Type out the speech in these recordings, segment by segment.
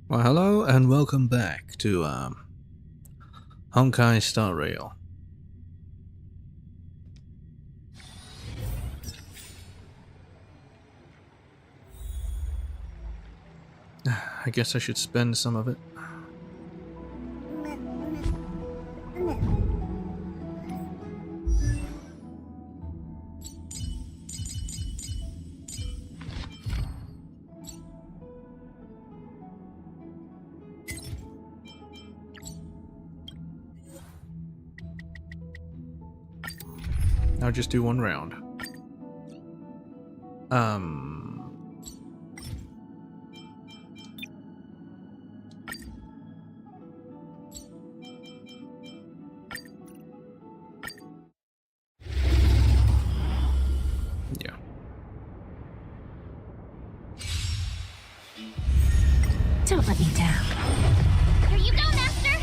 Well, hello and welcome back to Honkai Star Rail. I guess I should spend some of it. I'll just do one round. Yeah. Don't let me down. Here you go, Master!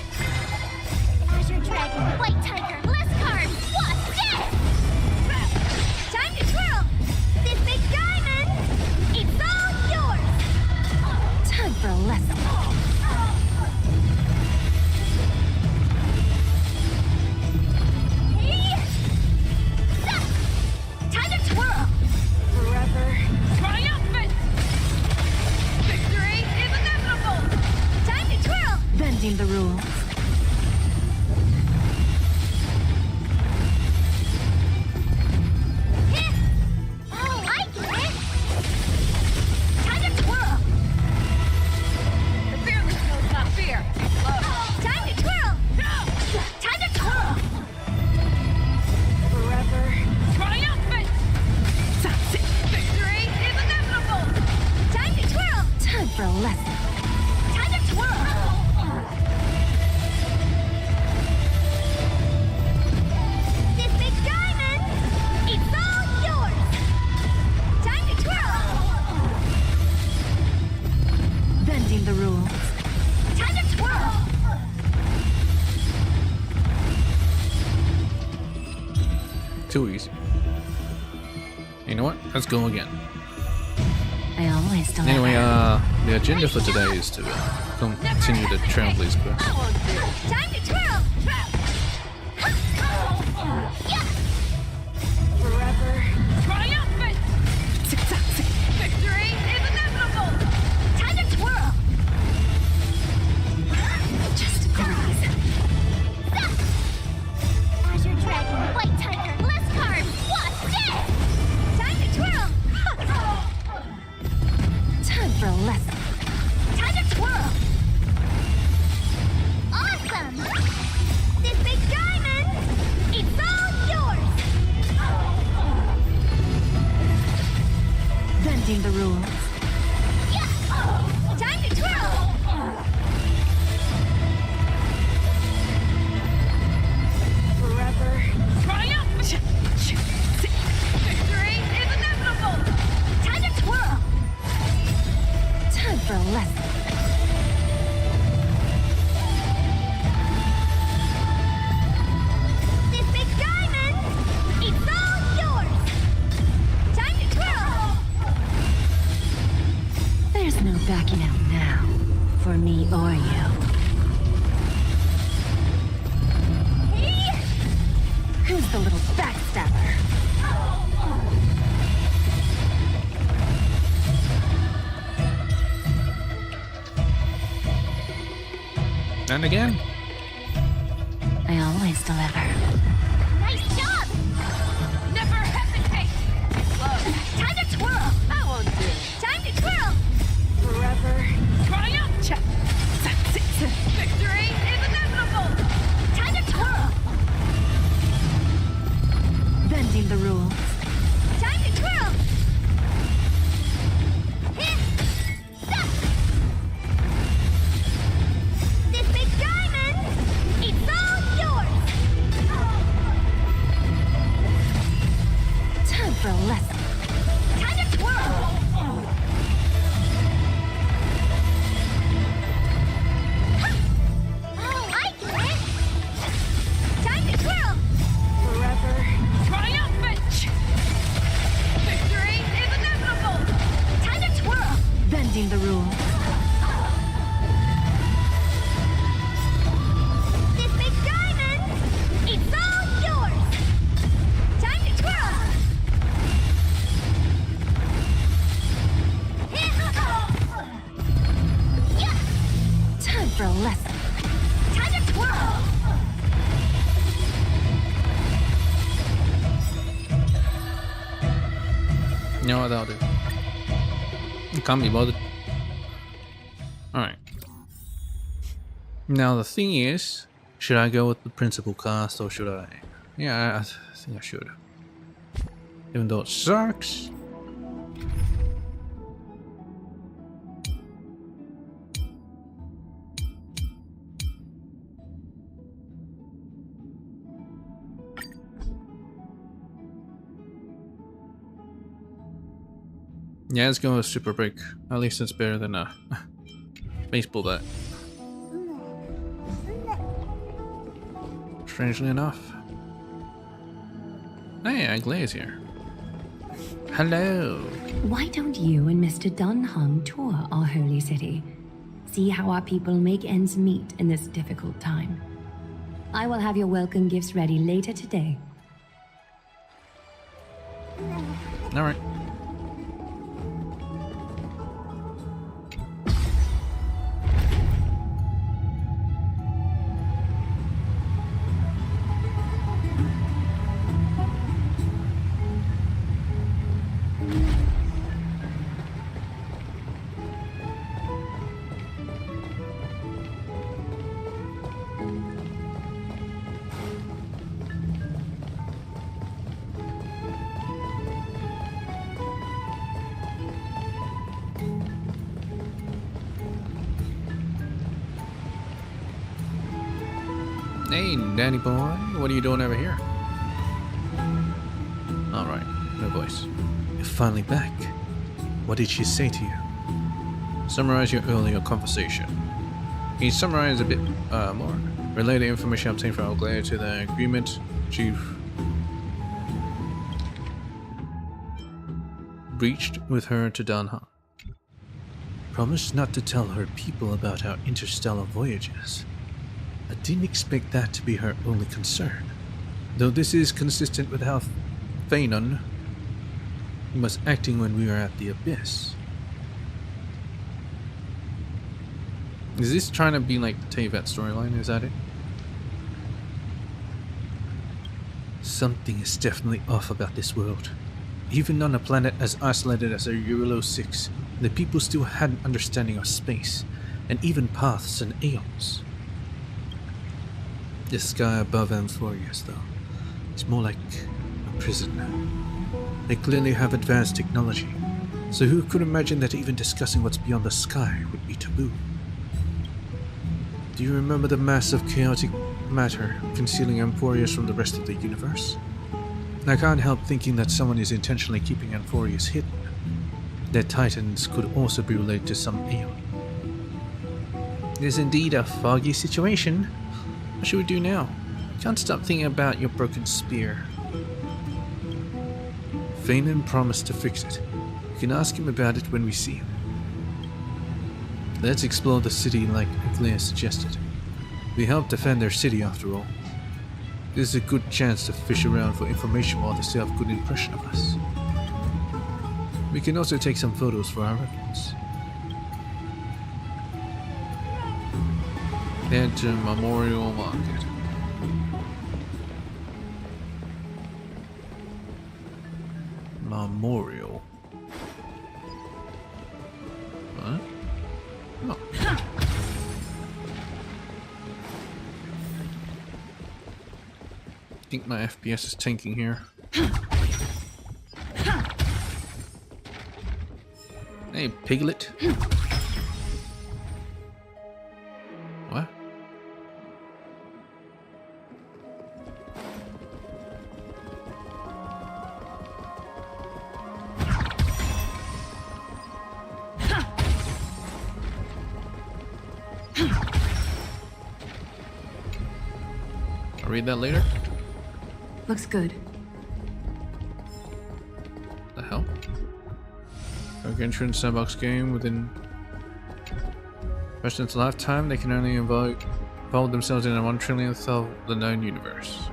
Azure Dragon, White Tiger, less cards! What's this? Time to twirl! This big diamond! It's all yours! Time for a lesson. Hey! Time to twirl! Forever. Triumphant! Victory is inevitable! Time to twirl! Bending the rules. Oh, I get it! Time to twirl! The fearless knows not fear. Time to twirl! Time to twirl! Forever. Triumphant! Victory is inevitable! Time to twirl! Time for a lesson. Time to twirl! This big diamond! It's all yours! Time to twirl! Bending the rules. Time to twirl! Too easy. You know what? Let's go again. I always deliver. Anyway, the agenda for today is to continue the Trailblaze Quest. Time to twirl! Yeah! Forever. Triumphant! Victory is inevitable! Time to twirl! Just a breeze. Azure Dragon, White Tiger, less cards! What's this? Time to twirl! Time for a lesson. Time to twirl! Awesome! This big diamond! It's all yours! Bending the rules. Yeah! Time to twirl! Forever. Triumphant! Victory is inevitable! Time to twirl! Time for a lesson. This big diamond! It's all yours! Time to twirl! There's no backing out now. For me or you. Hey! Who's the little backstabber? And again. I always deliver. Nice job! Never hesitate! Time to twirl! I won't do. Time to twirl! Forever. Triumph! Victory is inevitable! Time to twirl! Bending the rules. Time to twirl! Hit! Stop! This big diamond! It's all yours! Time for a lesson. Time to twirl! for a lesson. Time to twirl! You know what I'll do? Can't be bothered. Alright. Now the thing is, should I go with the principal cast or should I? Yeah, I think I should. Even though it sucks. Yeah, let's go with Super Break. At least it's better than a baseball bat. Strangely enough. Hey, Aglae's here. Hello. Why don't you and Mr. Dunham tour our holy city? See how our people make ends meet in this difficult time. I will have your welcome gifts ready later today. Alright. Hey, Danny boy, what are you doing over here? Alright, no voice. You're finally back. What did she say to you? Summarize your earlier conversation. Can you summarize a bit more? Relay the information obtained from Aglae to the agreement, Chief. Breached with her to Danha. Promise not to tell her people about our interstellar voyages. I didn't expect that to be her only concern. Though this is consistent with how Phanon was acting when we were at the Abyss. Is this trying to be like the Teyvat storyline? Is that it? Something is definitely off about this world. Even on a planet as isolated as Eurolo 6, the people still had an understanding of space, and even paths and aeons. The sky above Amphorius, though, is more like a prison. They clearly have advanced technology, so who could imagine that even discussing what's beyond the sky would be taboo? Do you remember the massive chaotic matter concealing Amphorius from the rest of the universe? I can't help thinking that someone is intentionally keeping Amphorius hidden. That Titans could also be related to some aeon. It is indeed a foggy situation. What should we do now? Can't stop thinking about your broken spear. Phanon promised to fix it. You can ask him about it when we see him. Let's explore the city like Aglae suggested. We help defend their city after all. This is a good chance to fish around for information while they still have a good impression of us. We can also take some photos for our records. Head to Memorial Market. Memorial. What? Oh. I think my FPS is tanking here. Hey, piglet. What? I'll read that later. Looks good. The hell? Dark entrance sandbox game within President's lifetime, they can only involve themselves in a 1 trillionth of the known universe.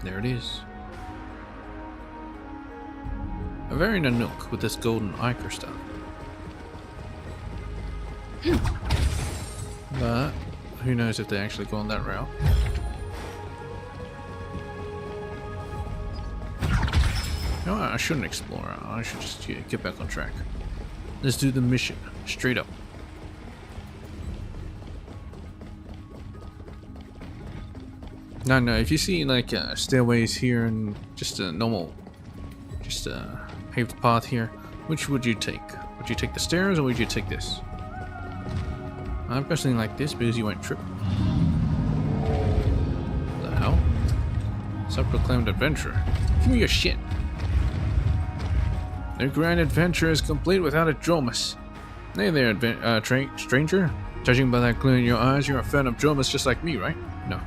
There it is. A Very in a nook with this golden ichor stuff. But who knows if they actually go on that route. You know what, I shouldn't explore. I should just get back on track. Let's do the mission straight up. No, if you see like stairways here and just a normal, just a paved path here, which would you take? Would you take the stairs or would you take this? I personally like this because you won't trip. What the hell? Self-proclaimed adventurer. Give me your shit. The grand adventure is complete without a Dromus. Hey there, stranger. Judging by that glint in your eyes, you're a fan of Dromus just like me, right? No.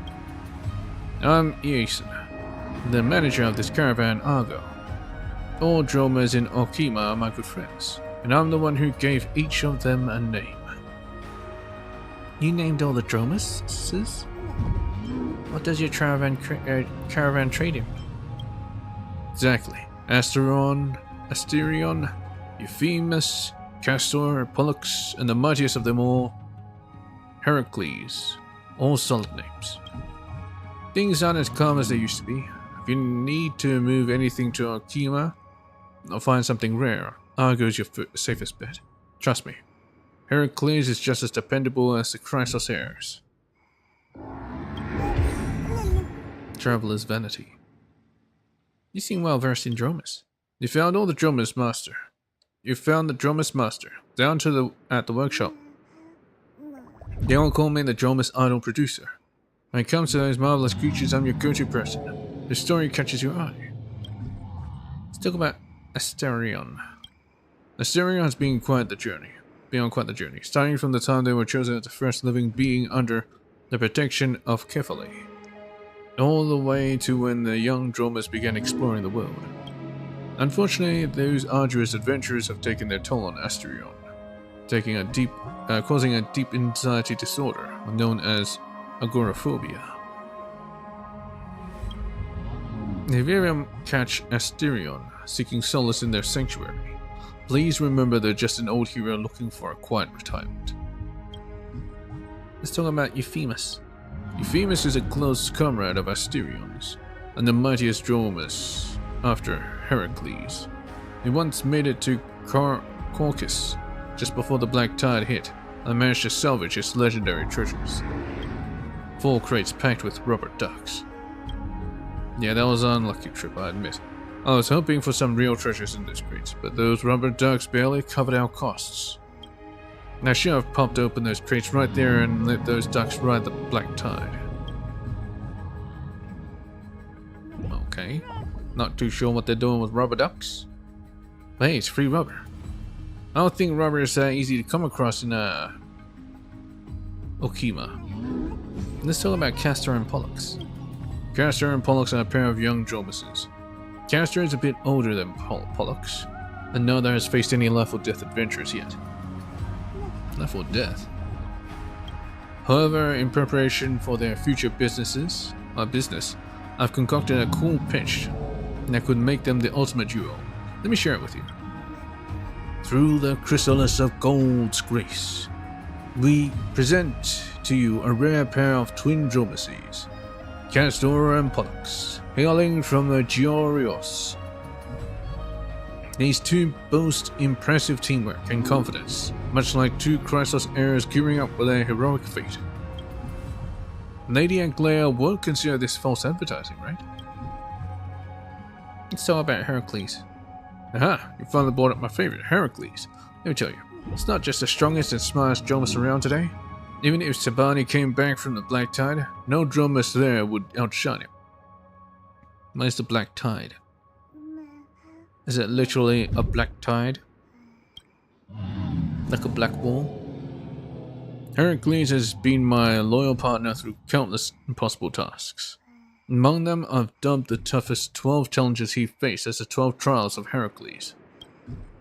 I'm Iason, the manager of this caravan, Argo. All Dromas in Okima are my good friends, and I'm the one who gave each of them a name. You named all the Dromases? What does your caravan trade in? Exactly. Asterion, Euphemus, Castor, Pollux, and the mightiest of them all, Heracles. All solid names. Things aren't as calm as they used to be. If you need to move anything to Okima or find something rare, Argo's your safest bet. Trust me. Heracles is just as dependable as the Chrysos heirs. Traveler's vanity. You seem well versed in Dromas. You found the Dromas master, down to at the workshop. They all call me the Dromas idol producer. When it comes to those marvelous creatures, I'm your go-to person. The story catches your eye. Let's talk about Asterion. Asterion has been quite the journey. Starting from the time they were chosen as the first living being under the protection of Kefali, all the way to when the young Dromas began exploring the world. Unfortunately, those arduous adventures have taken their toll on Asterion, causing a deep anxiety disorder known as agoraphobia. If you ever catch Asterion seeking solace in their sanctuary, please remember they're just an old hero looking for a quiet retirement. Let's talk about Euphemus. Euphemus is a close comrade of Asterion's, and the mightiest Dromas after Heracles. He once made it to Caucasus just before the Black Tide hit and managed to salvage his legendary treasures. 4 crates packed with rubber ducks. Yeah, that was an unlucky trip, I admit. I was hoping for some real treasures in those crates, but those rubber ducks barely covered our costs. I should have popped open those crates right there and let those ducks ride the Black Tide. Okay, not too sure what they're doing with rubber ducks. But hey, it's free rubber. I don't think rubber is that easy to come across in Okima. Let's talk about Castor and Pollux. Castor and Pollux are a pair of young Dromases. Castor is a bit older than Pollux, and neither has faced any life or death adventures yet. Life or death? However, in preparation for their future business, I've concocted a cool pitch that could make them the ultimate duo. Let me share it with you. Through the chrysalis of gold's grace, we present to you a rare pair of twin Dromases, Castor and Pollux, hailing from the Georios. These two boast impressive teamwork and confidence, much like 2 Chrysos heirs gearing up for their heroic fate. Lady Aglaia won't consider this false advertising, right? Let's talk about Heracles. Aha, you finally brought up my favorite, Heracles. Let me tell you, it's not just the strongest and smartest Dromas around today. Even if Sabani came back from the Black Tide, no Dromas there would outshine him. What is the Black Tide? Is it literally a black tide? Like a black wall? Heracles has been my loyal partner through countless impossible tasks. Among them, I've dubbed the toughest 12 challenges he faced as the 12 trials of Heracles.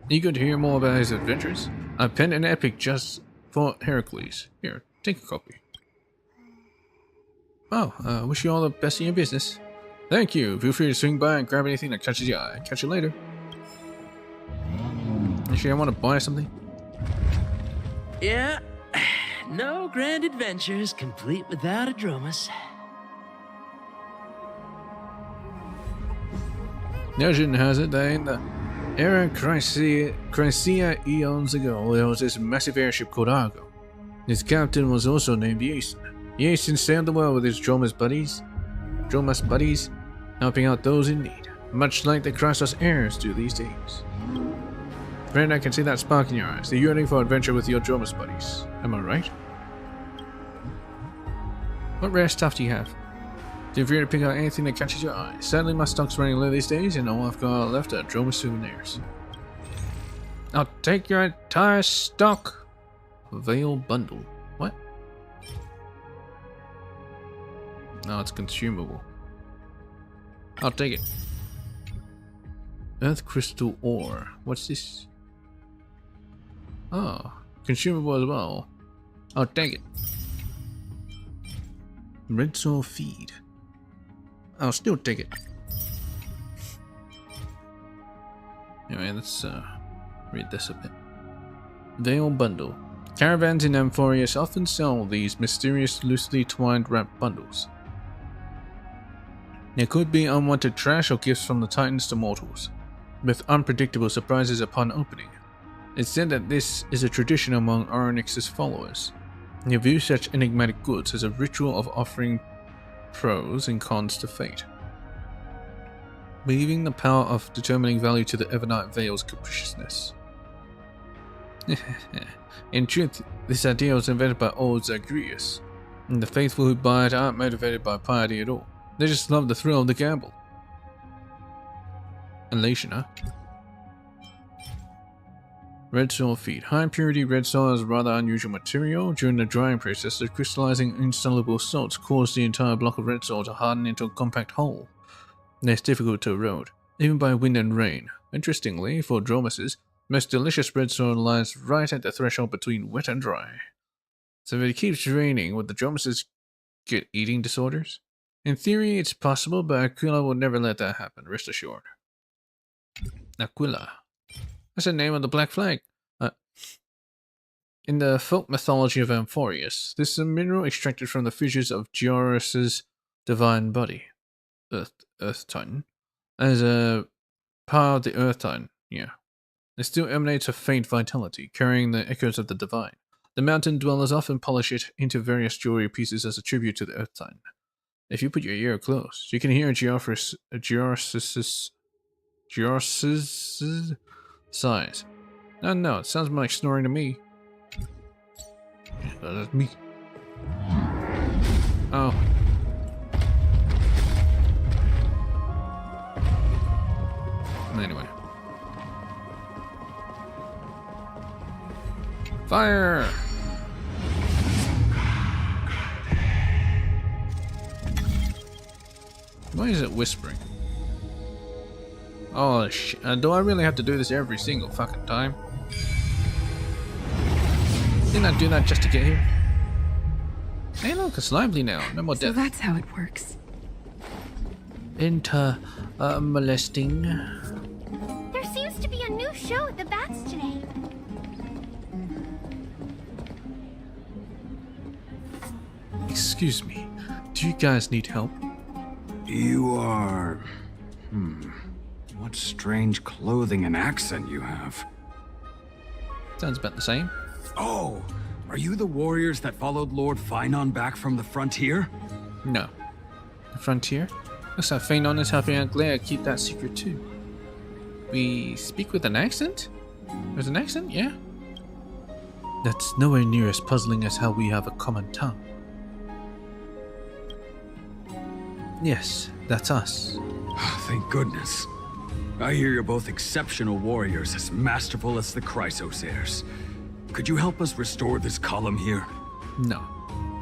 Eager to hear more about his adventures? I penned an epic just for Heracles. Here, take a copy. Oh, wish you all the best in your business. Thank you. Feel free to swing by and grab anything that catches your eye. Catch you later. Actually, I want to buy something. Yeah, no grand adventures complete without a Dromus. Legend has it that in the era Chrysia eons ago, there was this massive airship called Argo. Its captain was also named Yason. Yason sailed the world with his Dromus buddies, helping out those in need, much like the Chrysos heirs do these days. Friend, I can see that spark in your eyes, the yearning for adventure with your Dromus buddies. Am I right? What rare stuff do you have? Feel free to pick out anything that catches your eye. Sadly, my stock's running low these days, and all I've got left are Dromus souvenirs. I'll take your entire stock. Veil bundle. What? No, it's consumable. I'll take it. Earth crystal ore. What's this? Oh, consumable as well. I'll take it. Red soul feed. I'll still take it. Anyway, let's read this a bit. Veil bundle. Caravans in Amphorius often sell these mysterious, loosely twined wrapped bundles. There could be unwanted trash or gifts from the Titans to mortals, with unpredictable surprises upon opening. It's said that this is a tradition among Orynyx's followers. They view such enigmatic goods as a ritual of offering pros and cons to fate, leaving the power of determining value to the Evernight Veil's capriciousness. In truth, this idea was invented by old Zagreus, and the faithful who buy it aren't motivated by piety at all. They just love the thrill of the gamble. Elation, huh? Red soil feed. High purity red soil is a rather unusual material. During the drying process, the crystallizing insoluble salts cause the entire block of red soil to harden into a compact whole. It's difficult to erode, even by wind and rain. Interestingly, for Dromuses, most delicious red soil lies right at the threshold between wet and dry. So if it keeps raining, would the Dromuses get eating disorders? In theory, it's possible, but Aquila will never let that happen, rest assured. Aquila. That's the name of the Black Flag. In the folk mythology of Amphorius, this is a mineral extracted from the fissures of Georus' divine body, Earth Titan, as a part of the Earth Titan, yeah. It still emanates a faint vitality, carrying the echoes of the divine. The mountain dwellers often polish it into various jewelry pieces as a tribute to the Earth Titan. If you put your ear close, you can hear Georus' sighs. No, it sounds more like snoring to me. That's me. Oh. Anyway. Fire! Why is it whispering? Oh shit, do I really have to do this every single fucking time? Didn't I do that just to get here? Hey look, it's lively now, no more death. So that's how it works. Molesting. There seems to be a new show at the Bats today. Excuse me, do you guys need help? You are... What strange clothing and accent you have. Sounds about the same. Oh, are you the warriors that followed Lord Phynon back from the frontier? No. The frontier? Looks like Phynon is helping Aunt Glea keep that secret too. We speak with an accent? There's an accent, yeah? That's nowhere near as puzzling as how we have a common tongue. Yes, that's us. Thank goodness. I hear you're both exceptional warriors, as masterful as the Chrysos heirs. Could you help us restore this column here? No.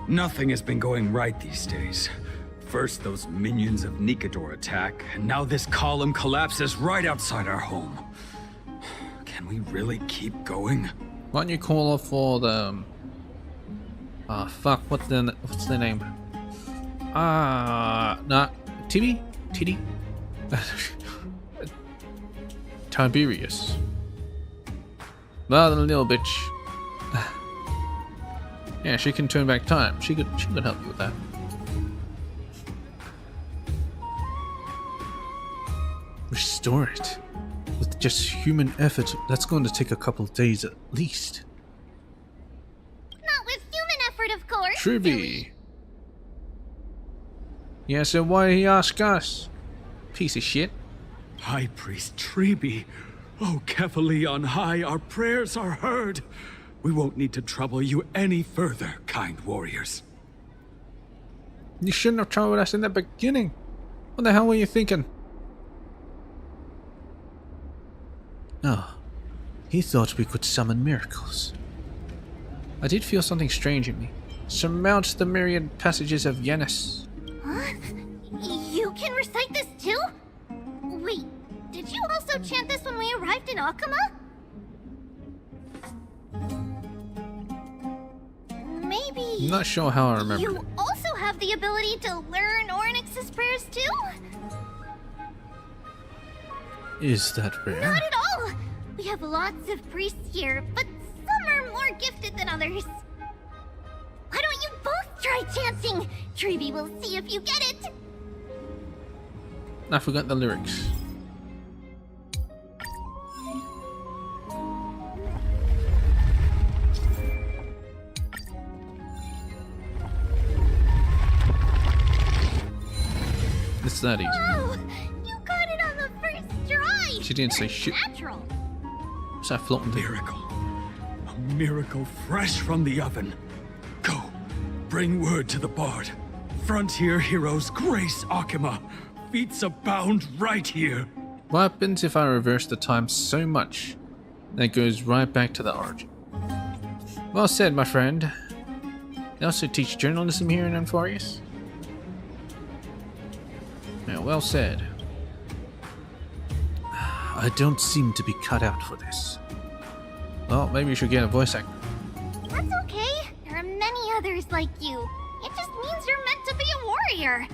Nothing has been going right these days. First those minions of Nikedor attack, and now this column collapses right outside our home. Can we really keep going? Why don't you call up for the... fuck, what's the name? Not... Tibby? Tiberius. Well, the little bitch. Yeah, she can turn back time. She could help you with that. Restore it. With just human effort, that's going to take a couple of days at least. Not with human effort, of course. Tribby. Yeah, so why did he ask us? Piece of shit. High Priest Treby. Oh, Kefali on high, our prayers are heard. We won't need to trouble you any further, kind warriors. You shouldn't have troubled us in the beginning. What the hell were you thinking? Oh, he thought we could summon miracles. I did feel something strange in me. Surmount the myriad passages of Yanis. Huh? You can recite this too? Wait, did you also chant this when we arrived in Akama? Maybe... I'm not sure how I remember. You also have the ability to learn Ornyx's prayers too? Is that rare? Not at all! We have lots of priests here, but some are more gifted than others. Why don't you both try chanting? Treby will see if you get it. I forgot the lyrics. It's that easy. Wow! You got it on the first try! She didn't say Very shit. Natural. What's that floating thing? Miracle. A miracle fresh from the oven. Go. Bring word to the bard. Frontier heroes grace Akama. Feats abound right here. What happens if I reverse the time so much that it goes right back to the origin? Well said, my friend. They also teach journalism here in Amphorius. Yeah, well said. I don't seem to be cut out for this. Well, maybe you should get a voice actor. That's okay. There are many others like you. It just means you're meant to be a warrior.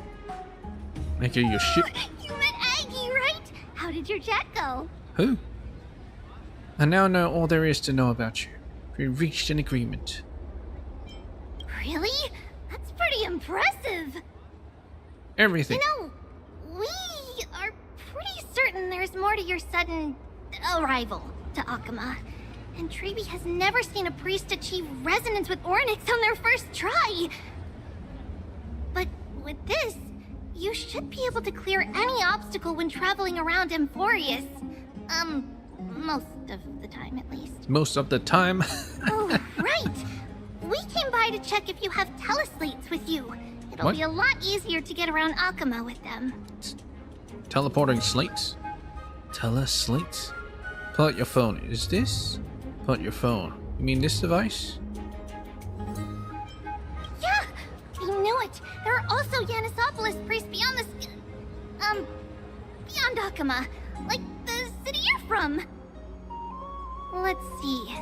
Make her your ship. You met Aggie, right? How did your chat go? Who? I now know all there is to know about you. We reached an agreement. Really? That's pretty impressive. Everything. You know, we are pretty certain there's more to your sudden arrival to Akama. And Treby has never seen a priest achieve resonance with Ornyx on their first try. But with this, you should be able to clear any obstacle when traveling around Amphorius. Most of the time at least. Most of the time. Oh, right. We came by to check if you have teleslates with you. It'll What? be a lot easier to get around Akama with them. Teleporting slates? Teleslates? Pull out your phone. Is this? Pull out your phone. You mean this device? Yeah! I knew it! There are also Yanisopolis priests beyond the... beyond Akama. Like the city you're from. Let's see.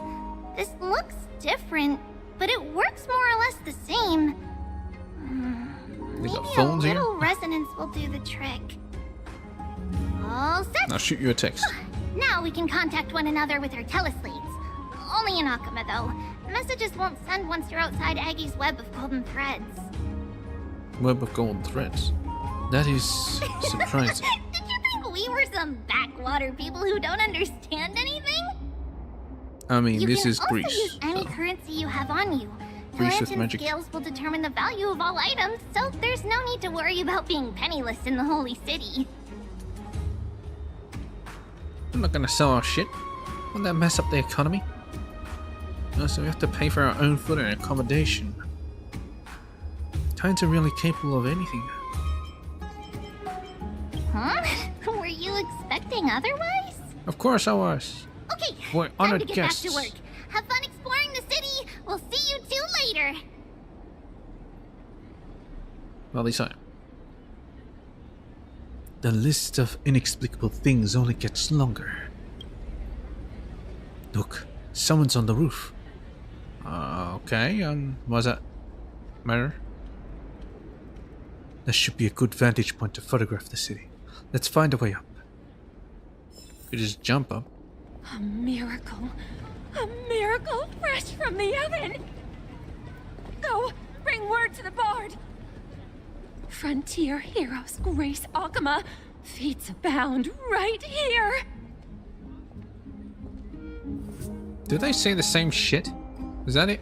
This looks different, but it works more or less the same. They got Maybe phones a here? little resonance will do the trick. All set! I'll shoot you a text. Now we can contact one another with our teleslates. Only in Akama, though. Messages won't send once you're outside Aggie's web of golden threads. Web of golden threads. That is surprising. Did you think we were some backwater people who don't understand anything? I mean, You this can is also Greece. use any So. currency you have on you. Greece with Tarantin's magic. scales will determine the value of all items, so there's no need to worry about being penniless in the Holy City. I'm not gonna sell our shit. Won't that mess up the economy? So we have to pay for our own food and accommodation. Titans are really capable of anything. Huh? Were you expecting otherwise? Of course I was. Okay, We're time honored to get guests. back to work. Have fun exploring the city. We'll see you two later. Well, this time. The list of inexplicable things only gets longer. Look, someone's on the roof. Okay, what does that matter? There should be a good vantage point to photograph the city. Let's find a way up. We just jump up. A miracle. A miracle fresh from the oven! Go, bring word to the bard! Frontier heroes grace Akama. Feats abound right here! Did they say the same shit? Is that it?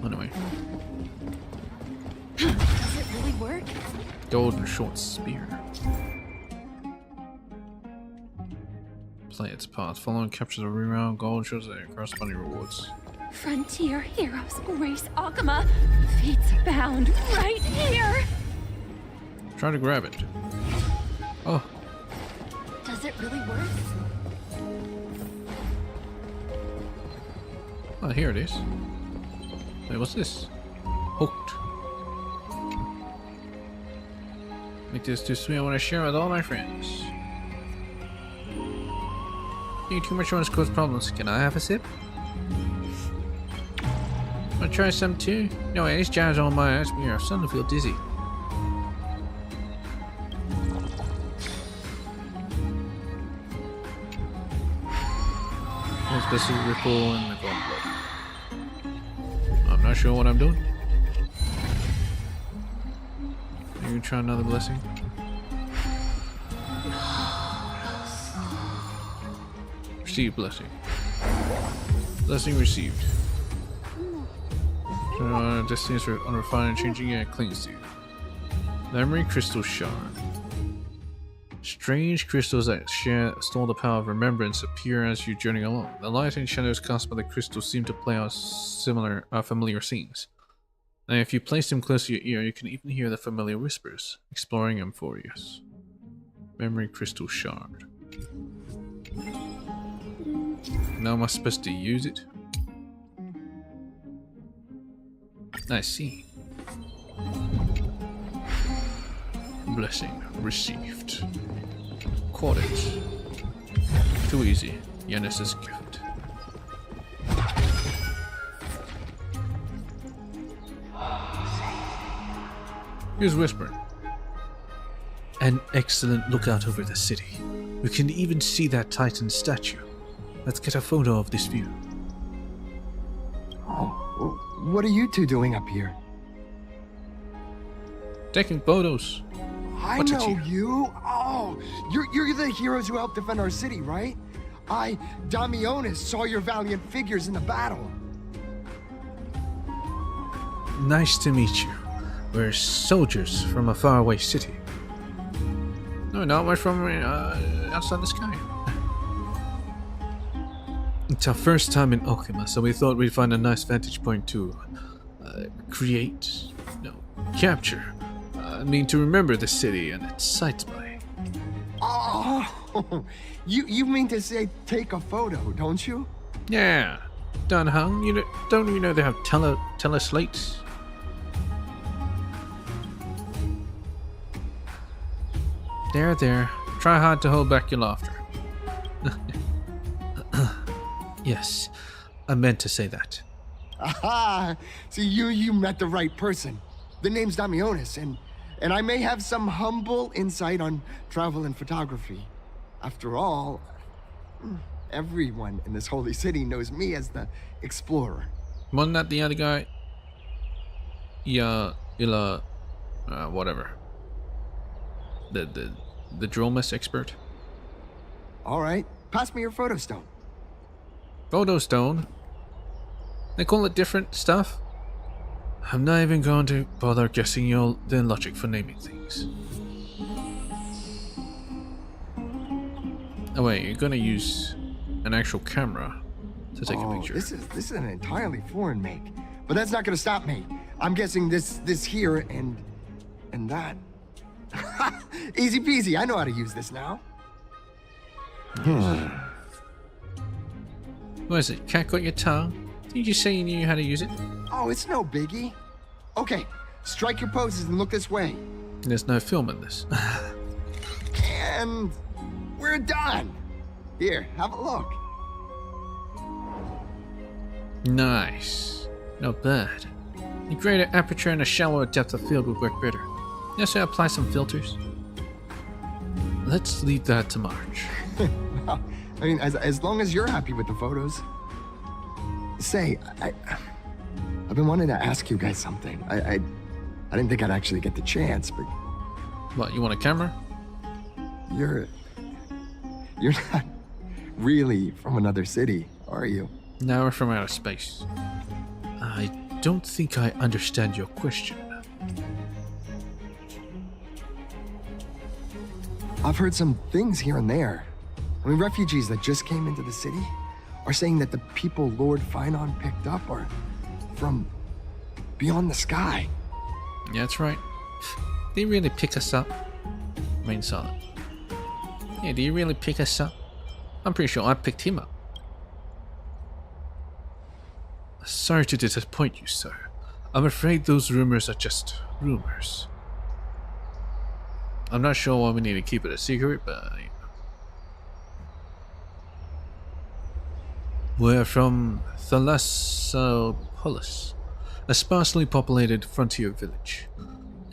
Anyway. Does it really work? Golden short spear. Play its path. Following captures a reround gold shows their corresponding rewards. Frontier heroes grace Akama. Feats abound right here! Try to grab it. Oh, Does it really work? oh, here it is. Wait, what's this? Hooked. Make this too sweet. I want to share with all my friends. Eating too much ones cause problems. Can I have a sip? Want to try some too? No, these jars on my ass. I'm starting to feel dizzy. This is ripple and the gauntlet. I'm not sure what I'm doing. Are you try another blessing? Receive blessing. Blessing received. Destinies are unrefined and changing, yeah, it clings to you. Memory crystal shard. Strange crystals that store the power of remembrance appear as you journey along. The light and shadows cast by the crystals seem to play out familiar scenes. And if you place them close to your ear, you can even hear the familiar whispers, exploring Amphorius. Memory crystal shard. Now am I supposed to use it? I see. Blessing received. Caught it. Too easy. Yanis's gift. Here's whispering. An excellent lookout over the city. We can even see that Titan statue. Let's get a photo of this view. Oh, what are you two doing up here? Taking photos. I What's it know to you. Oh, you're the heroes who helped defend our city, right? Damionis, saw your valiant figures in the battle. Nice to meet you. We're soldiers from a faraway city. No, not much from outside the sky. It's our first time in Okima, so we thought we'd find a nice vantage point to capture. To remember the city and its sights by. Oh, you mean to say take a photo, don't you? Yeah, Dan Hung. Don't you know they have teleslates? There. Try hard to hold back your laughter. Yes, I meant to say that. Aha! So you met the right person. The name's Damionis, and I may have some humble insight on travel and photography. After all, everyone in this holy city knows me as the explorer. Wasn't that the other guy? Whatever. The Dromus expert? Alright, pass me your photo stone. Photo stone? They call it different stuff? I'm not even going to bother guessing the logic for naming things. Oh wait, you're gonna use an actual camera to take a picture. This is an entirely foreign make. But that's not gonna stop me. I'm guessing this here and that. Easy peasy, I know how to use this now. What is it? Cat got your tongue? Did you say you knew how to use it? Oh, it's no biggie. Okay, strike your poses and look this way. There's no film in this. And we're done. Here, have a look. Nice. Not bad. A greater aperture and a shallower depth of field would work better. Yes, I apply some filters. Let's leave that to March. I mean, as long as you're happy with the photos. Say, I've been wanting to ask you guys something. I didn't think I'd actually get the chance, but What, you want a camera? you're not really from another city, are you? Now we're from outer space. I don't think I understand your question. I've heard some things here and there. I mean, refugees that just came into the city are saying that the people Lord Finon picked up are from beyond the sky. Yeah, that's right. Did he really pick us up? Main solid. Yeah, did he really pick us up? I'm pretty sure I picked him up. Sorry to disappoint you, sir. I'm afraid those rumors are just rumors. I'm not sure why we need to keep it a secret, but... We're from Thalassopolis, a sparsely populated frontier village.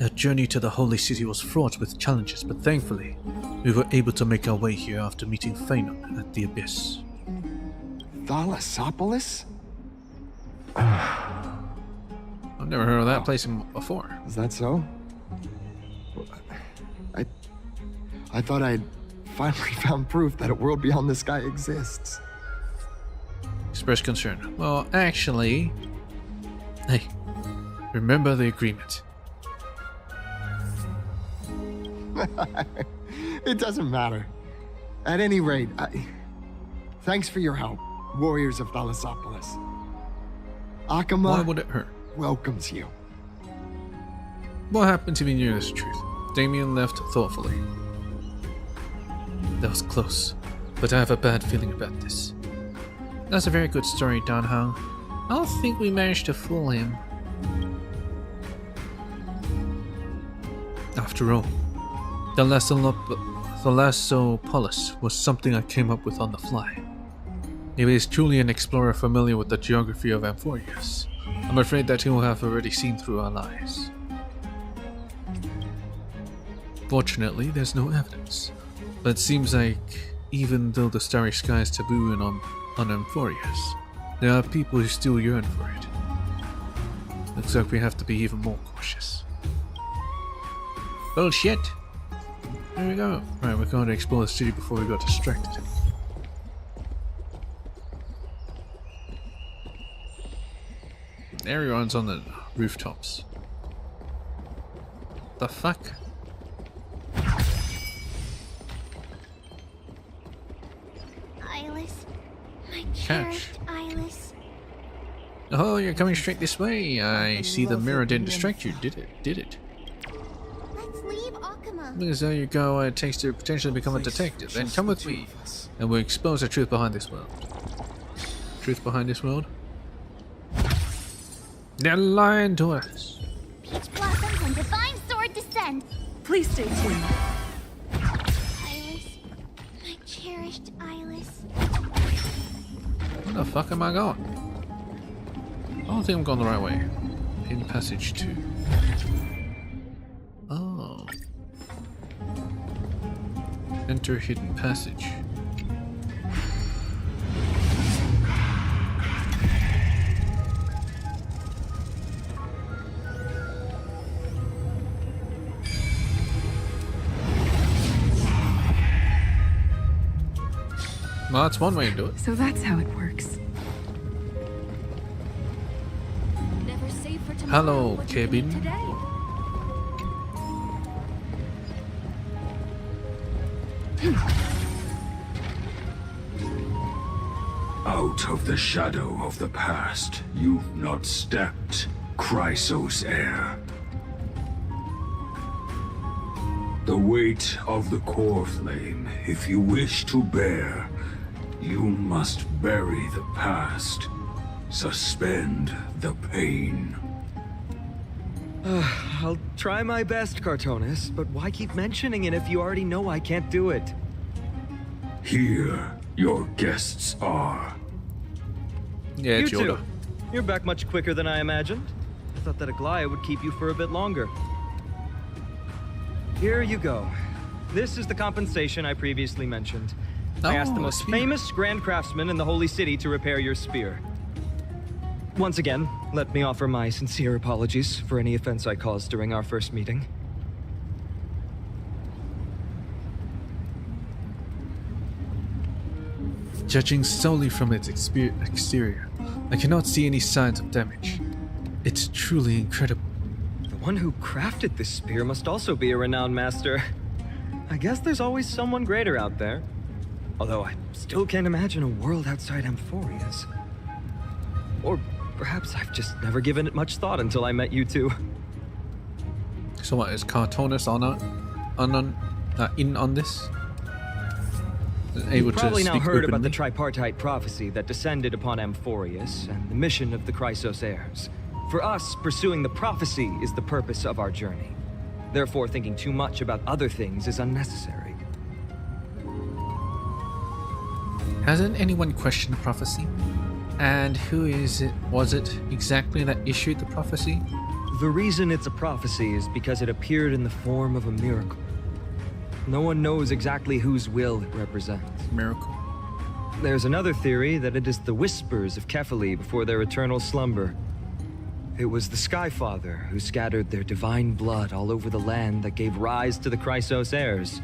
Our journey to the holy city was fraught with challenges, but thankfully, we were able to make our way here after meeting Phanon at the Abyss. Thalassopolis? I've never heard of that place before. Is that so? I thought I'd finally found proof that a world beyond the sky exists. Express concern. Well, actually... Hey, remember the agreement. It doesn't matter. At any rate, thanks for your help, warriors of Thalassopolis. Akama Why would it hurt? welcomes you. What happened to me near this truth? Damien left thoughtfully. That was close, but I have a bad feeling about this. That's a very good story, Don Hung. I don't think we managed to fool him. After all, Thalassopolis was something I came up with on the fly. If he is truly an explorer familiar with the geography of Amphorius, I'm afraid that he will have already seen through our lies. Fortunately, there's no evidence, but it seems like even though the starry sky is taboo on Amphorius, there are people who still yearn for it. Looks like we have to be even more cautious. Bullshit! There we go. Right, we're going to explore the city before we got distracted. Everyone's on the rooftops. The fuck? Eyeless. My Catch. cherished eyeless. Oh, you're coming straight this way. I see the mirror didn't distract you, did it? Did it? Let's leave Akama. Because there you go, it takes to potentially become a detective. Then come with me, and we'll expose the truth behind this world. Truth behind this world? They're lying to us. Peach blossoms and divine sword descend. Please stay tuned. Eyeless. My cherished eyeless. Where the fuck am I going? I don't think I'm going the right way. In passage 2. Oh. Enter hidden passage. Well, that's one way to do it. So that's how it works. Never save for tomorrow. Hello, What do you Kevin. need today? Out of the shadow of the past, you've not stepped, Chrysos heir. The weight of the core flame, if you wish to bear, you must bury the past. Suspend the pain. I'll try my best, Cartonis, but why keep mentioning it if you already know I can't do it? Here, your guests are. Yeah, You Jordan. too. You're back much quicker than I imagined. I thought that Aglaya would keep you for a bit longer. Here you go. This is the compensation I previously mentioned. I asked the Oh, most spear. famous grand craftsman in the Holy City to repair your spear. Once again, let me offer my sincere apologies for any offense I caused during our first meeting. Judging solely from its exterior, I cannot see any signs of damage. It's truly incredible. The one who crafted this spear must also be a renowned master. I guess there's always someone greater out there. Although I still can't imagine a world outside Amphoria's. Or perhaps I've just never given it much thought until I met you two. So what, is Cartoonist in on this? Able You've to probably now speak heard about the openly? tripartite prophecy that descended upon Amphorius and the mission of the Chrysos heirs. For us, pursuing the prophecy is the purpose of our journey. Therefore, thinking too much about other things is unnecessary. Hasn't anyone questioned the prophecy? And who was it exactly that issued the prophecy? The reason it's a prophecy is because it appeared in the form of a miracle. No one knows exactly whose will it represents. Miracle. There's another theory that it is the whispers of Kefali before their eternal slumber. It was the Skyfather who scattered their divine blood all over the land that gave rise to the Chrysos heirs.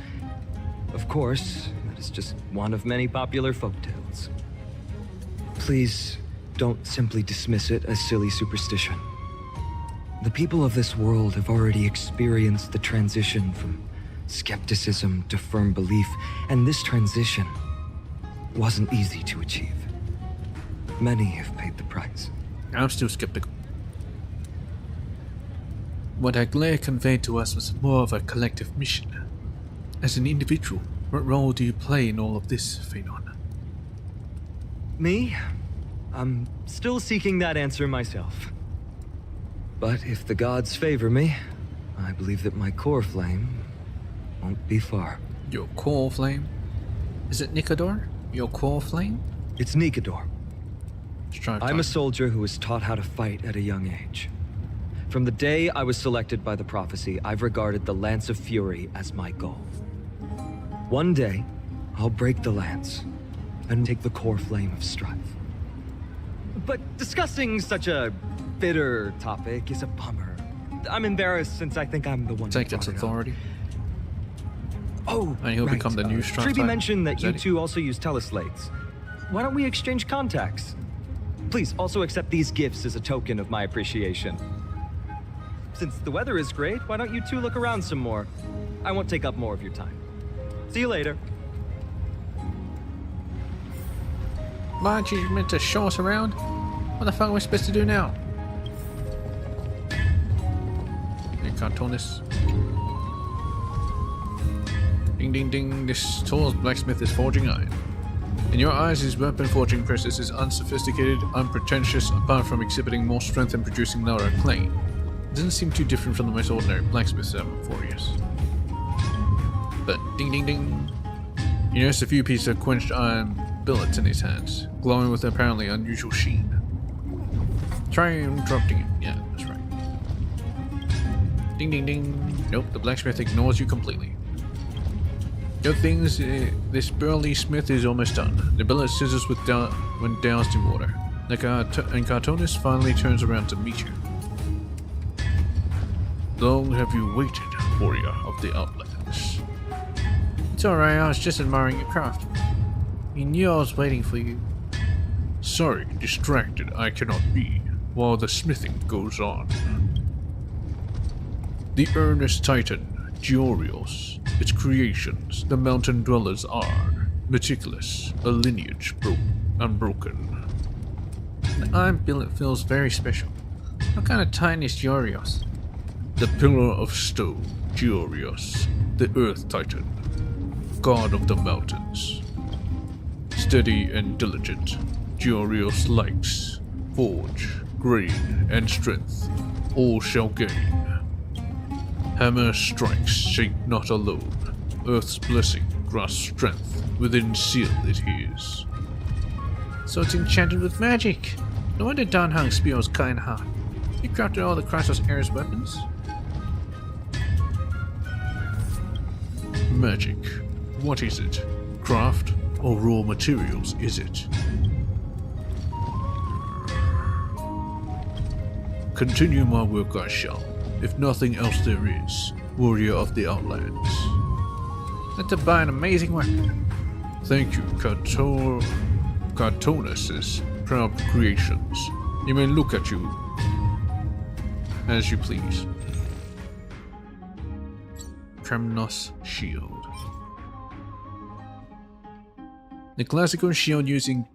Of course, that is just one of many popular folktales. Please, don't simply dismiss it as silly superstition. The people of this world have already experienced the transition from skepticism to firm belief, and this transition wasn't easy to achieve. Many have paid the price. I'm still skeptical. What Aglaia conveyed to us was more of a collective mission. As an individual, what role do you play in all of this, Phanon? Me? I'm still seeking that answer myself. But if the gods favor me, I believe that my core flame won't be far. Your core flame? Is it Nicodor? Your core flame? It's Nikador. Strive I'm a time. soldier who was taught how to fight at a young age. From the day I was selected by the prophecy, I've regarded the Lance of Fury as my goal. One day, I'll break the lance and take the core flame of strife. But discussing such a bitter topic is a bummer. I'm embarrassed since I think I'm the one who Take its brought it up. authority. Oh, And he'll right. become the new Strife Treby type. mentioned that Is you that it? two also use teleslates. Why don't we exchange contacts? Please also accept these gifts as a token of my appreciation. Since the weather is great, why don't you two look around some more? I won't take up more of your time. See you later. Aren't you meant to show us around? What the fuck are we supposed to do now? Hey, Cartoonist. Ding ding ding, this tall blacksmith is forging iron. In your eyes, his weapon forging process is unsophisticated, unpretentious, apart from exhibiting more strength and producing louder clang. It doesn't seem too different from the most ordinary blacksmiths ever for years. But ding ding ding. You notice a few pieces of quenched iron billets in his hands, glowing with apparently unusual sheen. Try interrupting him. Yeah, that's right. Ding ding ding. Nope, the blacksmith ignores you completely. Good things, this burly smith is almost done. The billet scissors when doused in water. And Cartoonist finally turns around to meet you. Long have you waited, warrior of the Outlands? It's alright, I was just admiring your craft. You knew I was waiting for you. Sorry, distracted I cannot be, while the smithing goes on. The earnest titan, Giorios, its creations, the mountain dwellers are meticulous, a lineage unbroken. The iron billet feels very special. What kind of titan is Giorios? The pillar of stone, Giorios, the earth titan, god of the mountains. Steady and diligent, Giorios likes, forge, grain, and strength, all shall gain. Hammer strikes, shake not alone, earth's blessing grasps strength, within seal it hears. So it's enchanted with magic. No wonder Dan Hang's spear was cut in half. You crafted all the Chrysos heirs' weapons? Magic. What is it? Craft? or raw materials, is it? Continue my work I shall, if nothing else there is, warrior of the Outlands. That's about an amazing weapon. Thank you, Cartonus's proud creations. You may look at you as you please. Kremnos Shield. The classical shield using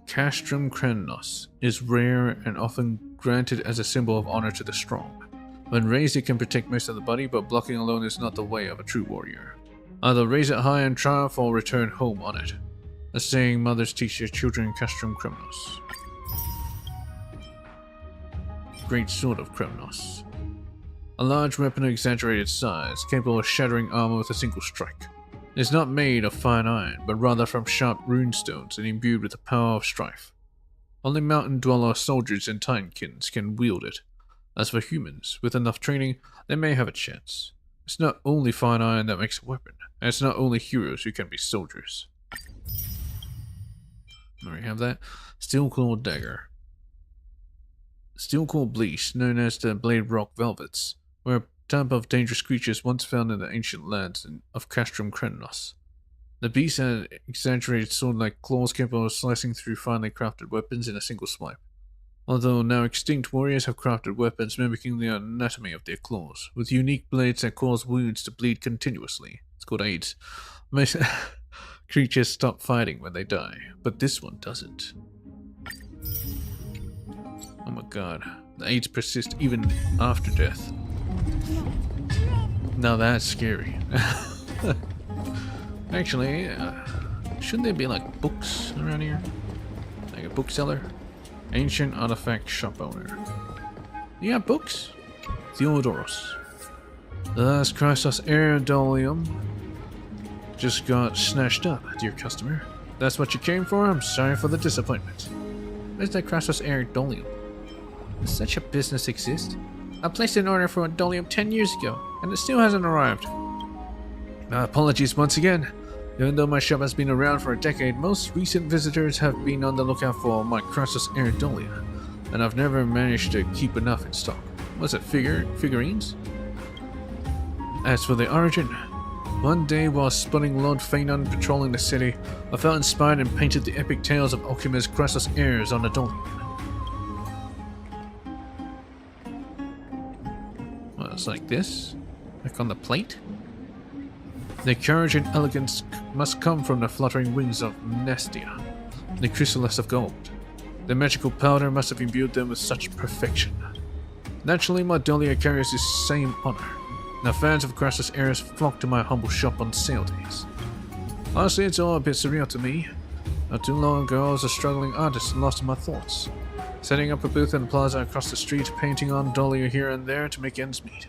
Castrum Kremnos is rare and often granted as a symbol of honor to the strong. When raised, it can protect most of the body, but blocking alone is not the way of a true warrior. Either raise it high and triumph or return home on it. A saying mothers teach their children in Castrum Kremnos. Great Sword of Kremnos. A large weapon of exaggerated size, capable of shattering armor with a single strike. It is not made of fine iron, but rather from sharp runestones and imbued with the power of strife. Only mountain dweller soldiers and Titankins can wield it. As for humans, with enough training, they may have a chance. It's not only fine iron that makes a weapon, and it's not only heroes who can be soldiers. There we have that. Steel Claw Dagger. Steel Claw Bleach, known as the Blade Rock Velvets, were a type of dangerous creatures once found in the ancient lands of Castrum Kremnos. The beast had exaggerated sword-like claws capable of slicing through finely crafted weapons in a single swipe. Although now extinct warriors have crafted weapons mimicking the anatomy of their claws, with unique blades that cause wounds to bleed continuously. It's called AIDS. Most creatures stop fighting when they die, but this one doesn't. Oh my god, the AIDS persist even after death. Now that's scary. Actually, shouldn't there be like books around here? Like a bookseller? Ancient artifact shop owner. You got books? Theodoros. The last Chrysos Aerodolium just got snatched up, dear customer. That's what you came for? I'm sorry for the disappointment. Where's that Chrysos Aerodolium? Does such a business exist? I placed an order for a dolium 10 years ago, and it still hasn't arrived. My apologies once again. Even though my shop has been around for a decade, most recent visitors have been on the lookout for my Chrysos Aerodolia, and I've never managed to keep enough in stock. Was it figurines? As for the origin, one day while spotting Lord Phanon patrolling the city, I felt inspired and painted the epic tales of Alchemist Chrysos Ares on the dolium. Well, it's like this? Like on the plate? Their courage and elegance must come from the fluttering wings of Mnestia, the chrysalis of gold. The magical powder must have imbued them with such perfection. Naturally, my Dolia carries this same honor. Now fans of Chrysos Ares flock to my humble shop on sale days. Honestly, it's all a bit surreal to me. Not too long ago, I was a struggling artist and lost in my thoughts, setting up a booth in the plaza across the street, painting on Dolia here and there to make ends meet.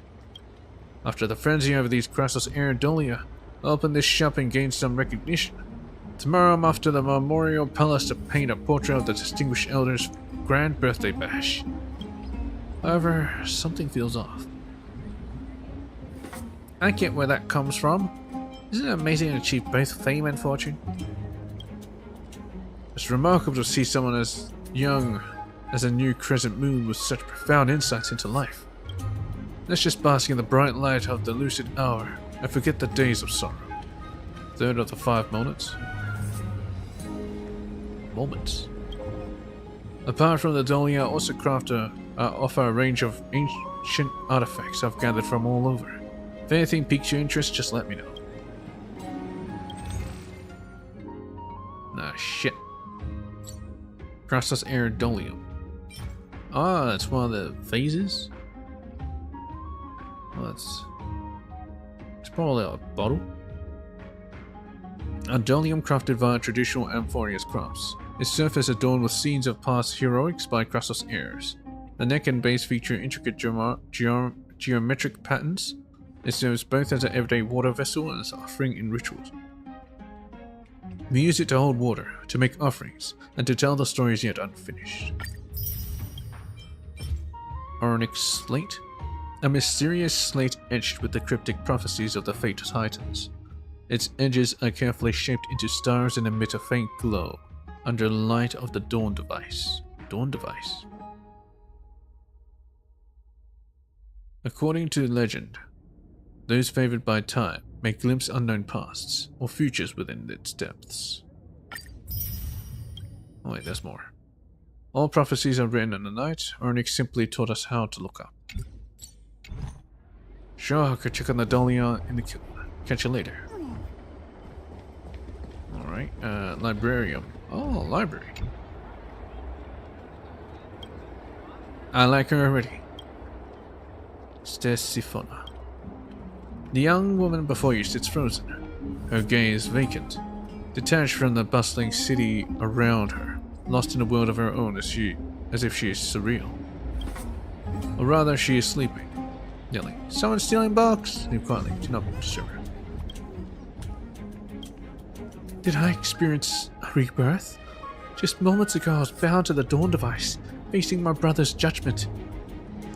After the frenzy over these Chrysos Aerodolia, I opened this shop and gained some recognition. Tomorrow I'm off to the Memorial Palace to paint a portrait of the distinguished elder's grand birthday bash. However, something feels off. I get where that comes from. Isn't it amazing to achieve both fame and fortune? It's remarkable to see someone as young as a new crescent moon with such profound insights into life. Let's just bask in the bright light of the lucid hour and forget the days of sorrow. Third of the 5 moments. Apart from the Dolia, I also offer a range of ancient artifacts I've gathered from all over. If anything piques your interest, just let me know. Nah, shit. Chrysos Aerodolium. Ah, that's one of the phases? Well, it's probably a bottle. A dolium crafted via traditional Amphorius crafts. Its surface adorned with scenes of past heroics by Chrysos Ares. The neck and base feature intricate geometric patterns. It serves both as an everyday water vessel and as an offering in rituals. We use it to hold water, to make offerings, and to tell the stories yet unfinished. Onyx Slate. A mysterious slate etched with the cryptic prophecies of the Fate Titans. Its edges are carefully shaped into stars and emit a faint glow under the light of the dawn device. Dawn device. According to legend, those favored by time may glimpse unknown pasts or futures within its depths. Oh wait, there's more. All prophecies are written in the night. Onyx simply taught us how to look up. Sure, I could check on the Dahlia in the kitchen. Catch you later. Alright, librarium. Oh, library. I like her already. Stesifona. The young woman before you sits frozen, her gaze vacant, detached from the bustling city around her, lost in a world of her own as if she is surreal. Or rather, she is sleeping. Yelling, "Someone's stealing books!" Leave quietly, do not disturb her. Did I experience a rebirth? Just moments ago I was bound to the dawn device, facing my brother's judgment.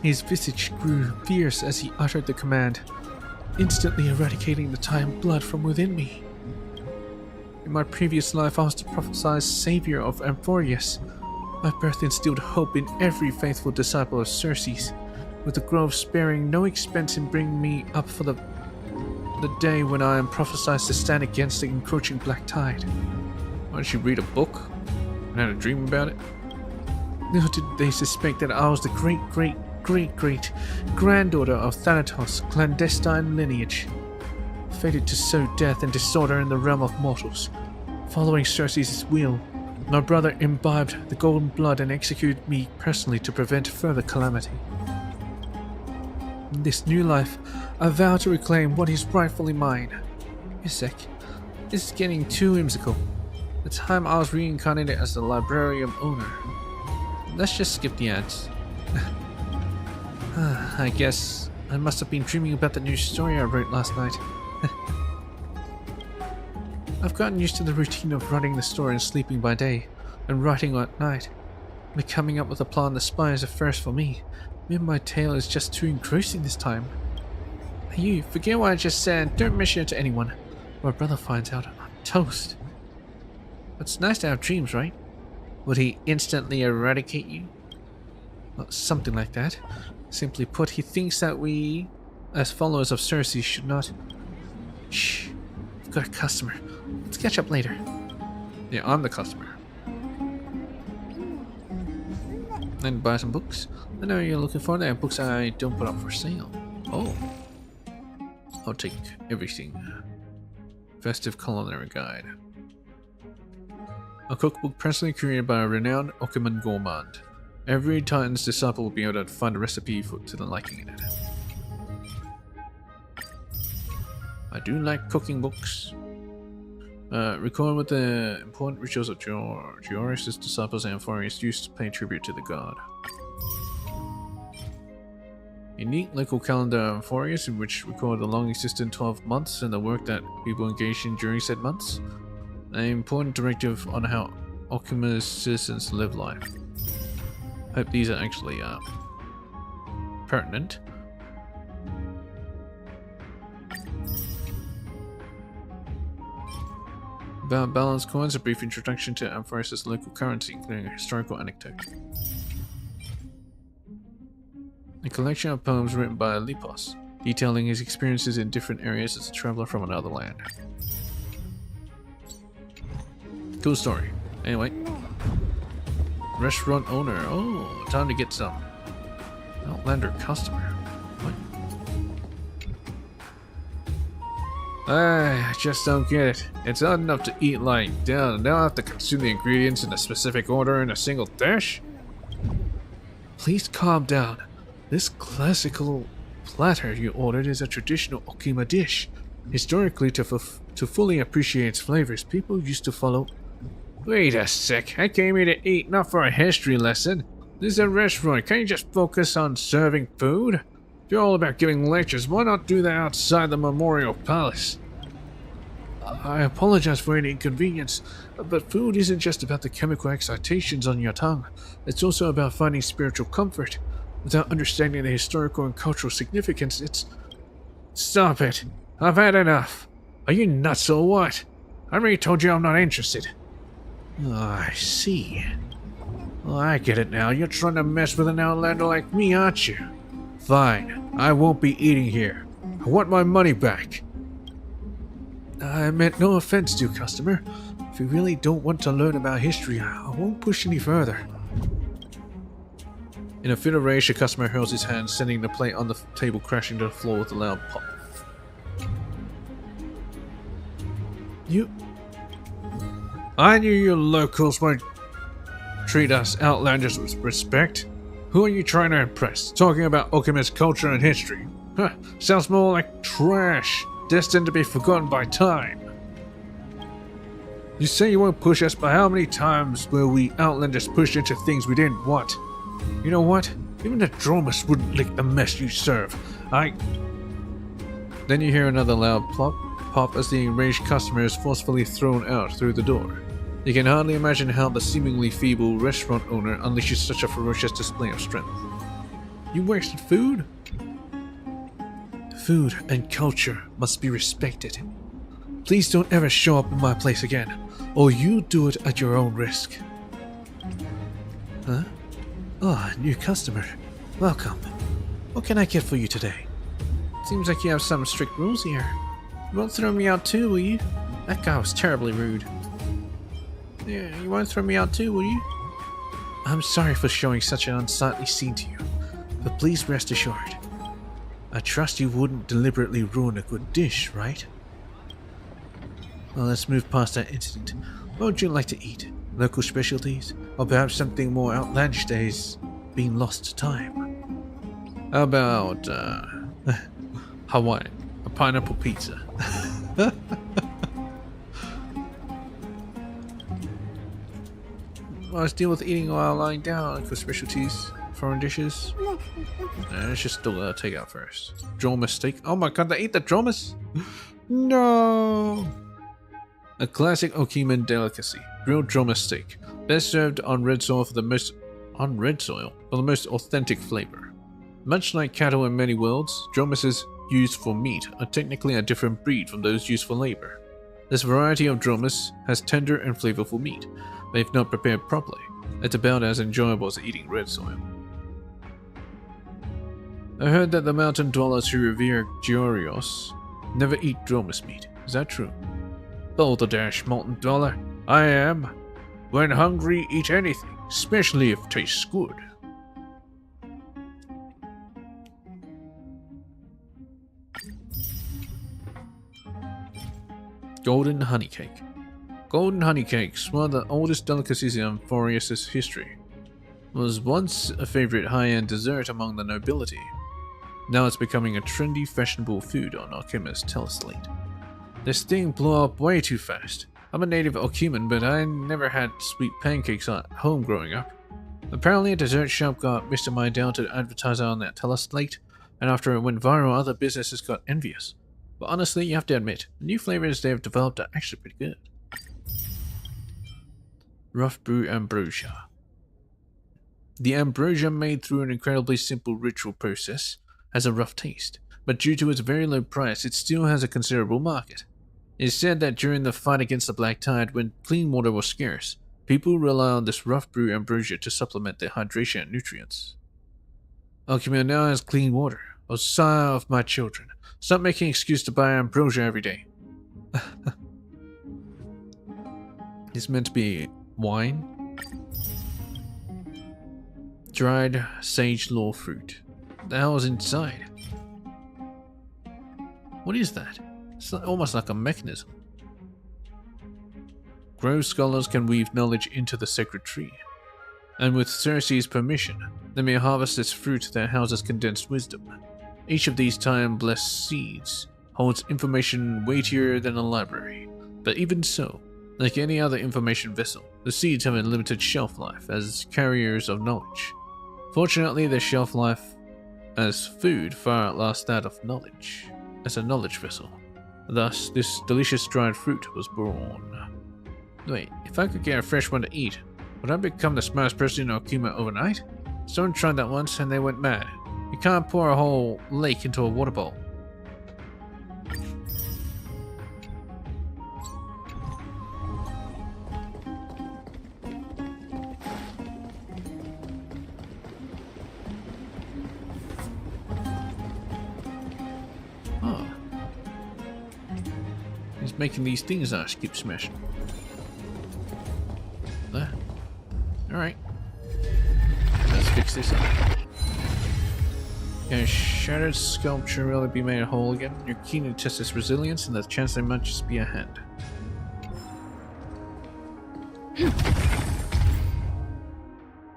His visage grew fierce as he uttered the command, instantly eradicating the time blood from within me. In my previous life I was the prophesied savior of Amphorius. My birth instilled hope in every faithful disciple of Circe's, with the grove sparing no expense in bringing me up for the day when I am prophesied to stand against the encroaching black tide. Why did she read a book and had a dream about it? Little did they suspect that I was the great-great-great-granddaughter of Thanatos' clandestine lineage, fated to sow death and disorder in the realm of mortals. Following Circe's will, my brother imbibed the golden blood and executed me personally to prevent further calamity. In this new life, I vow to reclaim what is rightfully mine. Isaac, this is getting too whimsical. The time I was reincarnated as the librarium owner. Let's just skip the ads. I guess I must have been dreaming about the new story I wrote last night. I've gotten used to the routine of running the store and sleeping by day, and writing at night. But coming up with a plan to spy is a first for me. Maybe my tale is just too engrossing this time. Hey you, forget what I just said. Don't mention it to anyone. My brother finds out, I'm toast. It's nice to have dreams, right? Would he instantly eradicate you? Well, something like that. Simply put, he thinks that we, as followers of Circe, should not... Shh. I've got a customer. Let's catch up later. Yeah, I'm the customer. And buy some books. I know you're looking for them. Books I don't put up for sale. Oh. I'll take everything. Festive Culinary Guide. A cookbook personally created by a renowned Okiman gourmand. Every Titan's disciple will be able to find a recipe to the liking in it. I do like cooking books. Record what the important rituals of Georges' disciples and Amphorius used to pay tribute to the god. Unique local calendar of Amphorius in which record the long-existent 12 months and the work that people engaged in during said months. An important directive on how Okima's citizens live life. Hope these are actually pertinent. About balanced coins, a brief introduction to Amphorius' local currency, including a historical anecdote. A collection of poems written by Lipos, detailing his experiences in different areas as a traveler from another land. Cool story. Anyway. Restaurant owner. Oh, time to get some. Outlander customer. What? I just don't get it. It's not enough to eat lying down, and now I have to consume the ingredients in a specific order in a single dish? Please calm down. This classical platter you ordered is a traditional Okima dish. Historically, to fully appreciate its flavors, people used to follow... Wait a sec, I came here to eat, not for a history lesson. This is a restaurant, can't you just focus on serving food? If you're all about giving lectures, why not do that outside the Memorial Palace? I apologize for any inconvenience, but food isn't just about the chemical excitations on your tongue. It's also about finding spiritual comfort. Without understanding the historical and cultural significance, it's... Stop it. I've had enough. Are you nuts or what? I already told you I'm not interested. Oh, I see. Oh, I get it now. You're trying to mess with an outlander like me, aren't you? Fine. I won't be eating here. I want my money back. I meant no offense, dear customer. If you really don't want to learn about history, I won't push any further. In a fit of rage, the customer hurls his hand, sending the plate on the table crashing to the floor with a loud pop. I knew you locals would treat us outlanders with respect. Who are you trying to impress? Talking about Okina's culture and history? Huh, sounds more like trash, destined to be forgotten by time. You say you won't push us, but how many times will we outlanders push into things we didn't want? You know what? Even the Dromus wouldn't lick the mess you serve. Then you hear another loud pop as the enraged customer is forcefully thrown out through the door. You can hardly imagine how the seemingly feeble restaurant owner unleashes such a ferocious display of strength. You wasted food? Food and culture must be respected. Please don't ever show up in my place again, or you do it at your own risk. Huh? Oh, new customer. Welcome. What can I get for you today? Seems like you have some strict rules here. You won't throw me out too, will you? That guy was terribly rude. Yeah, you won't throw me out too, will you? I'm sorry for showing such an unsightly scene to you, but please rest assured. I trust you wouldn't deliberately ruin a good dish, right? Well, let's move past that incident. What would you like to eat? Local specialties? Or perhaps something more outlandish that is being lost to time? How about, Hawaiian? A pineapple pizza. Well, let's deal with eating while lying down. Local specialties, foreign dishes. Let's just do take out first. Dromus steak. Oh my god, they eat the Dromus? No! A classic Okiman delicacy. Grilled Dromus steak. Best served on red soil for the most authentic flavor. Much like cattle in many worlds, Dromuses used for meat are technically a different breed from those used for labor. This variety of Dromus has tender and flavorful meat, but if not prepared properly, it's about as enjoyable as eating red soil. I heard that the mountain dwellers who revere Giorios never eat Dromus meat. Is that true? Balderdash, mountain dweller. I am. When hungry, eat anything, especially if it tastes good. Golden honey cake. Golden honey cakes, one of the oldest delicacies in Amphorius' history, was once a favorite high-end dessert among the nobility. Now it's becoming a trendy, fashionable food on Okima's teleslate. This thing blew up way too fast. I'm a native Okiman, but I never had sweet pancakes at home growing up. Apparently a dessert shop got Mr. Mind down to advertise on that teleslate, and after it went viral, other businesses got envious. But honestly, you have to admit, the new flavors they have developed are actually pretty good. Rough brew ambrosia. The ambrosia made through an incredibly simple ritual process has a rough taste, but due to its very low price, it still has a considerable market. It is said that during the fight against the Black Tide, when clean water was scarce, people rely on this rough brew ambrosia to supplement their hydration and nutrients. Okima now has clean water. O sire of my children, stop making excuse to buy ambrosia every day. It's meant to be wine. Dried sage law fruit. What the hell is inside? What is that? It's almost like a mechanism. Grove scholars can weave knowledge into the sacred tree, and with Cersei's permission, they may harvest its fruit that houses condensed wisdom. Each of these time-blessed seeds holds information weightier than a library, but even so, like any other information vessel, the seeds have a limited shelf life as carriers of knowledge. Fortunately, their shelf life as food far outlasts that of knowledge, as a knowledge vessel. Thus, this delicious dried fruit was born. Wait, if I could get a fresh one to eat, would I become the smartest person in Okima overnight? Someone tried that once and they went mad. You can't pour a whole lake into a water bowl. It's making these things keep smashing. Alright. Let's fix this up. Can a shattered sculpture really be made whole again? You're keen to test its resilience, and the chance they might just be a hand.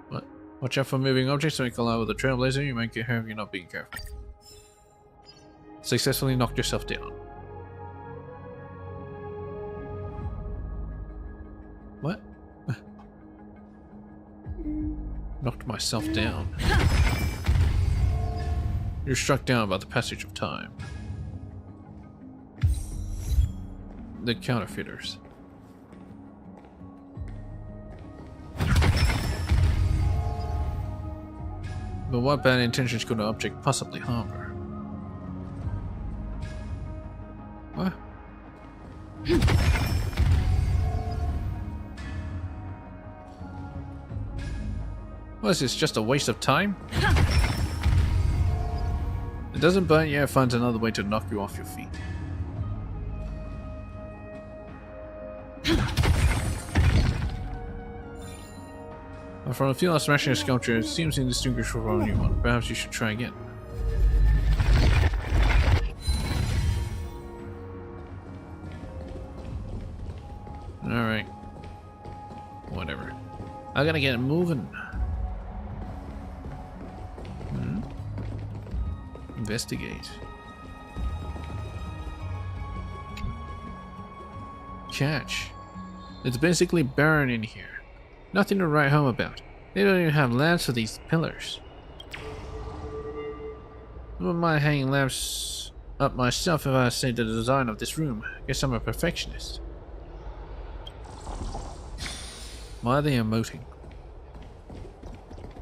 What? Watch out for moving objects when you collide with a trailblazer. You might get hurt if you're not being careful. Successfully knocked yourself down. What? Knocked myself down. You're struck down by the passage of time. The counterfeiters. But what bad intentions could an object possibly harm her? What? What is this, just a waste of time? It doesn't burn you, it finds another way to knock you off your feet. From a feel of smashing a sculpture, it seems indistinguishable from a new one. Perhaps you should try again. Alright. Whatever. I gotta get moving. Investigate. Catch. It's basically barren in here. Nothing to write home about. They don't even have lamps for these pillars. I wouldn't mind hanging lamps up myself if I say the design of this room. Guess I'm a perfectionist. Why are they emoting?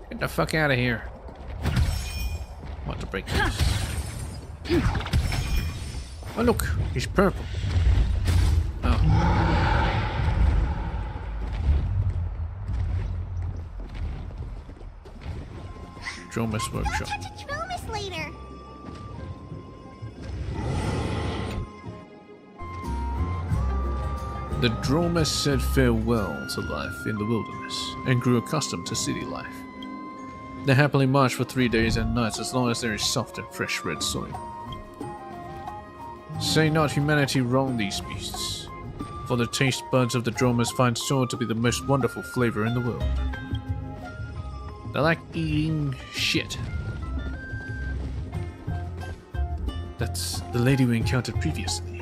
Get the fuck out of here. Want to break this. Oh look, he's purple. Oh. Dromus workshop. We'll talk to Dromus later. The Dromus said farewell to life in the wilderness and grew accustomed to city life. They happily march for 3 days and nights as long as there is soft and fresh red soil. Say not humanity wronged these beasts, for the taste buds of the Dromus find soil to be the most wonderful flavor in the world. They like eating shit. That's the lady we encountered previously.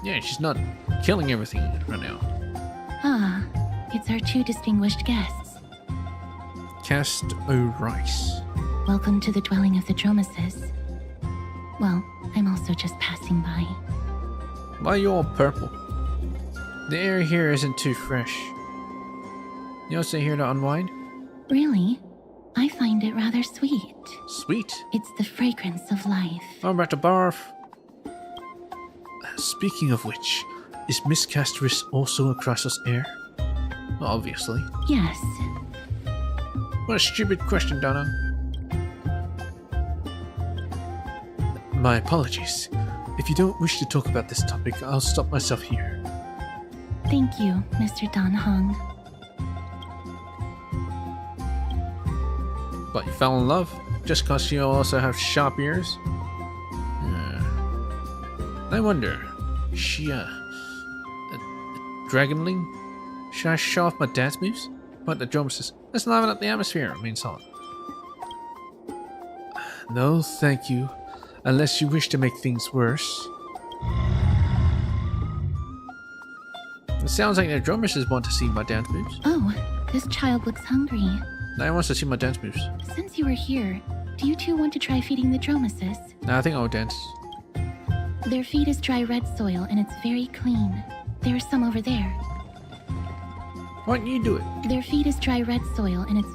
Yeah, she's not killing everything right now. Ah, it's our two distinguished guests. Cast O'Rice. Welcome to the dwelling of the Dromuses. Well, I'm also just passing by. Why are you all purple? The air here isn't too fresh. You also here to unwind? Really? I find it rather sweet. Sweet? It's the fragrance of life. I'm about to barf. Speaking of which, is Miss Casterus also a Crassus heir? Obviously. Yes. What a stupid question, Donna. My apologies. If you don't wish to talk about this topic, I'll stop myself here. Thank you, Mr. Dan Hong. But you fell in love? Just cause you also have sharp ears? I wonder, is she a dragonling? Should I show off my dance moves? But the drum says, let's liven up the atmosphere, means solid. No, thank you. Unless you wish to make things worse. It sounds like the drummers want to see my dance moves. Oh, this child looks hungry. Now wants to see my dance moves. Since you are here, do you two want to try feeding the Dromuses? Nah, I think I'll dance. Their feed is dry red soil and it's very clean. There's some over there. Why don't you do it? Their feed is dry red soil and it's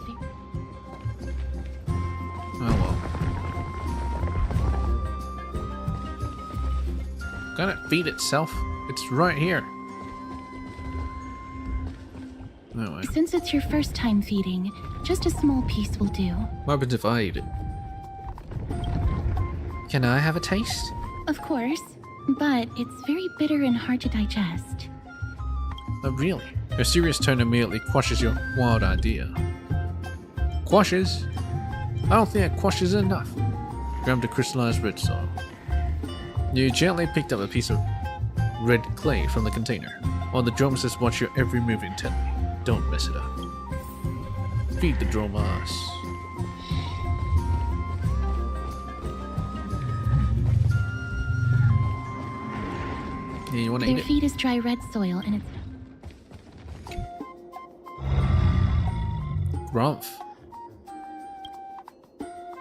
Oh well. Can it feed itself? It's right here. No way. Since it's your first time feeding, just a small piece will do. What happens if I eat it? Can I have a taste? Of course. but it's very bitter and hard to digest. Oh, really? Your serious tone immediately quashes your wild idea. Quashes? I don't think that quashes enough. Grab the crystallized red soil. You gently picked up a piece of red clay from the container, while the dromeses watch your every move intently. Don't mess it up. Feed the dromas. Yeah, you want to eat Their it? feed is dry red soil and it's... Grumph.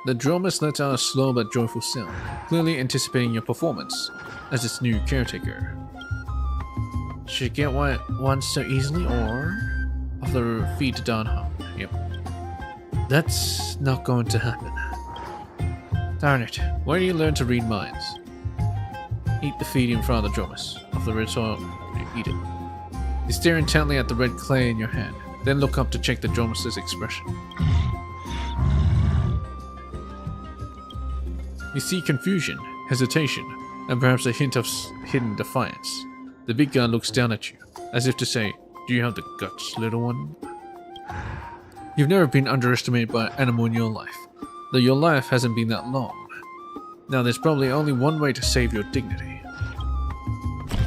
The dromas let out a slow but joyful sound, clearly anticipating your performance as its new caretaker. Should get what it wants so easily, or offer the feed to Don Hung. Yep. That's not going to happen. Darn it. Where do you learn to read minds? Eat the feed in front of the dromas. Of the red soil, eat it. You stare intently at the red clay in your hand, then look up to check the dromas' expression. You see confusion, hesitation, and perhaps a hint of hidden defiance. The big guy looks down at you, as if to say, "Do you have the guts, little one?" You've never been underestimated by an animal in your life, though your life hasn't been that long. Now there's probably only one way to save your dignity.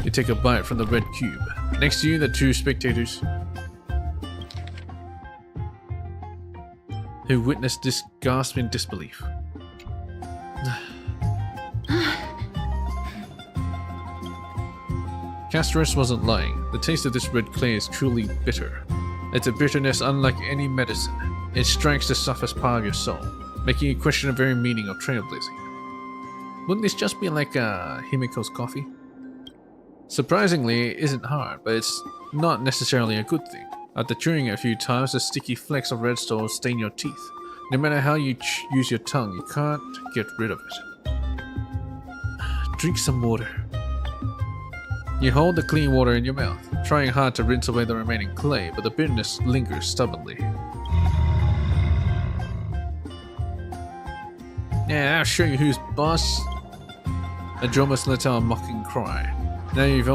You take a bite from the red cube. Next to you, the two spectators who witnessed this gasp in disbelief. Castorus wasn't lying. The taste of this red clay is truly bitter. It's a bitterness unlike any medicine. It strikes the toughest part of your soul, making you question the very meaning of trailblazing. Wouldn't this just be like Himiko's coffee? Surprisingly, it isn't hard, but it's not necessarily a good thing. After chewing it a few times, the sticky flecks of red soil stain your teeth. No matter how you use your tongue, you can't get rid of it. Drink some water. You hold the clean water in your mouth, trying hard to rinse away the remaining clay, but the bitterness lingers stubbornly. Yeah, I'll show you who's boss. Andromas let out a mocking cry. Now you've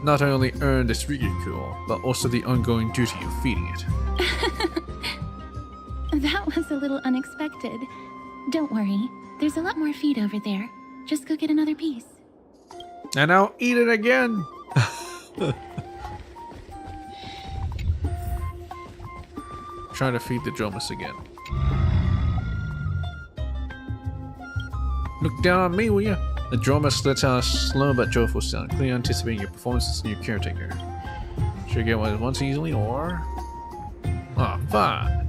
not only earned this ridicule, but also the ongoing duty of feeding it. That was a little unexpected. Don't worry, there's a lot more feed over there. Just go get another piece. And I'll eat it again! Try to feed the dromas again. Look down on me, will ya? The dromas lets out a slow but joyful sound, clearly anticipating your performance as new caretaker. Should get what it wants easily, or... Ah, fine!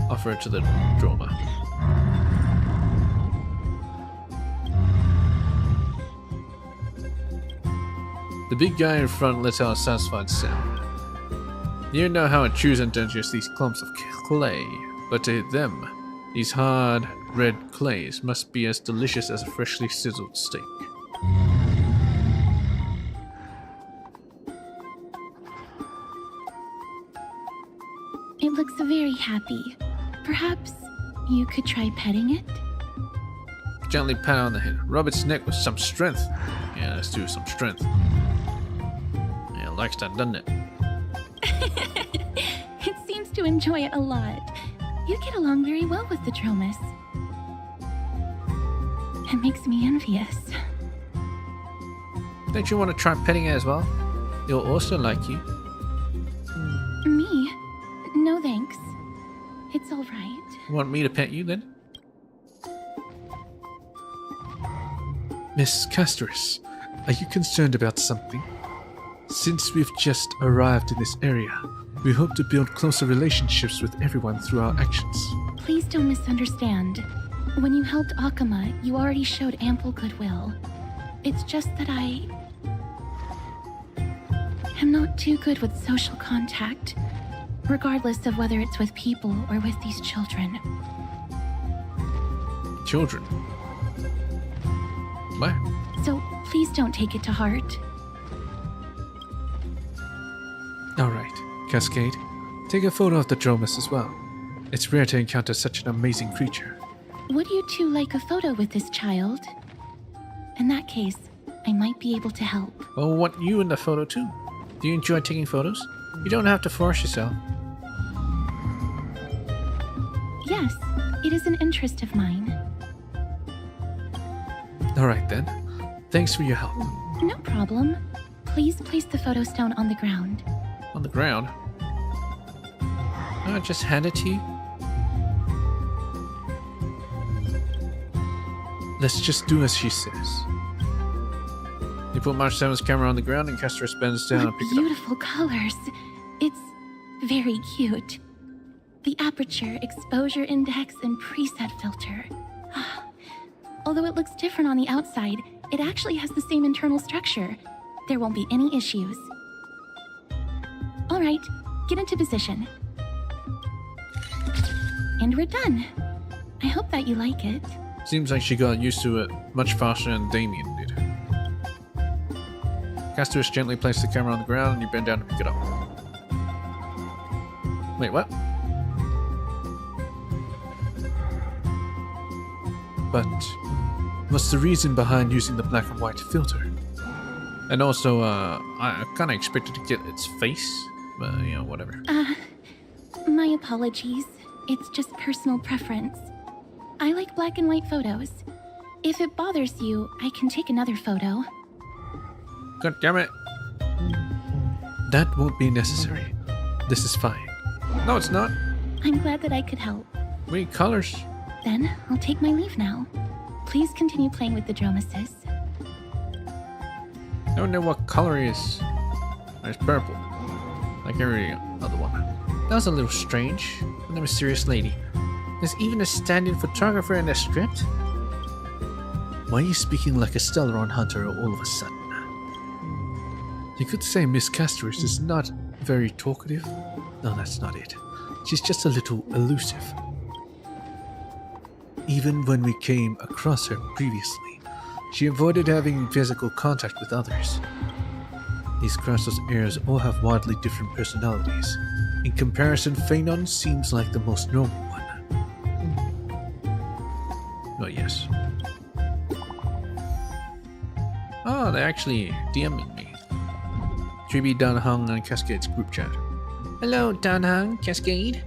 Offer it to the droma. The big guy in front lets out a satisfied sound. You know how it chews and digest these clumps of clay, but to them, these hard, red clays must be as delicious as a freshly sizzled steak. It looks very happy. Perhaps you could try petting it? Gently pat on the head. Rub its neck with some strength. Yeah, let's do some strength. Yeah, it likes that, doesn't it? It seems to enjoy it a lot. You get along very well with the dromas. It makes me envious. Don't you want to try petting it as well? It'll also like you. Me? No thanks. It's all right. Want me to pet you then? Miss Castorus, are you concerned about something? Since we've just arrived in this area, we hope to build closer relationships with everyone through our actions. Please don't misunderstand. When you helped Akama, you already showed ample goodwill. It's just that I am not too good with social contact, regardless of whether it's with people or with these children. Children? What? So please don't take it to heart. Alright, Cascade. Take a photo of the dromas as well. It's rare to encounter such an amazing creature. Would you two like a photo with this child? In that case, I might be able to help. Well, want you in the photo too. Do you enjoy taking photos? You don't have to force yourself. Yes, it is an interest of mine. Alright then. Thanks for your help. No problem. Please place the photo stone on the ground. On the ground? I'll just hand it to you. Let's just do as she says. You put March 7's camera on the ground and Castorus bends down and What pick it up. beautiful colors. It's very cute. The aperture, exposure index, and preset filter. Although it looks different on the outside, it actually has the same internal structure. There won't be any issues. All right, get into position. And we're done. I hope that you like it. Seems like she got used to it much faster than Damien did. Castorus gently placed the camera on the ground and you bend down to pick it up. Wait, what? But what's the reason behind using the black and white filter? And also, I kind of expected to get its face, but you know, whatever. My apologies. It's just personal preference. I like black and white photos. If it bothers you, I can take another photo. God damn it. That won't be necessary. This is fine. No, it's not. I'm glad that I could help. We need colors. Then, I'll take my leave now. Please continue playing with the Dromasis. I don't know what color it is. It's purple. Like every other one. That was a little strange. I'm a mysterious lady. There's even a stand-in photographer in the script? Why are you speaking like a Stellaron hunter all of a sudden? You could say Miss Castorus is not very talkative. No, that's not it. She's just a little elusive. Even when we came across her previously, she avoided having physical contact with others. These Crassus heirs all have wildly different personalities. In comparison, Phanon seems like the most normal one. Oh, yes. Oh, they're actually DMing me. 3B Danhang and Cascade's group chat. Hello, Danhang, Cascade.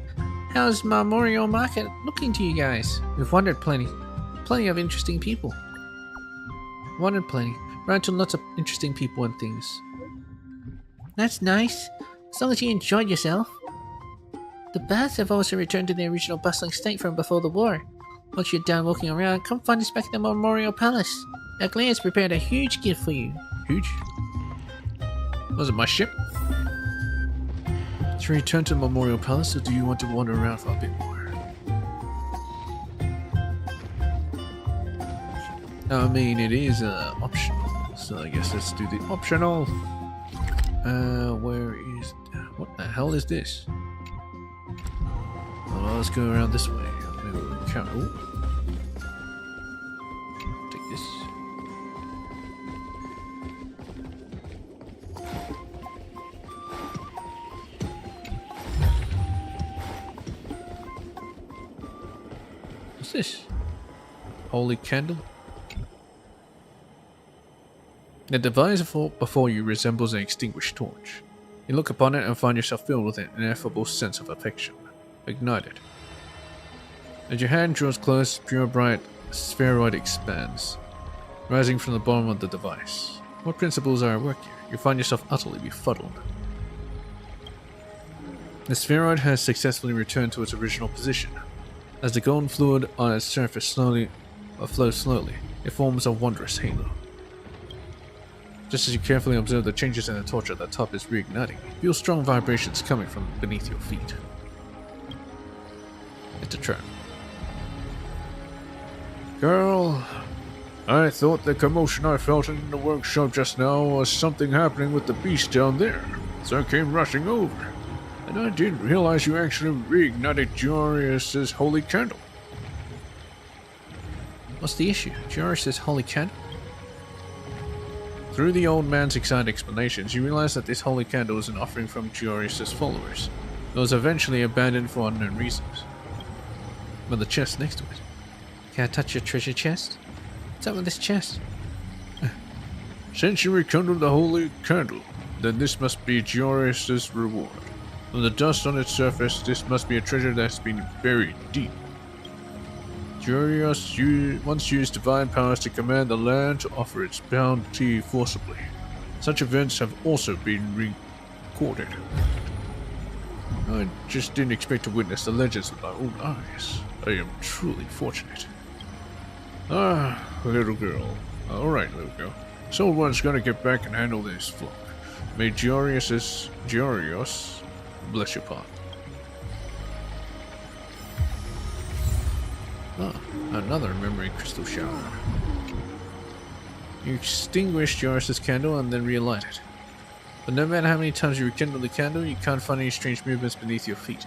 How's Memorial Market looking to you guys? We've wandered plenty. Plenty of interesting people. Wandered plenty. Ran into lots of interesting people and things. That's nice. As long as you enjoyed yourself. The baths have also returned to their original bustling state from before the war. Once you're done walking around, come find us back at the Memorial Palace. Aglaia has prepared a huge gift for you. Huge? Was it my ship? To return to the Memorial Palace, or do you want to wander around for a bit more? I mean, it is optional, so I guess let's do the optional. Where is... What the hell is this? Well, let's go around this way. Maybe we can... Ooh. Take this. What's this? Holy candle? The device before you resembles an extinguished torch. You look upon it and find yourself filled with an ineffable sense of affection. Ignite it. As your hand draws close, pure bright spheroid expands, rising from the bottom of the device. What principles are at work here? You find yourself utterly befuddled. The spheroid has successfully returned to its original position. As the golden fluid on its surface flows slowly, it forms a wondrous halo. Just as you carefully observe the changes in the torch at the top is reigniting, you feel strong vibrations coming from beneath your feet. It's a trap. Girl, I thought the commotion I felt in the workshop just now was something happening with the beast down there, so I came rushing over. And I didn't realize you actually reignited Giorius's holy candle. What's the issue? Giorius's holy candle? Through the old man's excited explanations, you realize that this holy candle is an offering from Giorius's followers. It was eventually abandoned for unknown reasons. But the chest next to it. Can I touch your treasure chest? What's up with this chest? Since you rekindled the holy candle, then this must be Giorius's reward. From the dust on its surface, this must be a treasure that's been buried deep. Giorius once used divine powers to command the land to offer its bounty forcibly. Such events have also been recorded. I just didn't expect to witness the legends with my own eyes. I am truly fortunate. Ah, little girl. Alright, little girl. Someone's gonna get back and handle this flock. May Giorius bless your path. Ah, another memory crystal shower. You extinguish Giorius' candle and then relight it. But no matter how many times you rekindle the candle, you can't find any strange movements beneath your feet.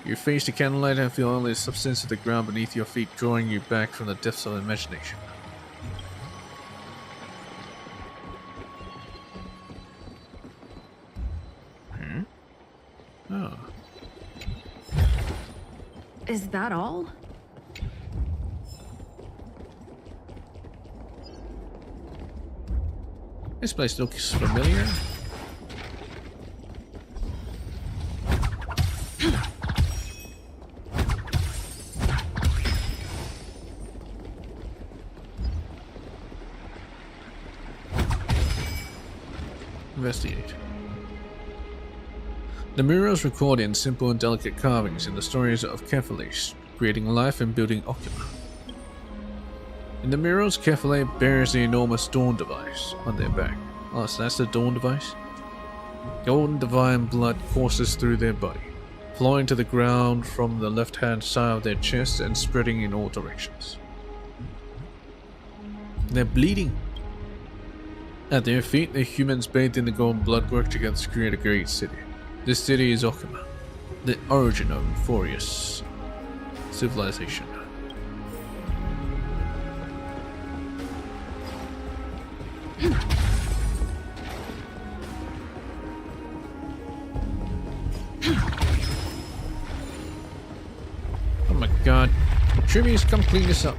You face the candlelight and feel only the substance of the ground beneath your feet drawing you back from the depths of imagination. Oh. Is that all? This place looks familiar. Investigate. The murals record in simple and delicate carvings in the stories of Kephale, creating life and building Okima. In the murals, Kephale bears the enormous Dawn device on their back. Oh, so that's the Dawn device? Golden divine blood courses through their body, flowing to the ground from the left-hand side of their chest and spreading in all directions. They're bleeding. At their feet, the humans bathed in the golden blood work together to create a great city. This city is Okima, the origin of Euphorius civilization. Oh my god. Tributes, come clean this up.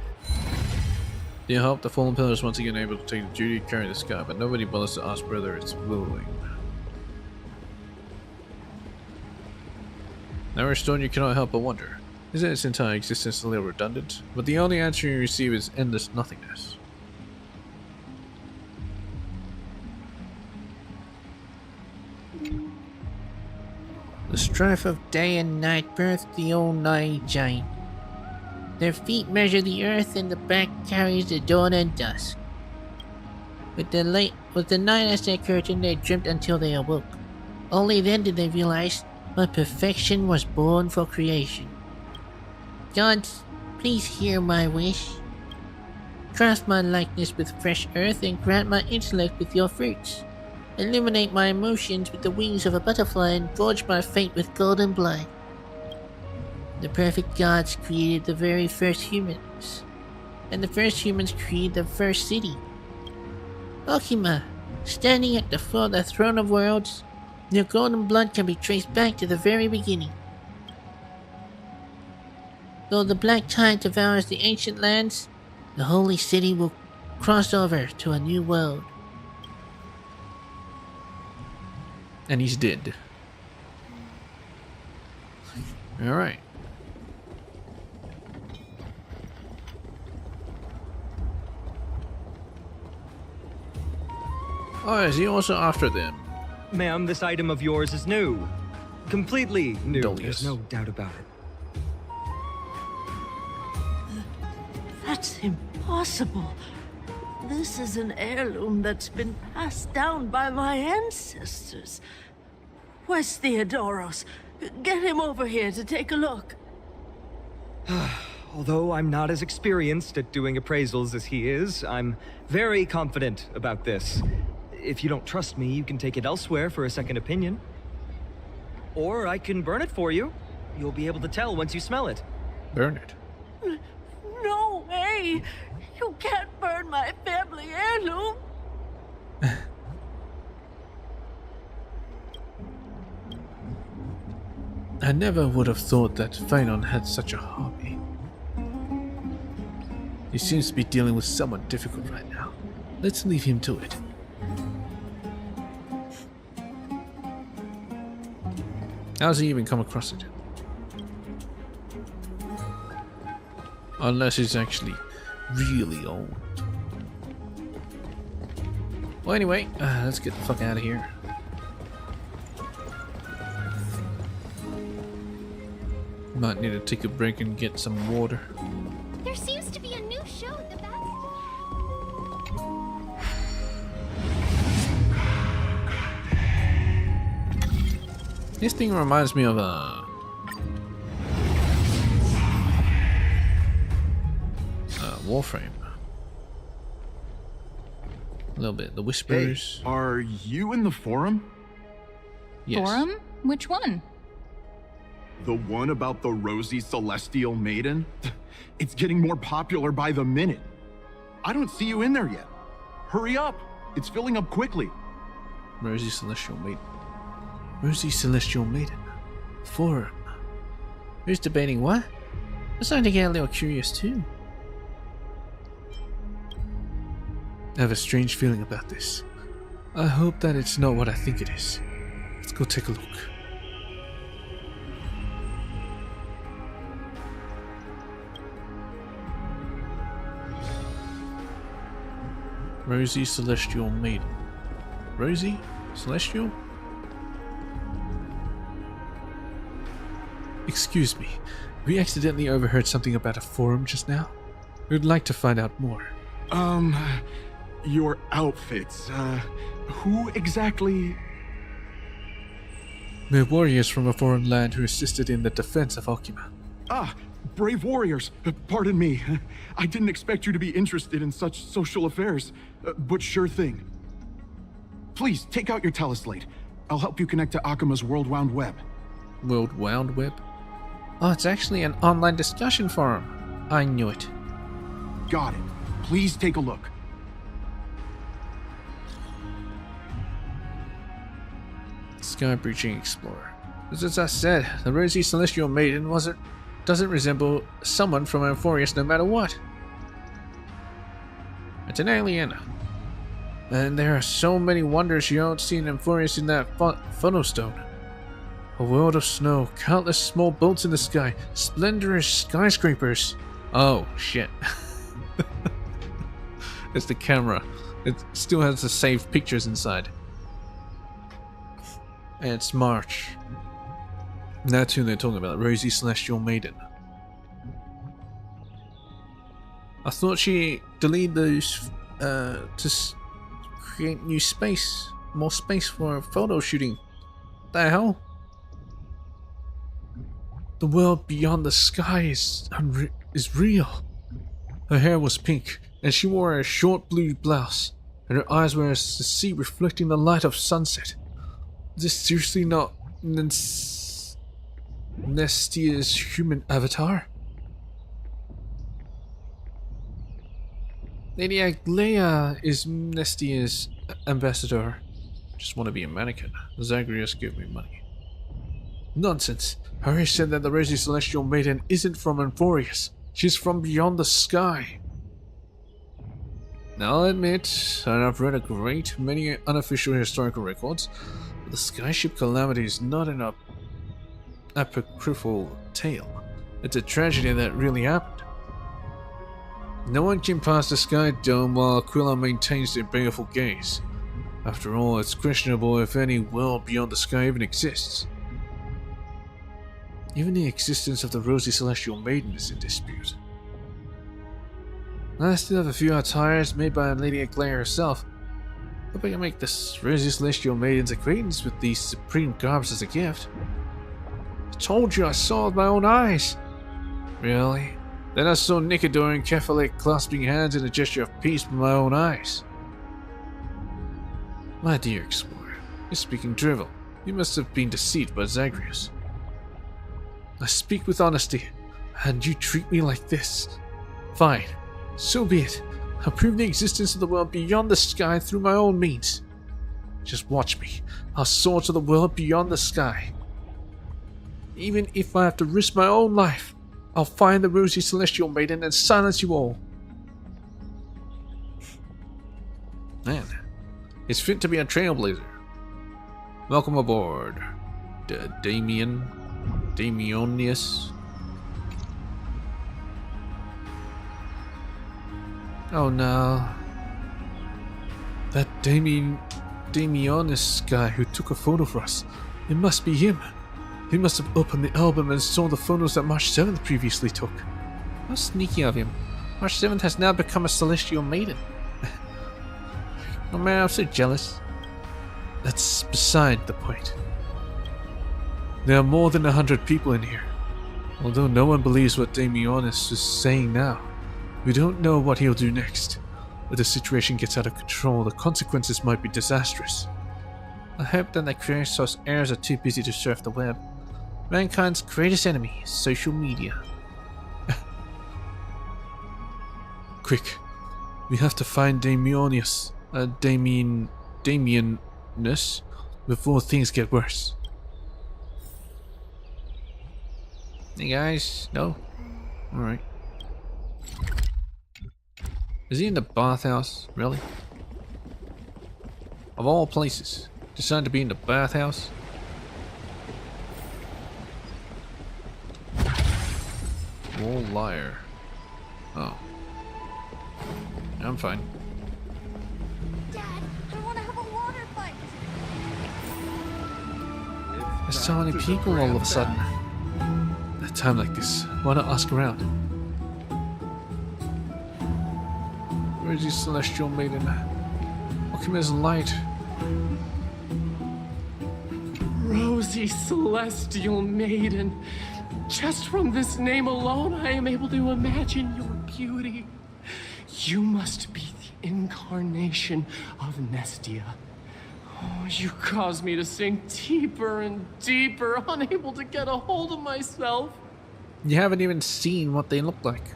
They help the fallen pillars once again able to take the duty to carry the sky, but nobody bothers to ask whether it's willing. Now restored, you cannot help but wonder, isn't its entire existence a little redundant? But the only answer you receive is endless nothingness. The strife of day and night birthed the Onai giant. Their feet measure the earth and the back carries the dawn and dusk. With the night as their curtain, they dreamt until they awoke. Only then did they realize what perfection was born for creation. Gods, please hear my wish. Craft my likeness with fresh earth and grant my intellect with your fruits. Illuminate my emotions with the wings of a butterfly and forge my fate with golden blood. The perfect gods created the very first humans, and the first humans created the first city. Okima, standing at the foot of the throne of worlds, your golden blood can be traced back to the very beginning. Though the black tide devours the ancient lands, the holy city will cross over to a new world. And he's dead. Alright. Oh, is he also after them? Ma'am, this item of yours is new. Completely new. Dolius. There's no doubt about it. That's impossible. This is an heirloom that's been passed down by my ancestors. Where's Theodoros? Get him over here to take a look. Although I'm not as experienced at doing appraisals as he is, I'm very confident about this. If you don't trust me, you can take it elsewhere for a second opinion. Or I can burn it for you. You'll be able to tell once you smell it. Burn it. No way! You can't burn my family heirloom! I never would have thought that Phanon had such a hobby. He seems to be dealing with someone difficult right now. Let's leave him to it. How's he even come across it? Unless he's actually really old. Well, anyway, let's get the fuck out of here. Might need to take a break and get some water. There seems to be a new show at the back. This thing reminds me of Warframe. A little bit. The Whispers. Hey, are you in the forum? Yes. Forum? Which one? The one about the rosy celestial maiden? It's getting more popular by the minute. I don't see you in there yet. Hurry up. It's filling up quickly. Rosy Celestial Maiden. Rosy Celestial Maiden. Forum. Who's debating what? I'm starting to get a little curious too. I have a strange feeling about this. I hope that it's not what I think it is. Let's go take a look. Rosy Celestial Maiden. Rosy? Celestial? Excuse me, we accidentally overheard something about a forum just now. We'd like to find out more. Your outfits, who exactly? We're warriors from a foreign land who assisted in the defense of Okima. Ah, brave warriors. Pardon me. I didn't expect you to be interested in such social affairs, but sure thing. Please, take out your teleslate. I'll help you connect to Akima's World Wound Web. World Wound Web? Oh, it's actually an online discussion forum. I knew it. Got it. Please take a look. Sky Breaching Explorer. As I said, the Rosy Celestial Maiden doesn't resemble someone from Amphorius no matter what. It's an alien. And there are so many wonders you don't see in Amphorius in that photostone. A world of snow, countless small boats in the sky, splendorous skyscrapers. Oh, shit. It's the camera. It still has the saved pictures inside. And it's March. That's who they're talking about, Rosy Celestial Maiden. I thought she deleted those to create new space, more space for photo shooting. The hell? The world beyond the sky is real. Her hair was pink, and she wore a short blue blouse, and her eyes were as the sea reflecting the light of sunset. Is this seriously not Nestia's human avatar? Lady Aglaya is Nestia's ambassador. Just want to be a mannequin. Zagreus gave me money. Nonsense. Harry said that the Rosy Celestial Maiden isn't from Amphorius. She's from beyond the sky. Now I'll admit, and I've read a great many unofficial historical records, but the skyship calamity is not an apocryphal tale. It's a tragedy that really happened. No one can pass the sky dome while Aquila maintains their baleful gaze. After all, it's questionable if any world beyond the sky even exists. Even the existence of the Rosy Celestial Maiden is in dispute. I still have a few attires made by Lady Aglaya herself. Hope I can make this Rosy Celestial Maiden's acquaintance with these supreme garbs as a gift. I told you I saw with my own eyes. Really? Then I saw Nicodor and Kephalek clasping hands in a gesture of peace with my own eyes. My dear explorer, you're speaking drivel. You must have been deceived by Zagreus. I speak with honesty, and you treat me like this. Fine, so be it. I'll prove the existence of the world beyond the sky through my own means. Just watch me. I'll soar to the world beyond the sky. Even if I have to risk my own life, I'll find the Rosy Celestial Maiden and silence you all. Man, it's fit to be a trailblazer. Welcome aboard. Damionius. Oh no. That Damionis guy who took a photo for us. It must be him. He must have opened the album and saw the photos that March 7th previously took. How sneaky of him. March 7th has now become a celestial maiden. Oh man, I'm so jealous. That's beside the point. There are more than 100 people in here. Although no one believes what Damionis is saying now, we don't know what he'll do next. If the situation gets out of control, the consequences might be disastrous. I hope that the Kratos heirs are too busy to surf the web. Mankind's greatest enemy, social media. Quick, we have to find Damionius, Damianus, before things get worse. Hey guys, no? Alright. Is he in the bathhouse? Really? Of all places, decided to be in the bathhouse? Old liar. Oh. I'm fine. Dad, I want to have a water fight. There's so many people all of a sudden. At a time like this, why not ask around? Where is the celestial maiden? Alchemist's light. Rosy Celestial Maiden. Just from this name alone, I am able to imagine your beauty. You must be the incarnation of Nestia. Oh, you caused me to sink deeper and deeper, unable to get a hold of myself. You haven't even seen what they look like.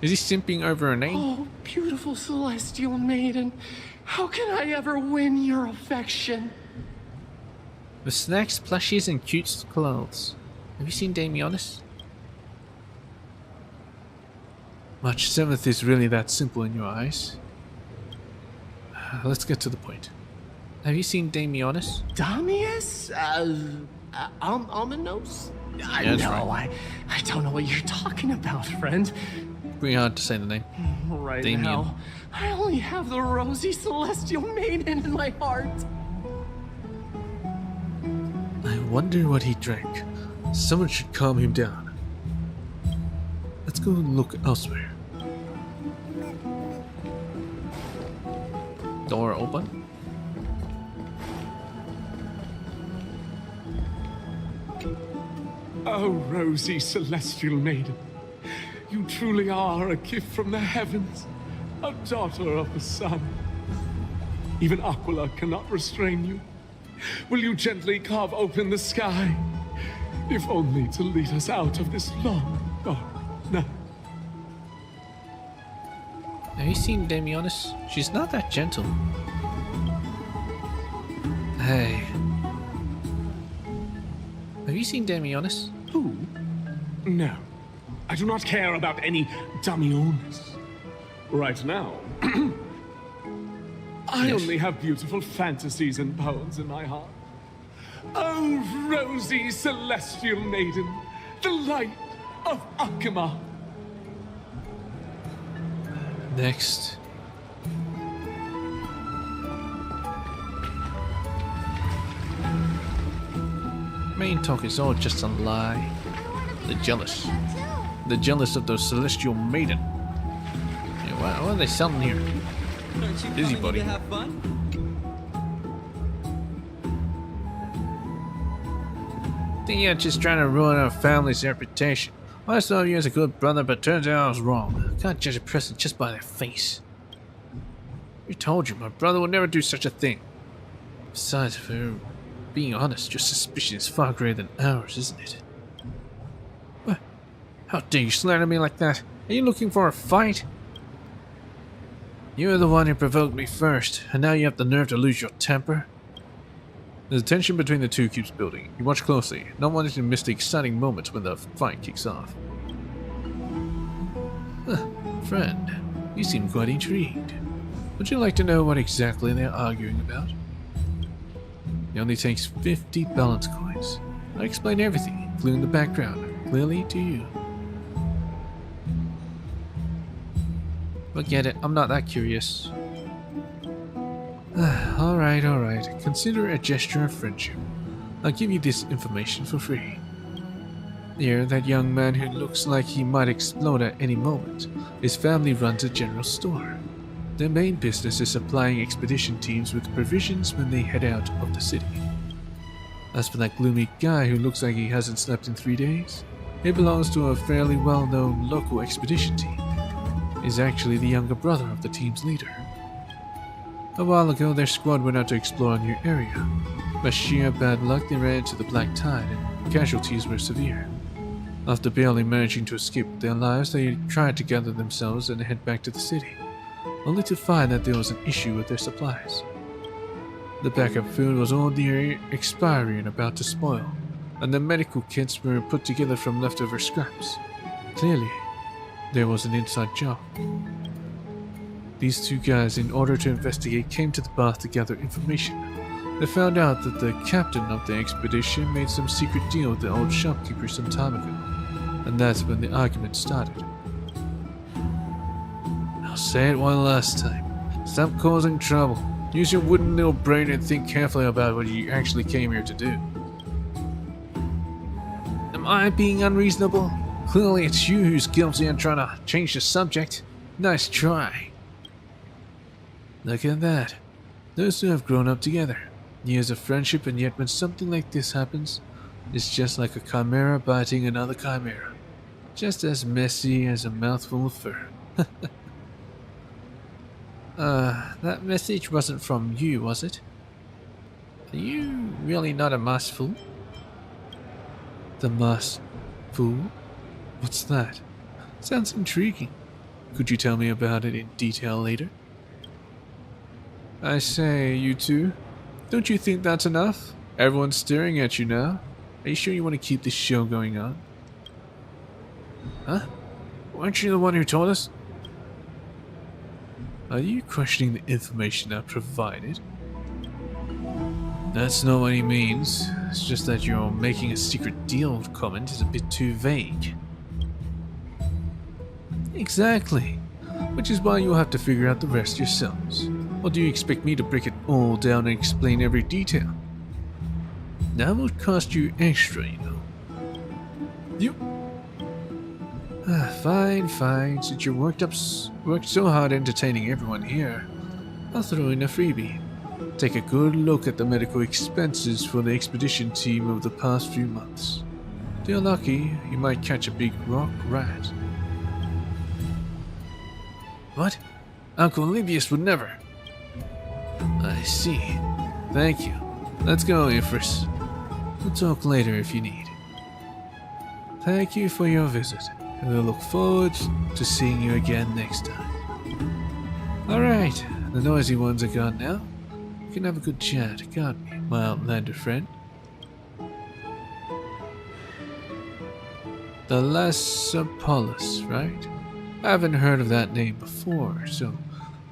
Is he simping over a name? Oh, beautiful Celestial Maiden. How can I ever win your affection? With snacks, plushies, and cute clothes. Have you seen Damionis? March 7th is really that simple in your eyes. Let's get to the point. Have you seen Damionis? Damius? Ominos? Yeah, that's no, right. I don't know what you're talking about, friend. Pretty hard to say the name. Right Damien. now, I only have the rosy celestial maiden in my heart. I wonder what he drank. Someone should calm him down. Let's go and look elsewhere. Door open. Oh, rosy celestial maiden. You truly are a gift from the heavens, a daughter of the sun. Even Aquila cannot restrain you. Will you gently carve open the sky, if only to lead us out of this long, dark night? Have you seen Damionis? She's not that gentle. Hey. Have you seen Damionis? Who? No. I do not care about any Damionis. Right now, I only have beautiful fantasies and poems in my heart. Oh, rosy celestial maiden, the light of Akima. Next. Main talk is all just a lie. They're jealous. They're jealous of the celestial maiden. Yeah, what are they selling here? Busybody. Think you're just trying to ruin our family's reputation. I saw you as a good brother, but turns out I was wrong. I can't judge a person just by their face. I told you, my brother would never do such a thing. Besides, if we're being honest, your suspicion is far greater than ours, isn't it? What? How dare you slander me like that? Are you looking for a fight? You were the one who provoked me first, and now you have the nerve to lose your temper? The tension between the two keeps building. You watch closely, not wanting to miss the exciting moments when the fight kicks off. Friend, you seem quite intrigued. Would you like to know what exactly they're arguing about? It only takes 50 balance coins. I explain everything, including the background, clearly to you. Forget it, I'm not that curious. Alright. Consider a gesture of friendship. I'll give you this information for free. Here, that young man who looks like he might explode at any moment. His family runs a general store. Their main business is supplying expedition teams with provisions when they head out of the city. As for that gloomy guy who looks like he hasn't slept in 3 days, he belongs to a fairly well-known local expedition team. He's actually the younger brother of the team's leader. A while ago, their squad went out to explore a new area. By sheer bad luck, they ran into the black tide, and casualties were severe. After barely managing to escape with their lives, they tried to gather themselves and head back to the city, only to find that there was an issue with their supplies. The backup food was all near expiry and about to spoil, and the medical kits were put together from leftover scraps. Clearly, there was an inside job. These two guys, in order to investigate, came to the bath to gather information. They found out that the captain of the expedition made some secret deal with the old shopkeeper some time ago, and that's when the argument started. I'll say it one last time. Stop causing trouble. Use your wooden little brain and think carefully about what you actually came here to do. Am I being unreasonable? Clearly it's you who's guilty and trying to change the subject. Nice try. Look at that. Those two have grown up together. Years of friendship, and yet when something like this happens, it's just like a chimera biting another chimera. Just as messy as a mouthful of fur. That message wasn't from you, was it? Are you really not a masked fool? The masked fool? What's that? Sounds intriguing. Could you tell me about it in detail later? I say, you two, don't you think that's enough? Everyone's staring at you now. Are you sure you want to keep this show going on? Huh? Weren't you the one who told us? Are you questioning the information I provided? That's not what he means. It's just that you're making a secret deal comment is a bit too vague. Exactly. Which is why you'll have to figure out the rest yourselves. Or do you expect me to break it all down and explain every detail? That would cost you extra, you know. Fine. Since you worked so hard entertaining everyone here, I'll throw in a freebie. Take a good look at the medical expenses for the expedition team over the past few months. If you're lucky, you might catch a big rock rat. What? Uncle Livius would never. I see. Thank you. Let's go, Ifris. We'll talk later if you need. Thank you for your visit, and we'll look forward to seeing you again next time. Alright, the noisy ones are gone now. We can have a good chat, can't we, my outlander friend? The Lassopolis, right? I haven't heard of that name before, so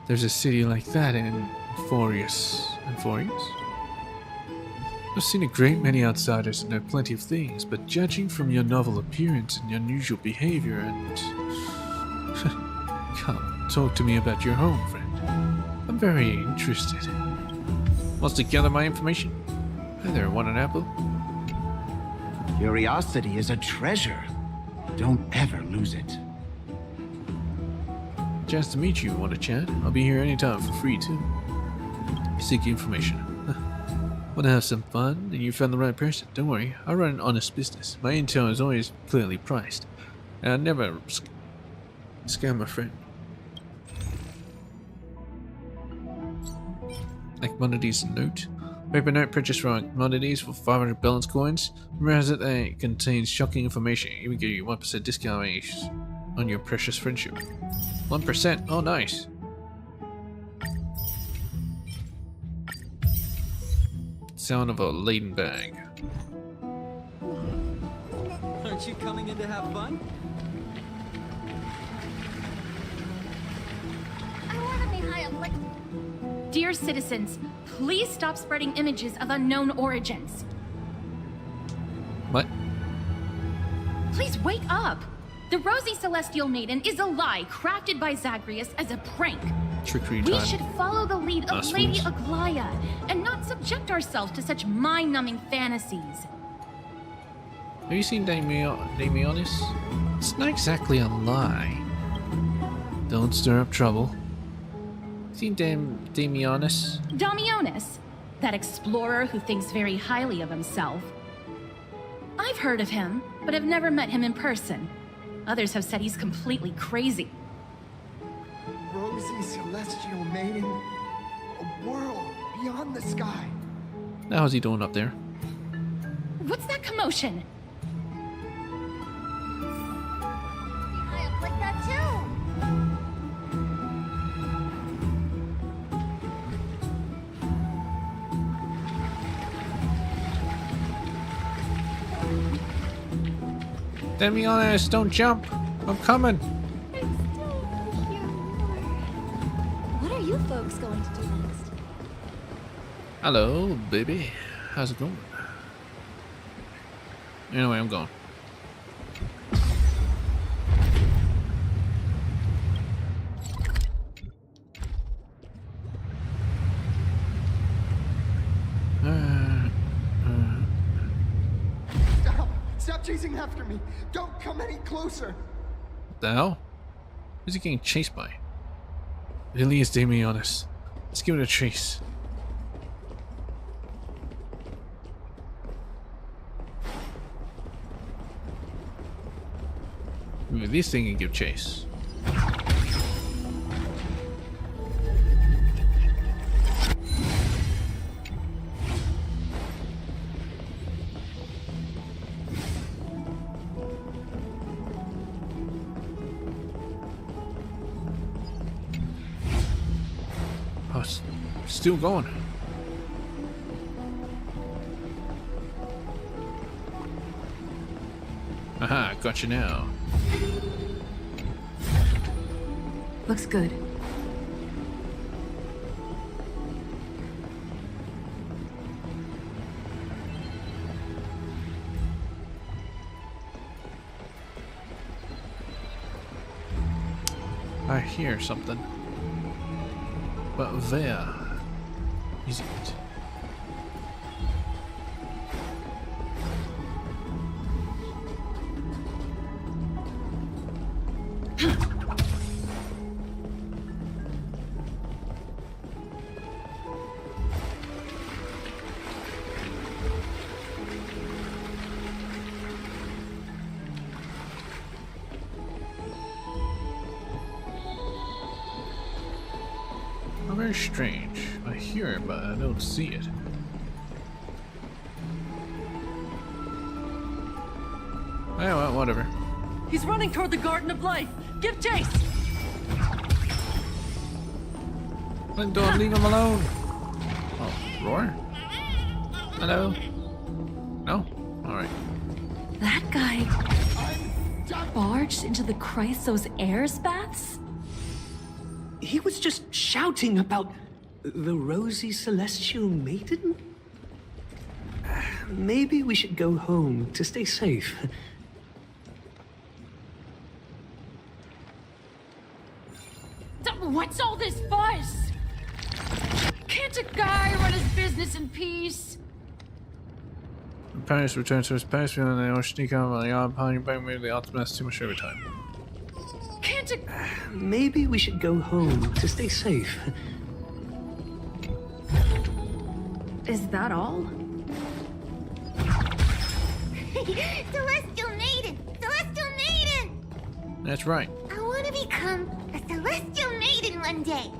there's a city like that in Enforius. I've seen a great many outsiders and know plenty of things, but judging from your novel appearance and unusual behavior and... Come, talk to me about your home, friend. I'm very interested. Wants to gather my information? Hi there, want an apple? Curiosity is a treasure. Don't ever lose it. Chance to meet you, want to chat? I'll be here anytime for free, too. Seek information. Want to have some fun, and you found the right person. Don't worry, I run an honest business. My intel is always clearly priced, and I never scam a friend. Like commodities note. Paper note purchased from commodities for 500 balance coins. Remember that it contains shocking information. Even give you 1% discount on your precious friendship. 1%? Oh, nice. Sound of a laden bag. Aren't you coming in to have fun? I want to be high up like... Dear citizens, please stop spreading images of unknown origins. What? Please wake up! The Rosy Celestial Maiden is a lie crafted by Zagreus as a prank. Trickery We time. should follow the lead of Us Lady fools. Aglaya and not subject ourselves to such mind-numbing fantasies. Have you seen Damionis? It's not exactly a lie. Don't stir up trouble. Seen Damionis? Damionis, that explorer who thinks very highly of himself. I've heard of him, but have never met him in person. Others have said he's completely crazy. Rosy Celestial Maiden, a world beyond the sky. Now how's he doing up there? What's that commotion? High up like that too. Damionis, don't jump! I'm coming! What are you folks going to do next? Hello, baby. How's it going? Anyway, I'm going. Stop chasing after me. Don't come any closer. What the hell? Who's he getting chased by? It really is Damionis. Let's give it a chase. Maybe this thing can give chase. Oh, it's still going. Aha, got you now. Looks good. I hear something. But where is it? Very strange. I hear it, but I don't see it. Oh, well, whatever. He's running toward the Garden of Life. Give chase! Don't leave him alone. Oh, roar? Hello? No? Alright. That guy barged into the Chrysos Airs baths? He was just shouting about the Rosy Celestial Maiden? Maybe we should go home to stay safe. What's all this fuss? Can't a guy run his business in peace? Paris returns to his past, feeling they all sneak out on the odd pony back, maybe the optimist too much every time. Can't a... Maybe we should go home to stay safe. Is that all? Celestial Maiden! Celestial Maiden! That's right. I want to become a Celestial Maiden one day.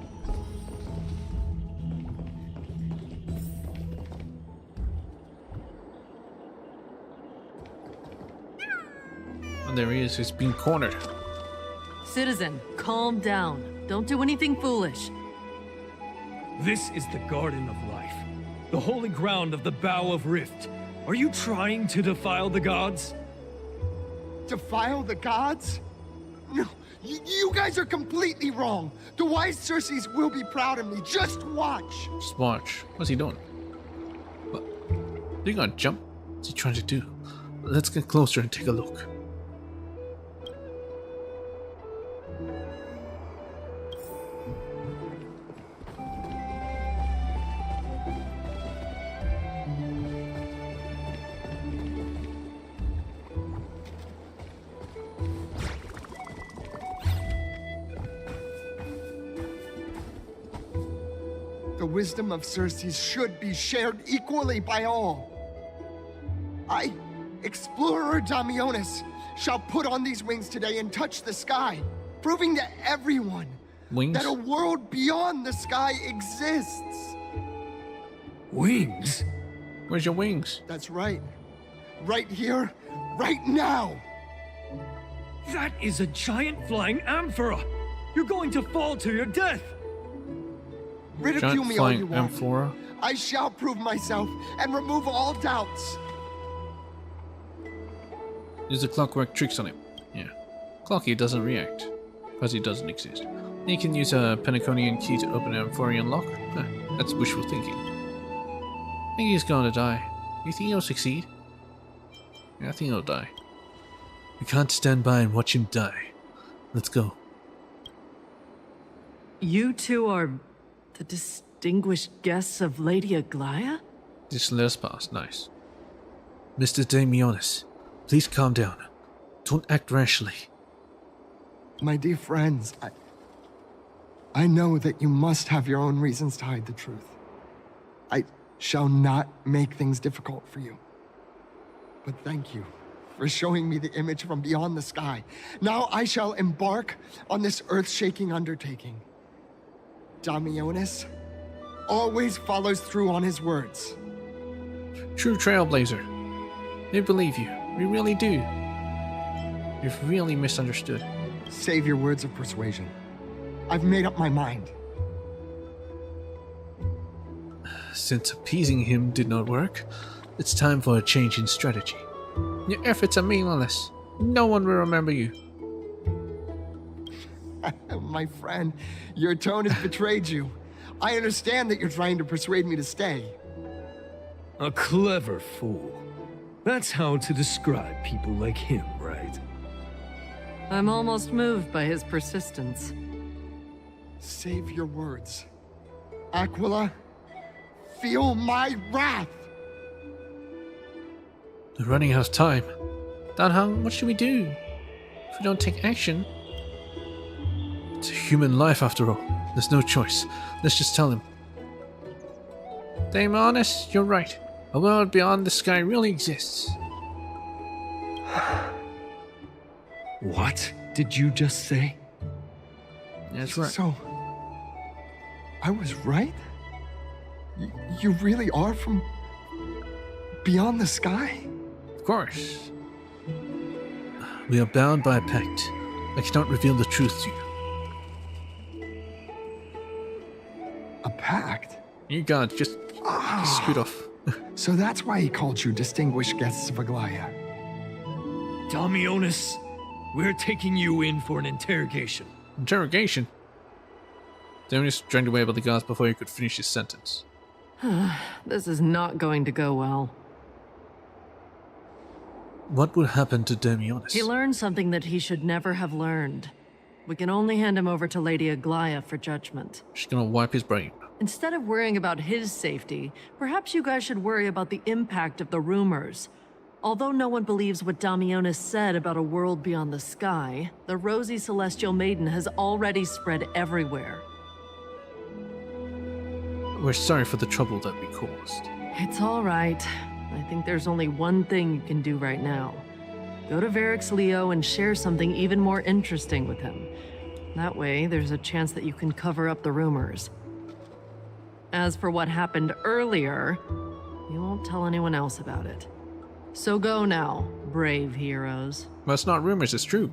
And there he is, he's being cornered. Citizen, calm down. Don't do anything foolish. This is the Garden of Life, the holy ground of the Bow of Rift. Are you trying to defile the gods? Defile the gods? No, you guys are completely wrong. The wise Circes will be proud of me. Just watch. Just watch. What's he doing? What? Are you gonna jump? What's he trying to do? Let's get closer and take a look. The wisdom of Circes should be shared equally by all. I, Explorer Damionis, shall put on these wings today and touch the sky, proving to everyone that a world beyond the sky exists. Wings? Where's your wings? That's right. Right here, right now. That is a giant flying amphora! You're going to fall to your death! Ridicule Giant me all flying you want. amphora? I shall prove myself and remove all doubts. Use the clockwork tricks on him. Yeah. Clocky doesn't react, because he doesn't exist. You can use a Penaconian key to open an Amphorian lock. That's wishful thinking. I think he's gonna die. You think he'll succeed? Yeah, I think he'll die. We can't stand by and watch him die. Let's go. You two are the distinguished guests of Lady Aglaia? This last pass, nice. Mr. Damionis, please calm down. Don't act rashly. My dear friends, I know that you must have your own reasons to hide the truth. I shall not make things difficult for you. But thank you for showing me the image from beyond the sky. Now I shall embark on this earth-shaking undertaking. Damionis always follows through on his words. True Trailblazer. We believe you. We really do. You've really misunderstood. Save your words of persuasion. I've made up my mind. Since appeasing him did not work, it's time for a change in strategy. Your efforts are meaningless. No one will remember you. My friend, your tone has betrayed you. I understand that you're trying to persuade me to stay. A clever fool. That's how to describe people like him, right? I'm almost moved by his persistence. Save your words. Aquila, feel my wrath! We're running out of time. Danhang, what should we do? If we don't take action... It's a human life after all. There's no choice. Let's just tell him. Damionis, you're right. A world beyond the sky really exists. What did you just say? That's right. So, I was right? You really are from beyond the sky? Of course. We are bound by a pact. I cannot reveal the truth to you. A pact? You can't just scoot off. So that's why he called you distinguished guests of Aglaia. Damionis, we're taking you in for an interrogation. Interrogation? Damionis dragged away by the guards before he could finish his sentence. This is not going to go well. What would happen to Damionis? He learned something that he should never have learned. We can only hand him over to Lady Aglaia for judgment. She's gonna wipe his brain. Instead of worrying about his safety, perhaps you guys should worry about the impact of the rumors. Although no one believes what Damionis said about a world beyond the sky, the rosy celestial maiden has already spread everywhere. We're sorry for the trouble that we caused. It's all right. I think there's only one thing you can do right now. Go to Varix Leo and share something even more interesting with him. That way, there's a chance that you can cover up the rumors. As for what happened earlier, you won't tell anyone else about it. So go now, brave heroes. Well, it's not rumors, it's true.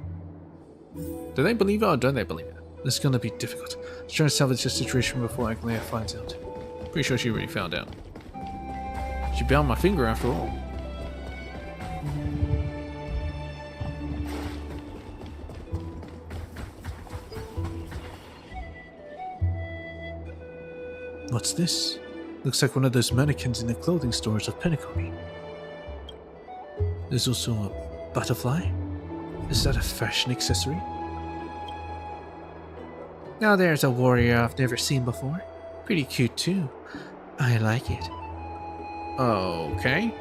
Do they believe it or don't they believe it? This is gonna be difficult. Let's try to salvage the situation before Aglaia finds out. Pretty sure she already found out. She bound my finger after all. What's this? Looks like one of those mannequins in the clothing stores of Penacony. There's also a butterfly. Is that a fashion accessory? Now there's a warrior I've never seen before. Pretty cute too. I like it. Okay.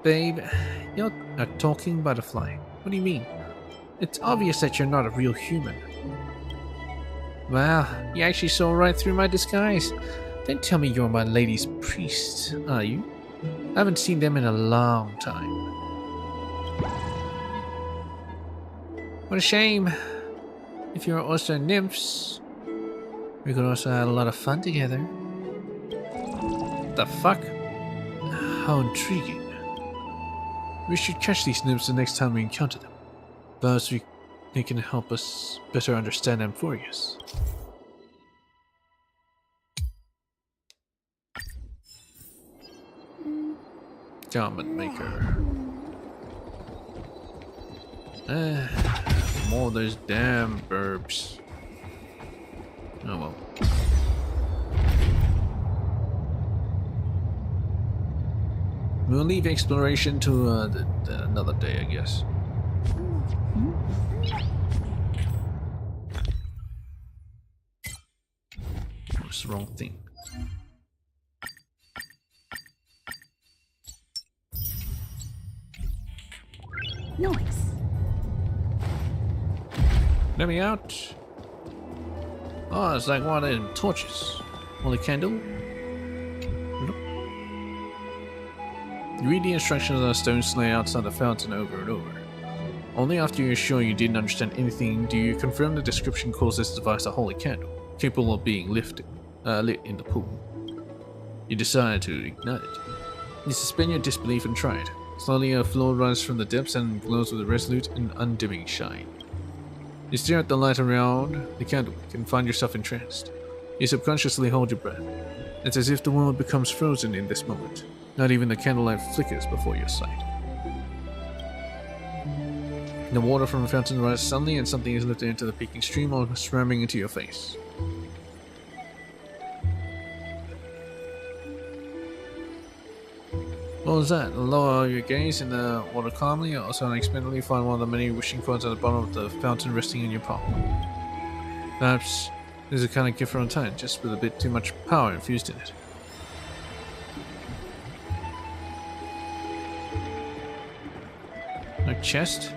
Babe, you're a talking butterfly. What do you mean? It's obvious that you're not a real human. Wow, you actually saw right through my disguise. Don't tell me you're my lady's priest, are you? I haven't seen them in a long time. What a shame. If you were also nymphs, we could also have a lot of fun together. What the fuck? How intriguing. We should catch these nymphs the next time we encounter them. Perhaps they can help us better understand Amphorius. Garment maker. More of those damn burbs. Oh well. We'll leave exploration to another day, I guess. What's the wrong thing? Nice. Let me out. Oh, it's like one of them torches. Holy candle. Nope. You read the instructions on a stone slate outside the fountain over and over. Only after you're sure you didn't understand anything do you confirm the description calls this device a holy candle, capable of being lit in the pool. You decide to ignite it. You suspend your disbelief and try it. Slowly a flow rises from the depths and glows with a resolute and undimming shine. You stare at the light around the candlewick and find yourself entranced. You subconsciously hold your breath. It's as if the world becomes frozen in this moment. Not even the candlelight flickers before your sight. The water from the fountain rises suddenly and something is lifted into the peaking stream or swarming into your face. What was that? Lower your gaze in the water calmly, also unexpectedly find one of the many wishing coins at the bottom of the fountain resting in your palm. Perhaps there's a kind of gift from a time, just with a bit too much power infused in it. No chest?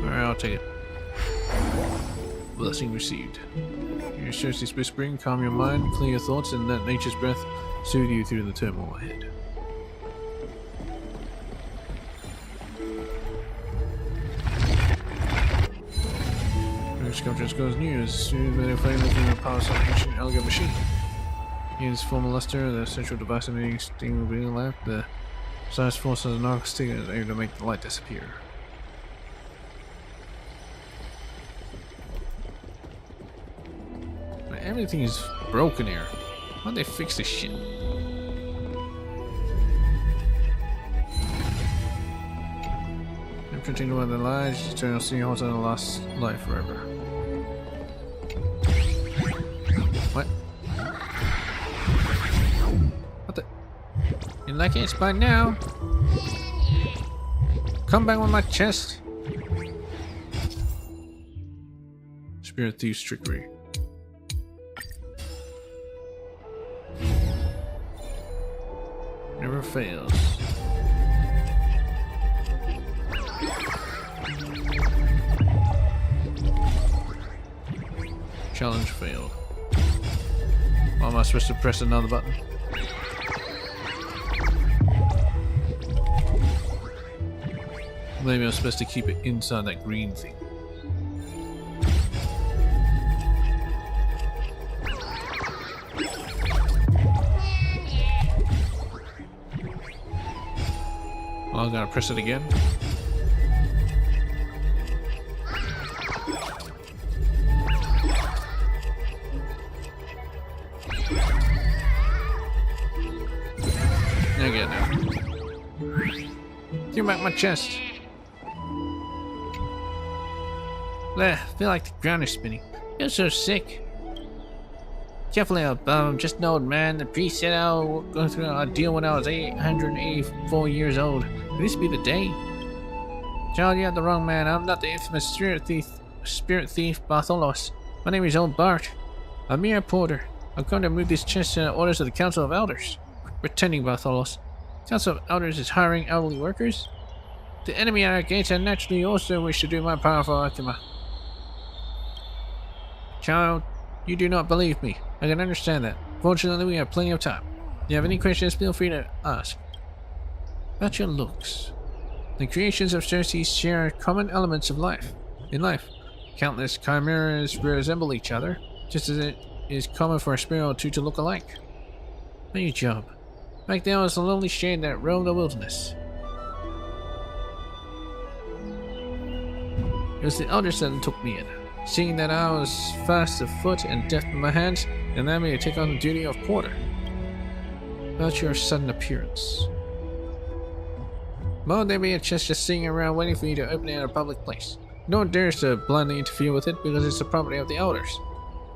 Alright, I'll take it. Blessing received. Your thirsty whispering, calm your mind, clear your thoughts, and let nature's breath soothe you through the turmoil ahead. Sculpture goes news. Soon made a flame within the power of some ancient elegant machine. In its former luster, the central device emitting steam will be lamp. The precise force of the narcotic stick is able to make the light disappear. Everything is broken here. Why'd they fix this shit? Imprinting to one of the lives, eternal sea holds on the last life forever. What? What the? You like it by now? Come back with my chest. Spirit Thief's trickery. Never fails. Challenge failed. Why am I supposed to press another button? Maybe I'm supposed to keep it inside that green thing. Well, I gotta press it again. I get it now. Give back my chest. Bleh, feel like the ground is spinning. Feel so sick. Carefully up, just an old man. The priest said I'll go through an ordeal when I was 884 years old. Could this be the day? Child, you have the wrong man. I'm not the infamous spirit thief Bartholos. My name is Old Bart. I'm mere porter. I've come to move this chest in the orders of the Council of Elders. Pretending Bartholos. Council of Elders is hiring elderly workers? The enemy at our gates and naturally also wish to do my powerful Akima. Child, you do not believe me. I can understand that. Fortunately, we have plenty of time. If you have any questions, feel free to ask. About your looks. The creations of Cersei share common elements of life. In life, countless chimeras resemble each other, just as it is common for a sparrow or two to look alike. How your job? Back there was a lonely shade that roamed the wilderness. It was the elders that took me in. Seeing that I was fast of foot and deft in my hands, and allowed me to take on the duty of porter. About your sudden appearance. Won't there be a chest just sitting around waiting for you to open it in a public place? No one dares to blindly interfere with it because it's the property of the elders.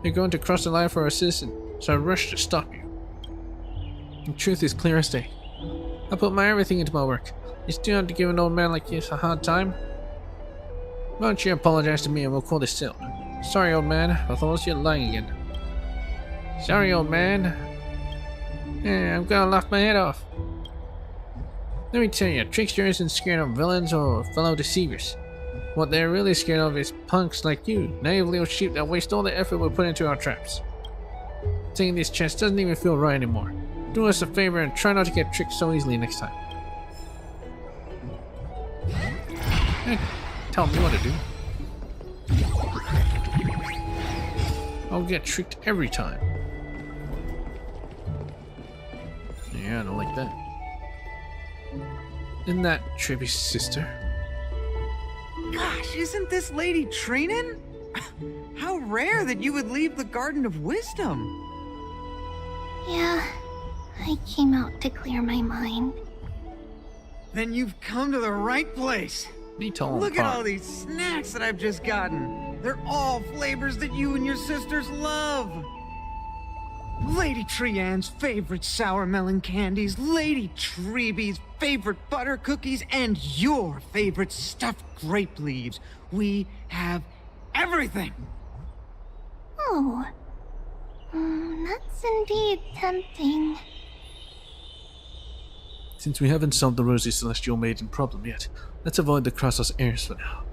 You're going to cross the line for a citizen, so I rushed to stop you. The truth is clear as day. I put my everything into my work. You still have to give an old man like you a hard time? Why don't you apologize to me and we'll call this settled? Sorry, old man. I thought you're lying again. Sorry, old man. Yeah, I'm gonna laugh my head off. Let me tell you, a trickster isn't scared of villains or fellow deceivers. What they're really scared of is punks like you, naive little sheep that waste all the effort we put into our traps. Taking this chance doesn't even feel right anymore. Do us a favor and try not to get tricked so easily next time. Tell me what to do. I'll get tricked every time. Yeah, I don't like that. Isn't that Trippy's sister? Gosh, isn't this lady training? How rare that you would leave the Garden of Wisdom. Yeah, I came out to clear my mind. Then you've come to the right place. Look at all these snacks that I've just gotten. They're all flavors that you and your sisters love. Lady Trianne's favorite sour melon candies, Lady Treeby's favorite butter cookies, and your favorite stuffed grape leaves. We have everything. Oh, that's indeed tempting. Since we haven't solved the Rosy Celestial Maiden problem yet, let's avoid the Crassus heirs for now.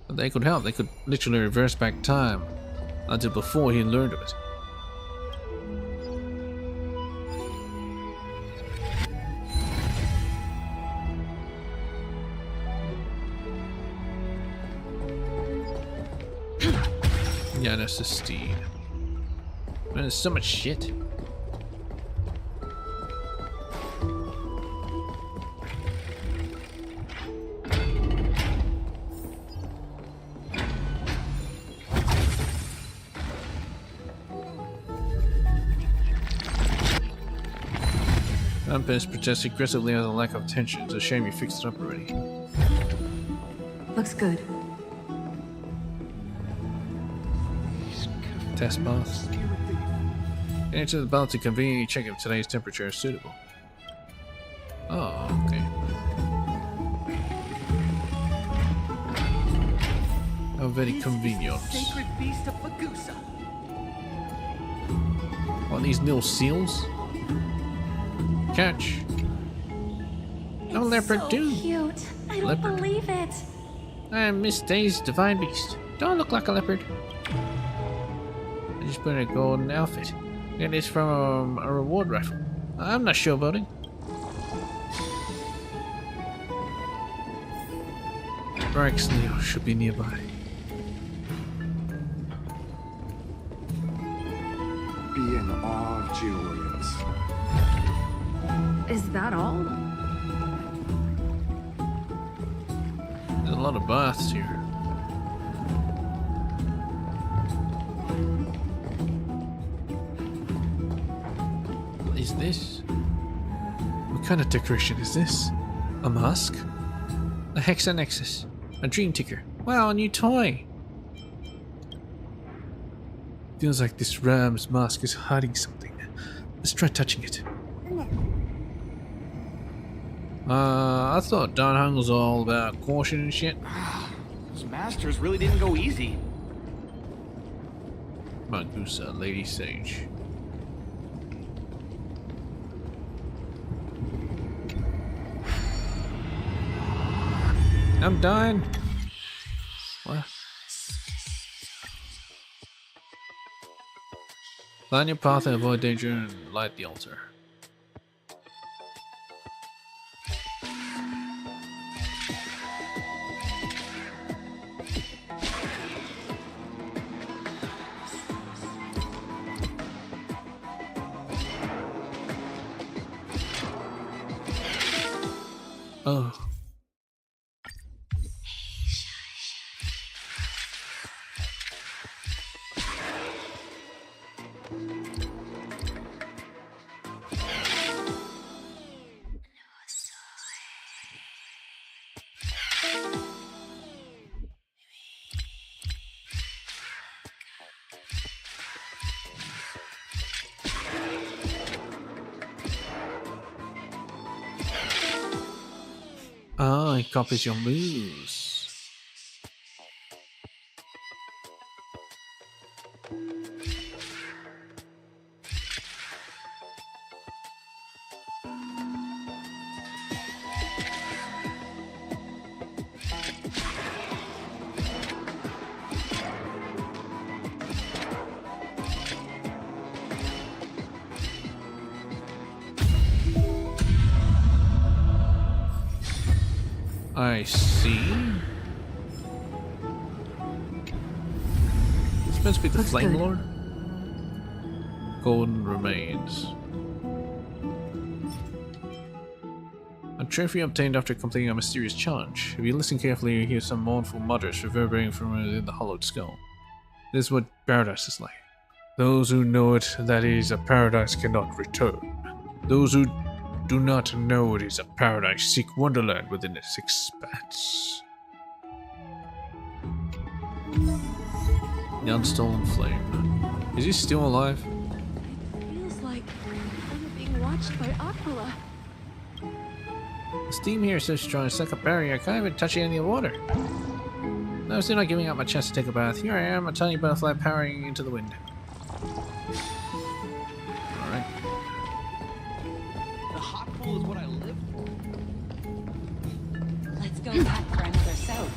But they could help. They could literally reverse back time until before he learned of it. Yeah, that's the steed. Man, there's so much shit. Ampes protests aggressively on the lack of tension. It's a shame you fixed it up already. Looks good. Test bath. Enter the bath to conveniently check if today's temperature is suitable. Oh, okay. How very convenient. Sacred beast of Fagusa. What, these little seals? Catch. No leopard So do. cute. I don't Leopard. believe it. I am Miss Day's divine beast. Don't look like a leopard. I just put in a golden outfit. Get this from a reward raffle. I'm not showboating. Brax Leo should be nearby. Be in awe of Geoians. Is that all? There's a lot of baths here. What is this? What kind of decoration is this? A mask? A Hexanexus. A dream ticker. Wow, a new toy! Feels like this ram's mask is hiding something. Let's try touching it. I thought Don Hung was all about caution and shit. Those masters really didn't go easy. Magusa, Lady Sage. I'm dying. What? Find your path and avoid danger and light the altar. Oh. Ah, it copies your moves. I see. It's supposed to be the Flame Lord. Golden remains. A trophy obtained after completing a mysterious challenge. If you listen carefully, you hear some mournful mutters reverberating from within the hollowed skull. This is what paradise is like. Those who know it, that is, a paradise cannot return. Those who do not know it is a paradise seek wonderland within its expanse. The Unstolen Flame. Is he still alive? Feels like I'm being watched by Aquila. The steam here is so strong it's like a barrier. I can't even touch any of the water. No, still not giving up my chance to take a bath. Here I am, a tiny butterfly powering into the wind. Alright. The hot pool is what I live for. Let's go back for another soak.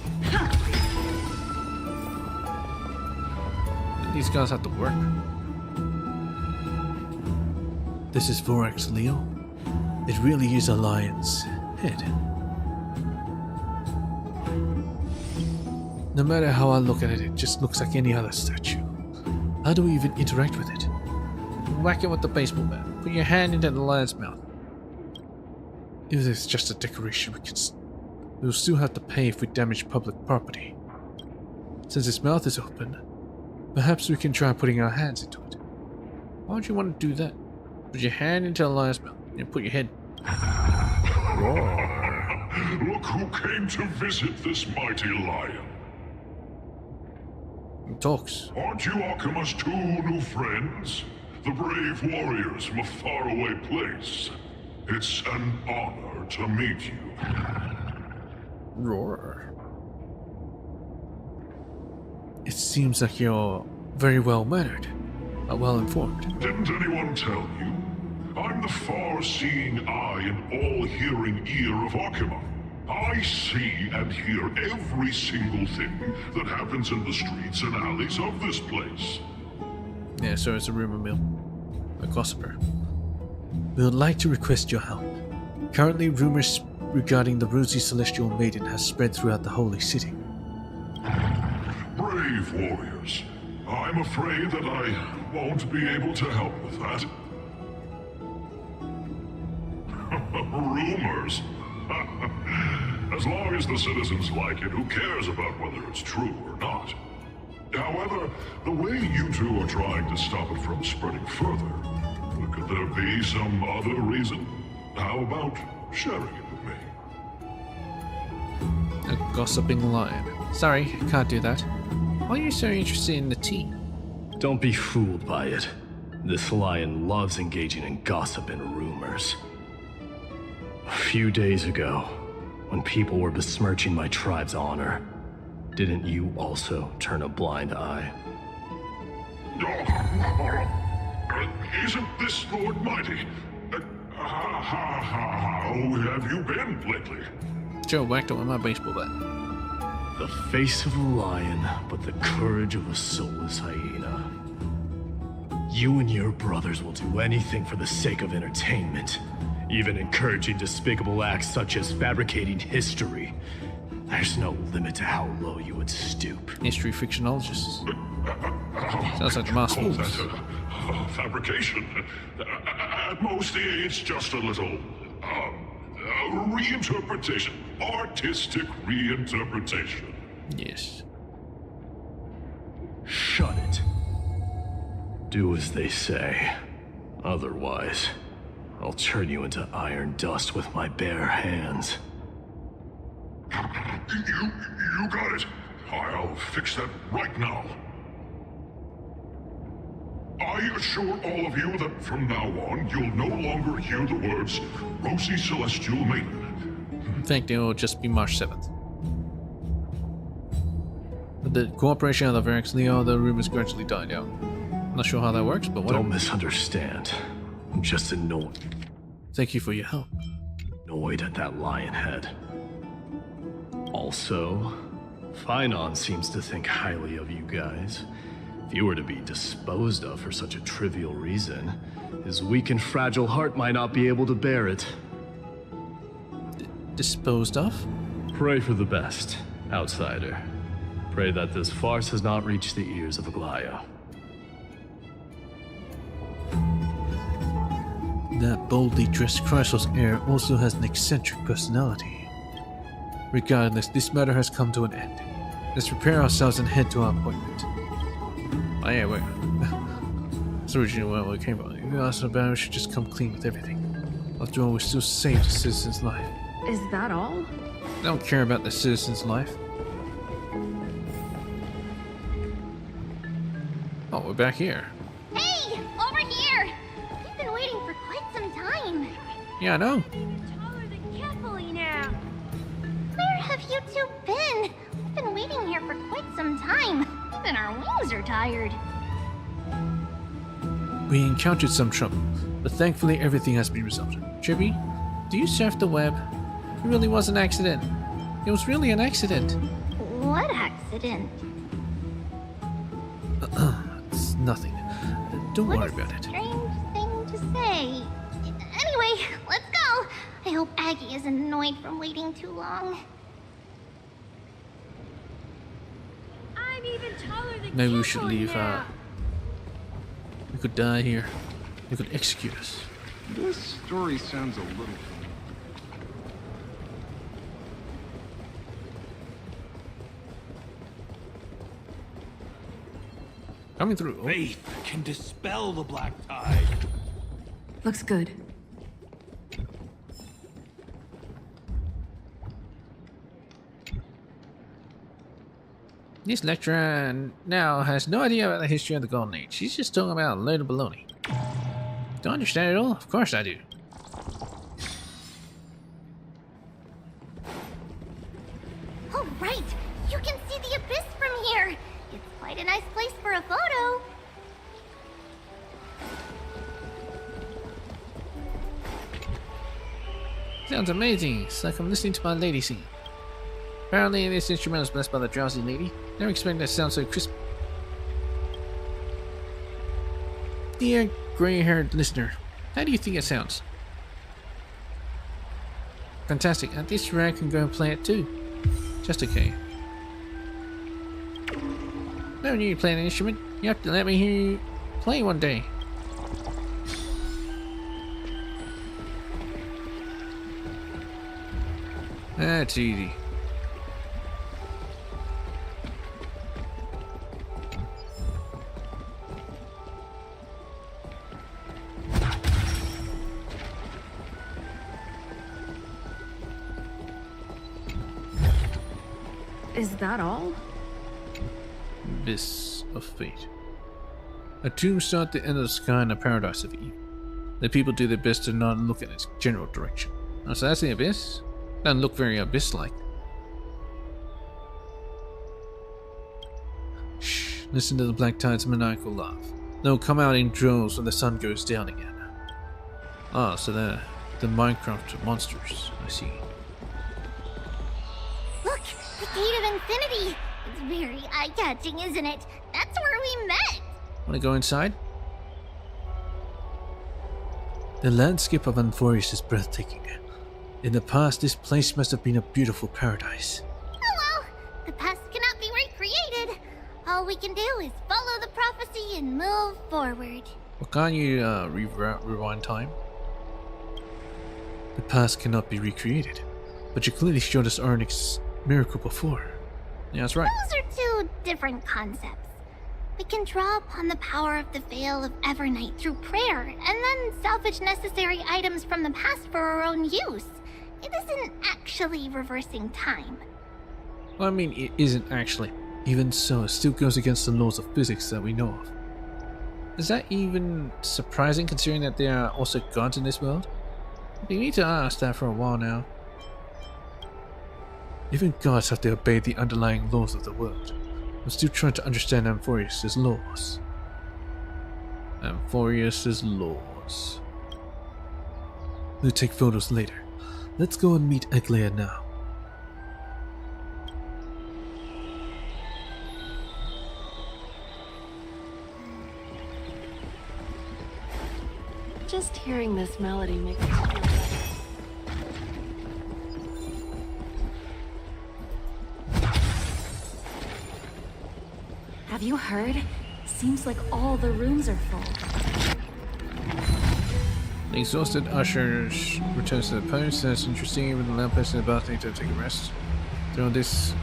These guys have to work. This is Vorax Leo. It really is a lion's head. No matter how I look at it, it just looks like any other statue. How do we even interact with it? Whack it with the baseball bat. Put your hand into the lion's mouth. If it's just a decoration, we'll still have to pay if we damage public property. Since its mouth is open, perhaps we can try putting our hands into it. Why would you want to do that? Put your hand into the lion's mouth and put your head. Roar. Look who came to visit this mighty lion. It talks. Aren't you Akima's two new friends? The brave warriors from a faraway place. It's an honor to meet you. Roar. It seems like you're very well mannered, well informed. Didn't anyone tell you? I'm the far-seeing eye and all-hearing ear of Akima. I see and hear every single thing that happens in the streets and alleys of this place. Yeah, so it's a rumor mill. A gossiper. We would like to request your help. Currently, rumors regarding the Rosy Celestial Maiden has spread throughout the holy city. Brave warriors. I'm afraid that I won't be able to help with that. Rumors? As long as the citizens like it, who cares about whether it's true or not? However, the way you two are trying to stop it from spreading further, could there be some other reason? How about sharing it with me? gossiping lion. Sorry, can't do that. Why are you so interested in the tea? Don't be fooled by it. This lion loves engaging in gossip and rumors. A few days ago, when people were besmirching my tribe's honor, didn't you also turn a blind eye? Isn't this Lord Mighty? How have you been lately? Joe whacked it with my baseball bat. The face of a lion, but the courage of a soulless hyena. You and your brothers will do anything for the sake of entertainment, even encouraging despicable acts such as fabricating history. There's no limit to how low you would stoop. History fictionologists. Sounds like the master. Fabrication. At most, it's just a little reinterpretation, artistic reinterpretation. Yes. Shut it. Do as they say. Otherwise, I'll turn you into iron dust with my bare hands. You got it. I'll fix that right now. I assure all of you that from now on, you'll no longer hear the words Rosy Celestial Maiden. In fact, it will just be March 7th. With the cooperation of the Varix Leo, the rumors gradually died out. I'm not sure how that works, but whatever. Don't misunderstand. I'm just annoyed. Thank you for your help. Annoyed at that lion head. Also, Finon seems to think highly of you guys. If you were to be disposed of for such a trivial reason, his weak and fragile heart might not be able to bear it. Disposed of? Pray for the best, outsider. Pray that this farce has not reached the ears of Aglaya. That boldly dressed Chrysos heir also has an eccentric personality. Regardless, this matter has come to an end. Let's prepare ourselves and head to our appointment. Oh yeah, wait. That's originally where we came from. If you ask about it, we should just come clean with everything. After all, we still saved a citizen's life. Is that all? I don't care about the citizen's life. Oh, we're back here. Hey! Over here! We've been waiting for quite some time. Yeah, I know. Taller than carefully now. Where have you two been? We've been waiting here for quite some time. Even our wings are tired. We encountered some trouble, but thankfully everything has been resolved. Chibi, do you surf the web? It really was an accident. It was really an accident. What accident? It's nothing. Don't worry about it. Strange thing to say. Anyway, let's go. I hope Aggie isn't annoyed from waiting too long. I'm even taller than Maybe we should carefully leave. now. We could die here. They could execute us. This story sounds a little familiar. Coming through. Faith can dispel the black tide. Looks good. This lecturer now has no idea about the history of the Golden Age. She's just talking about a load of baloney. Don't understand it all? Of course I do. Oh, right! You can see the abyss from here! It's quite a nice place for a photo. Sounds amazing. It's like I'm listening to my lady sing. Apparently this instrument is blessed by the drowsy lady. Never expected that to sound so crisp. Dear gray-haired listener, how do you think it sounds? Fantastic. At this rate, I can go and play it too. Just okay. No need to play an instrument. You have to let me hear you play one day. That's easy. Is that all? Abyss of Fate. A tombstone at the end of the sky and a paradise of evil. The people do their best to not look in its general direction. Oh, so that's the abyss? Doesn't look very abyss-like. Shh, listen to the black tide's maniacal laugh. They'll come out in droves when the sun goes down again. Ah, so they're the Minecraft monsters, I see. Look, the Gate of Infinity. It's very eye-catching, isn't it? That's where we met. Wanna go inside? The landscape of Anforius is breathtaking. In the past, this place must have been a beautiful paradise. Hello. The past cannot be recreated. All we can do is follow the prophecy and move forward. Well, can't you rewind time? The past cannot be recreated, but you clearly showed us Arnik's miracle before. Yeah, that's right. Those are two different concepts. We can draw upon the power of the Veil of Evernight through prayer, and then salvage necessary items from the past for our own use. It isn't actually reversing time. Well, I mean, it isn't actually. Even so, it still goes against the laws of physics that we know of. Is that even surprising, considering that there are also gods in this world? We need to ask that for a while now. Even gods have to obey the underlying laws of the world. I'm still trying to understand Amphorius' laws. Amphorius' laws. We'll take photos later. Let's go and meet Eglea now. Just hearing this melody makes me feel better. Have you heard? Seems like all the rooms are full. The exhausted usher returns to the post. That's interesting. Even the lamppost in the balcony to take a rest. They're on this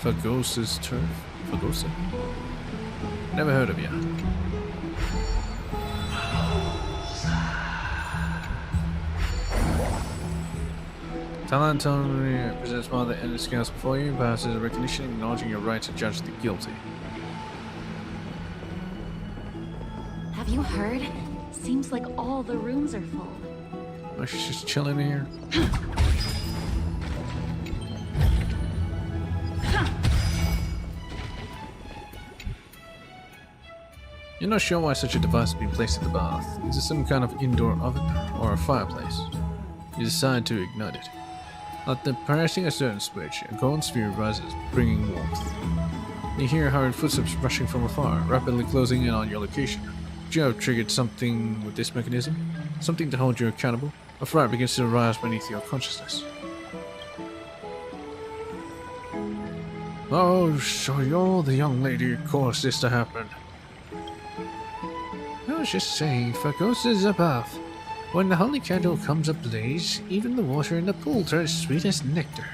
Fagosa's turf. Fagosa? Never heard of you. Talantone presents one of the endless scales before you, perhaps as a recognition acknowledging your right to judge the guilty. Have you heard? Seems like all the rooms are full. Oh, she's just chilling here. You're not sure why such a device has been placed in the bath. Is it some kind of indoor oven or a fireplace? You decide to ignite it. After pressing a certain switch, a golden sphere rises, bringing warmth. You hear hurried footsteps rushing from afar, rapidly closing in on your location. Could you have triggered something with this mechanism? Something to hold you accountable? A fire begins to rise beneath your consciousness. Oh, so you're the young lady who caused this to happen. I was just saying, Fagosa's above. When the holy candle comes ablaze, even the water in the pool turns sweet as nectar.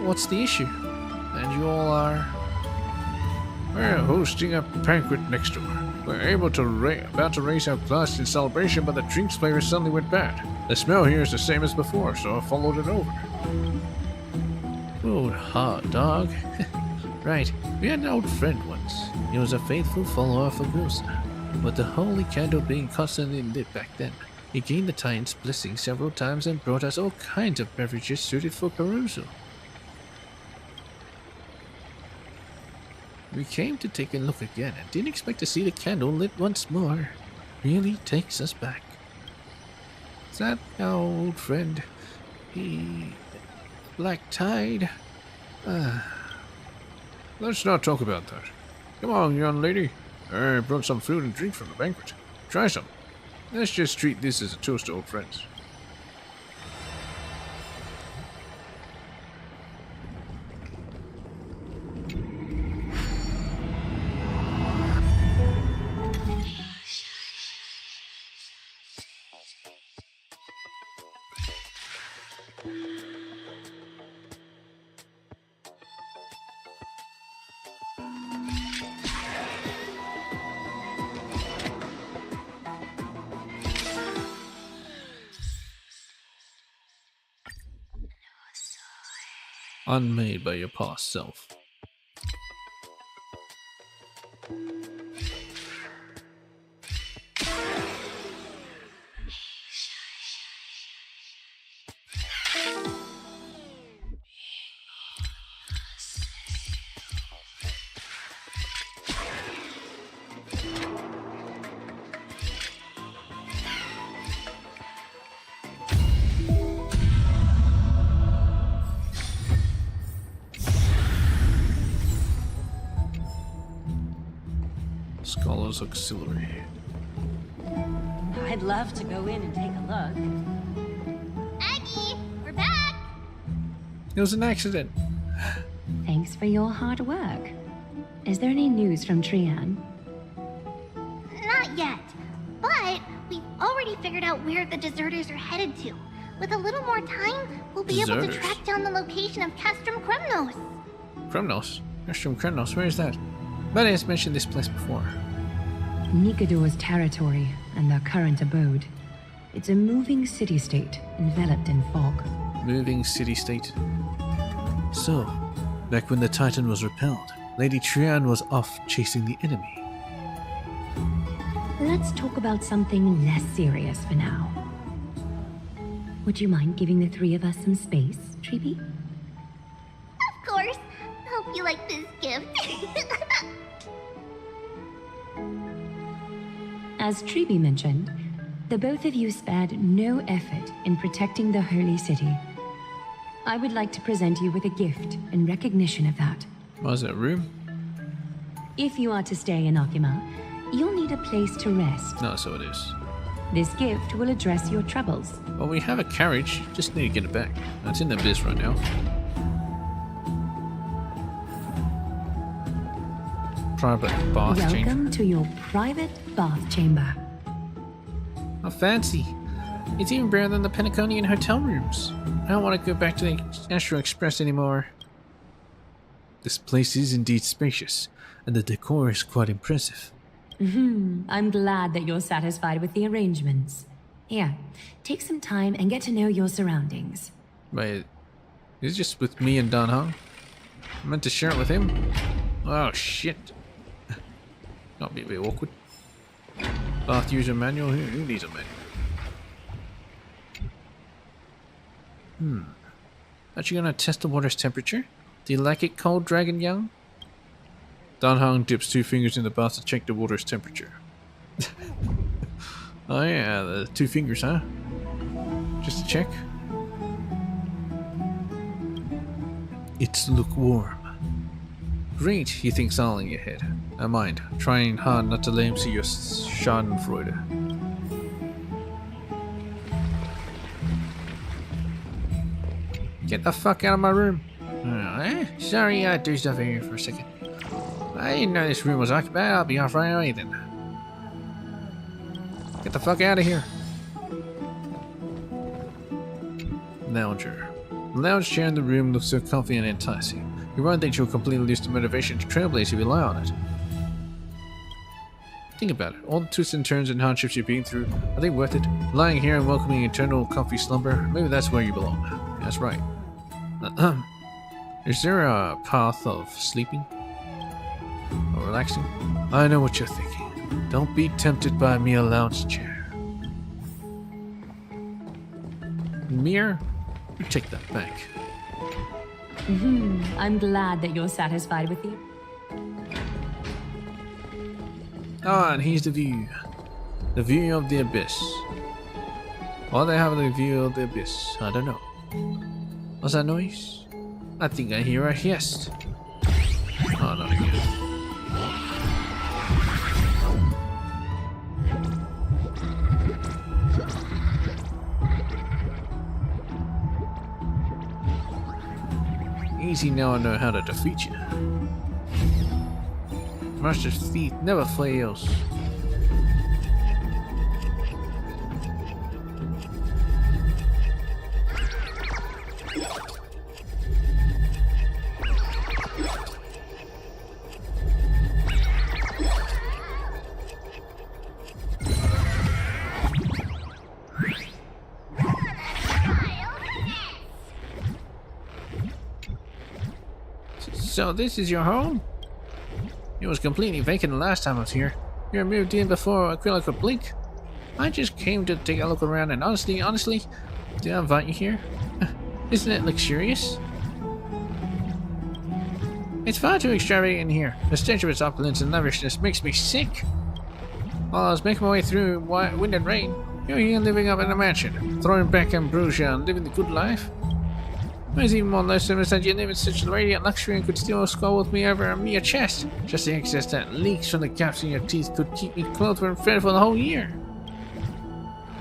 What's the issue? And you all are... We're hosting a banquet next door. We're about to raise our glass in celebration, but the drinks flavor suddenly went bad. The smell here is the same as before, so I followed it over. Good hot dog. Right, we had an old friend once. He was a faithful follower of Fagosa. With the holy candle being constantly lit back then, he gained the Titan's blessing several times and brought us all kinds of beverages suited for perusal. We came to take a look again and didn't expect to see the candle lit once more. Really takes us back. Is that our old friend? Black Tide? Let's not talk about that. Come on, young lady. I brought some food and drink from the banquet. Try some. Let's just treat this as a toast to old friends. unmade by your past self. Scholar's Auxiliary. I'd love to go in and take a look. Aggie, we're back! It was an accident. Thanks for your hard work. Is there any news from Trian? Not yet, but we've already figured out where the deserters are headed to. With a little more time, we'll be able to track down the location of Castrum Kremnos. Kremnos? Castrum Kremnos, where is that? Buddy has mentioned this place before. Nikador's territory and their current abode. It's a moving city-state enveloped in fog. Moving city-state. So, back when the Titan was repelled, Lady Trian was off chasing the enemy. Let's talk about something less serious for now. Would you mind giving the three of us some space, Treeby? Of course. Hope you like this gift. As Treeby mentioned, the both of you spared no effort in protecting the Holy City. I would like to present you with a gift in recognition of that. What is that, room? If you are to stay in Akima, you'll need a place to rest. No, so it is. This gift will address your troubles. Well, we have a carriage, just need to get it back. It's in the abyss right now. Private bath chamber. Welcome to your private bath chamber. How fancy. It's even better than the Penaconian hotel rooms. I don't want to go back to the Astro Express anymore. This place is indeed spacious, and the decor is quite impressive. I'm glad that you're satisfied with the arrangements. Here, take some time and get to know your surroundings. Wait, is it just with me and Dan Hong? I meant to share it with him? Oh shit. That'll be a bit awkward. Bath user manual? Who needs a manual? Aren't you gonna test the water's temperature? Do you like it cold, Dragon Young? Dan Hong dips 2 fingers in the bath to check the water's temperature. Oh yeah, the 2 fingers, huh? Just to check. It's lukewarm. Great, he thinks all in your head. I mind, trying hard not to let him see your schadenfreude. Get the fuck out of my room. Sorry, I dozed off here for a second. I didn't know this room was occupied. I'll be off right away then. Get the fuck out of here. Lounger. The lounge chair in the room looks so comfy and enticing. You won't think you'll completely lose the motivation to trailblaze if you rely on it. Think about it. All the twists and turns and hardships you've been through, are they worth it? Lying here and welcoming eternal comfy slumber, maybe that's where you belong. That's right. Is there a path of sleeping? Or relaxing? I know what you're thinking. Don't be tempted by a mere lounge chair. Mirror? Take that back. I'm glad that you're satisfied with you. Ah, and here's the view. The view of the abyss. Why they have the view of the abyss? I don't know. What's that noise? I think I hear a hiss. Oh, not again. Easy now I know how to defeat you. Master's teeth never fails. So this is your home? It was completely vacant the last time I was here. You moved in before Aquila could blink. I just came to take a look around and honestly, did I invite you here? Isn't it luxurious? It's far too extravagant in here. The stench of its opulence and lavishness makes me sick. While I was making my way through wind and rain, you're here living up in a mansion, throwing back ambrosia and living the good life. It's even more loathsome that you live in such radiant luxury and could steal a skull with me over a mere chest. Just the excess that leaks from the gaps in your teeth could keep me clothed and fed for the whole year.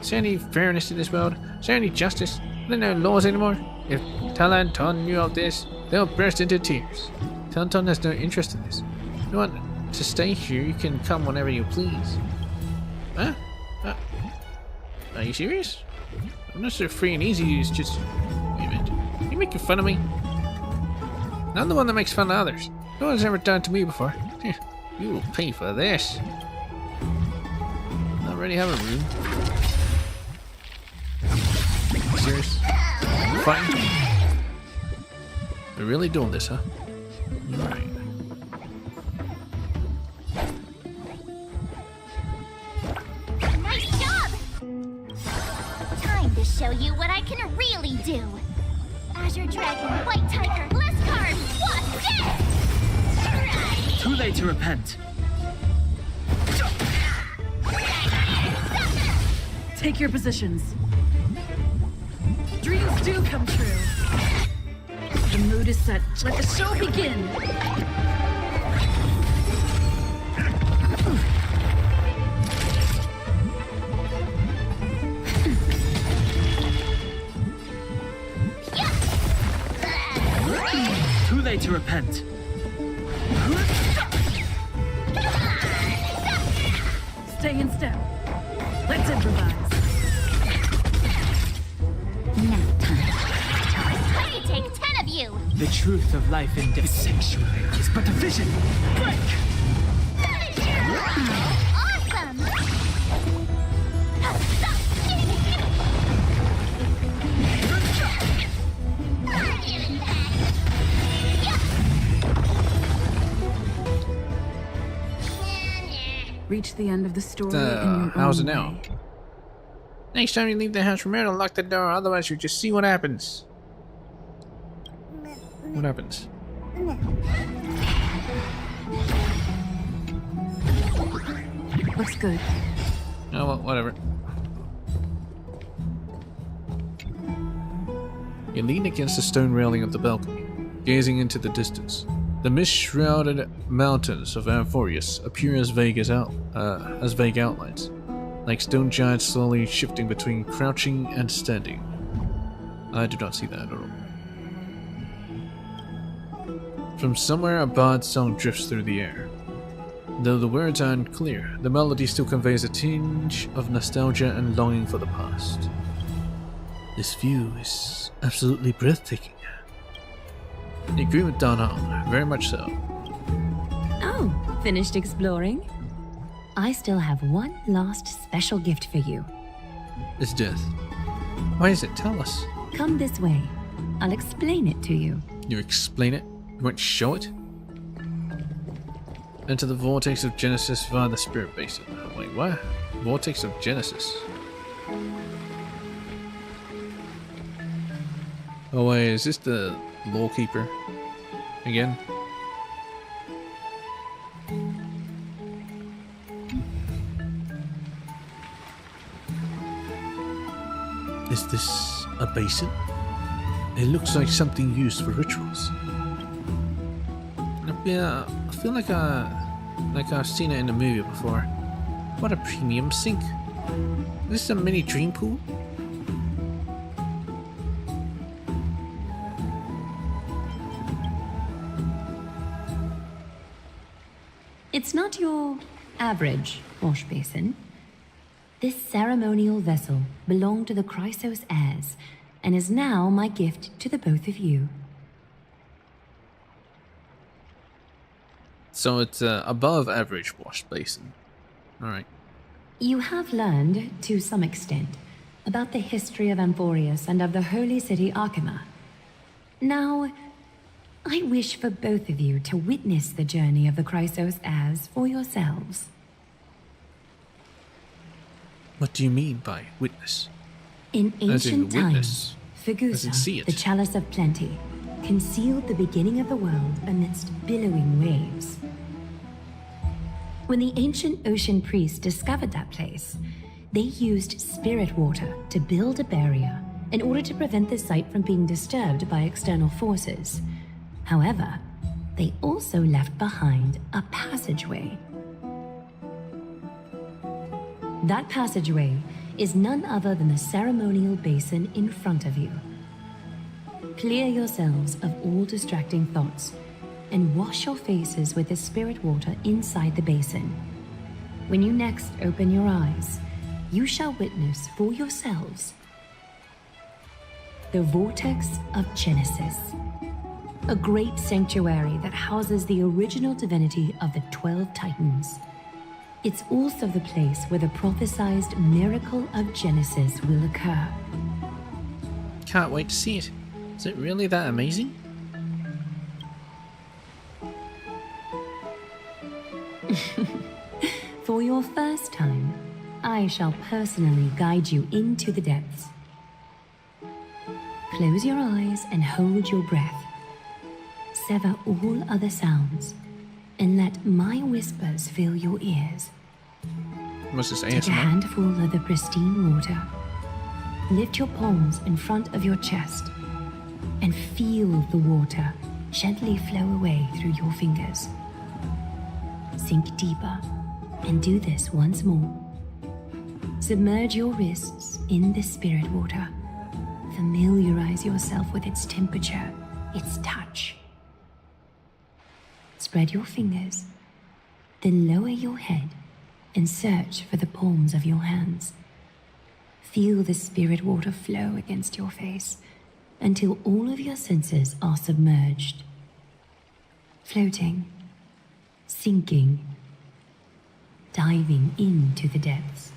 Is there any fairness in this world? Is there any justice? Are there no laws anymore? If Tala and Ton knew of this, they'll burst into tears. Ton has no interest in this. If you want to stay here, you can come whenever you please. Huh? Are you serious? I'm not so free and easy, it's just... Wait a minute. Are you making fun of me? I'm the one that makes fun of others. No one's ever done it to me before. You will pay for this. I already have a room. Serious? Fighting? They're really doing this, huh? Right. Nice job! Time to show you what I can really do. Azure Dragon, White Tiger, Bliss Card, what's this? Too late to repent. Take your positions. Dreams do come true. The mood is set. Let the show begin. Too late to repent. Stay in step. Let's improvise. How do you take 10 of you? The truth of life in this sanctuary is but a vision. Break! Awesome! Reach the end of the story in your how's own it now? way. Next time you leave the house, remember to lock the door, otherwise you just see what happens. What happens? Looks good. Oh, well, whatever. You lean against the stone railing of the balcony, gazing into the distance. The mist-shrouded mountains of Amphorius appear as vague outlines, like stone giants slowly shifting between crouching and standing. I do not see that at all. From somewhere, a bard song drifts through the air. Though the words are unclear, the melody still conveys a tinge of nostalgia and longing for the past. This view is absolutely breathtaking. I agree with Donna, very much so. Oh, finished exploring? I still have one last special gift for you. It's death. Why is it? Tell us. Come this way. I'll explain it to you. You explain it? You won't show it? Enter the vortex of Genesis via the spirit basin. Wait, what? Vortex of Genesis. Oh wait, is this the lawkeeper? Again? Is this a basin? It looks like something used for rituals. Yeah, I feel like I've seen it in the movie before. What a premium sink. Is this a mini dream pool? It's not your average wash basin. This ceremonial vessel belonged to the Chrysos heirs and is now my gift to the both of you. So it's above average wash basin. Alright. You have learned, to some extent, about the history of Amphorius and of the holy city Arkema. Now, I wish for both of you to witness the journey of the Chrysos heirs for yourselves. What do you mean by witness? In As in ancient witness, times, as in see Fegusa, it. the chalice of plenty, concealed the beginning of the world amidst billowing waves. When the ancient ocean priests discovered that place, they used spirit water to build a barrier in order to prevent the site from being disturbed by external forces. However, they also left behind a passageway. That passageway is none other than the ceremonial basin in front of you. Clear yourselves of all distracting thoughts and wash your faces with the spirit water inside the basin. When you next open your eyes, you shall witness for yourselves the Vortex of Genesis, a great sanctuary that houses the original divinity of the 12 Titans. It's also the place where the prophesized miracle of Genesis will occur. Can't wait to see it. Is it really that amazing? For your first time, I shall personally guide you into the depths. Close your eyes and hold your breath. Sever all other sounds and let my whispers fill your ears. What's this, Take a ASMR? handful of the pristine water. Lift your palms in front of your chest and feel the water gently flow away through your fingers. Sink deeper and do this once more. Submerge your wrists in the spirit water. Familiarize yourself with its temperature, its touch. Spread your fingers, then lower your head and search for the palms of your hands. Feel the spirit water flow against your face until all of your senses are submerged. Floating, sinking, diving into the depths.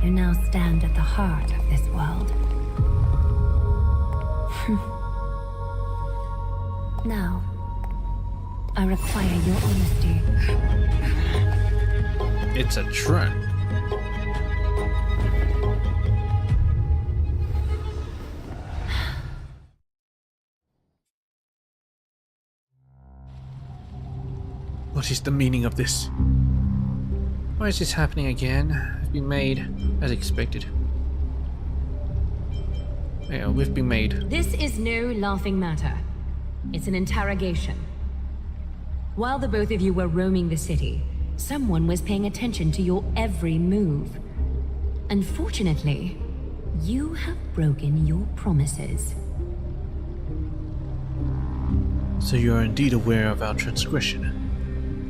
You now stand at the heart of this world. Now, I require your honesty. It's a trap. What is the meaning of this? Why is this happening again? I've been made as expected. Yeah, we've been made. This is no laughing matter. It's an interrogation. While the both of you were roaming the city, someone was paying attention to your every move. Unfortunately, you have broken your promises. So you are indeed aware of our transgression.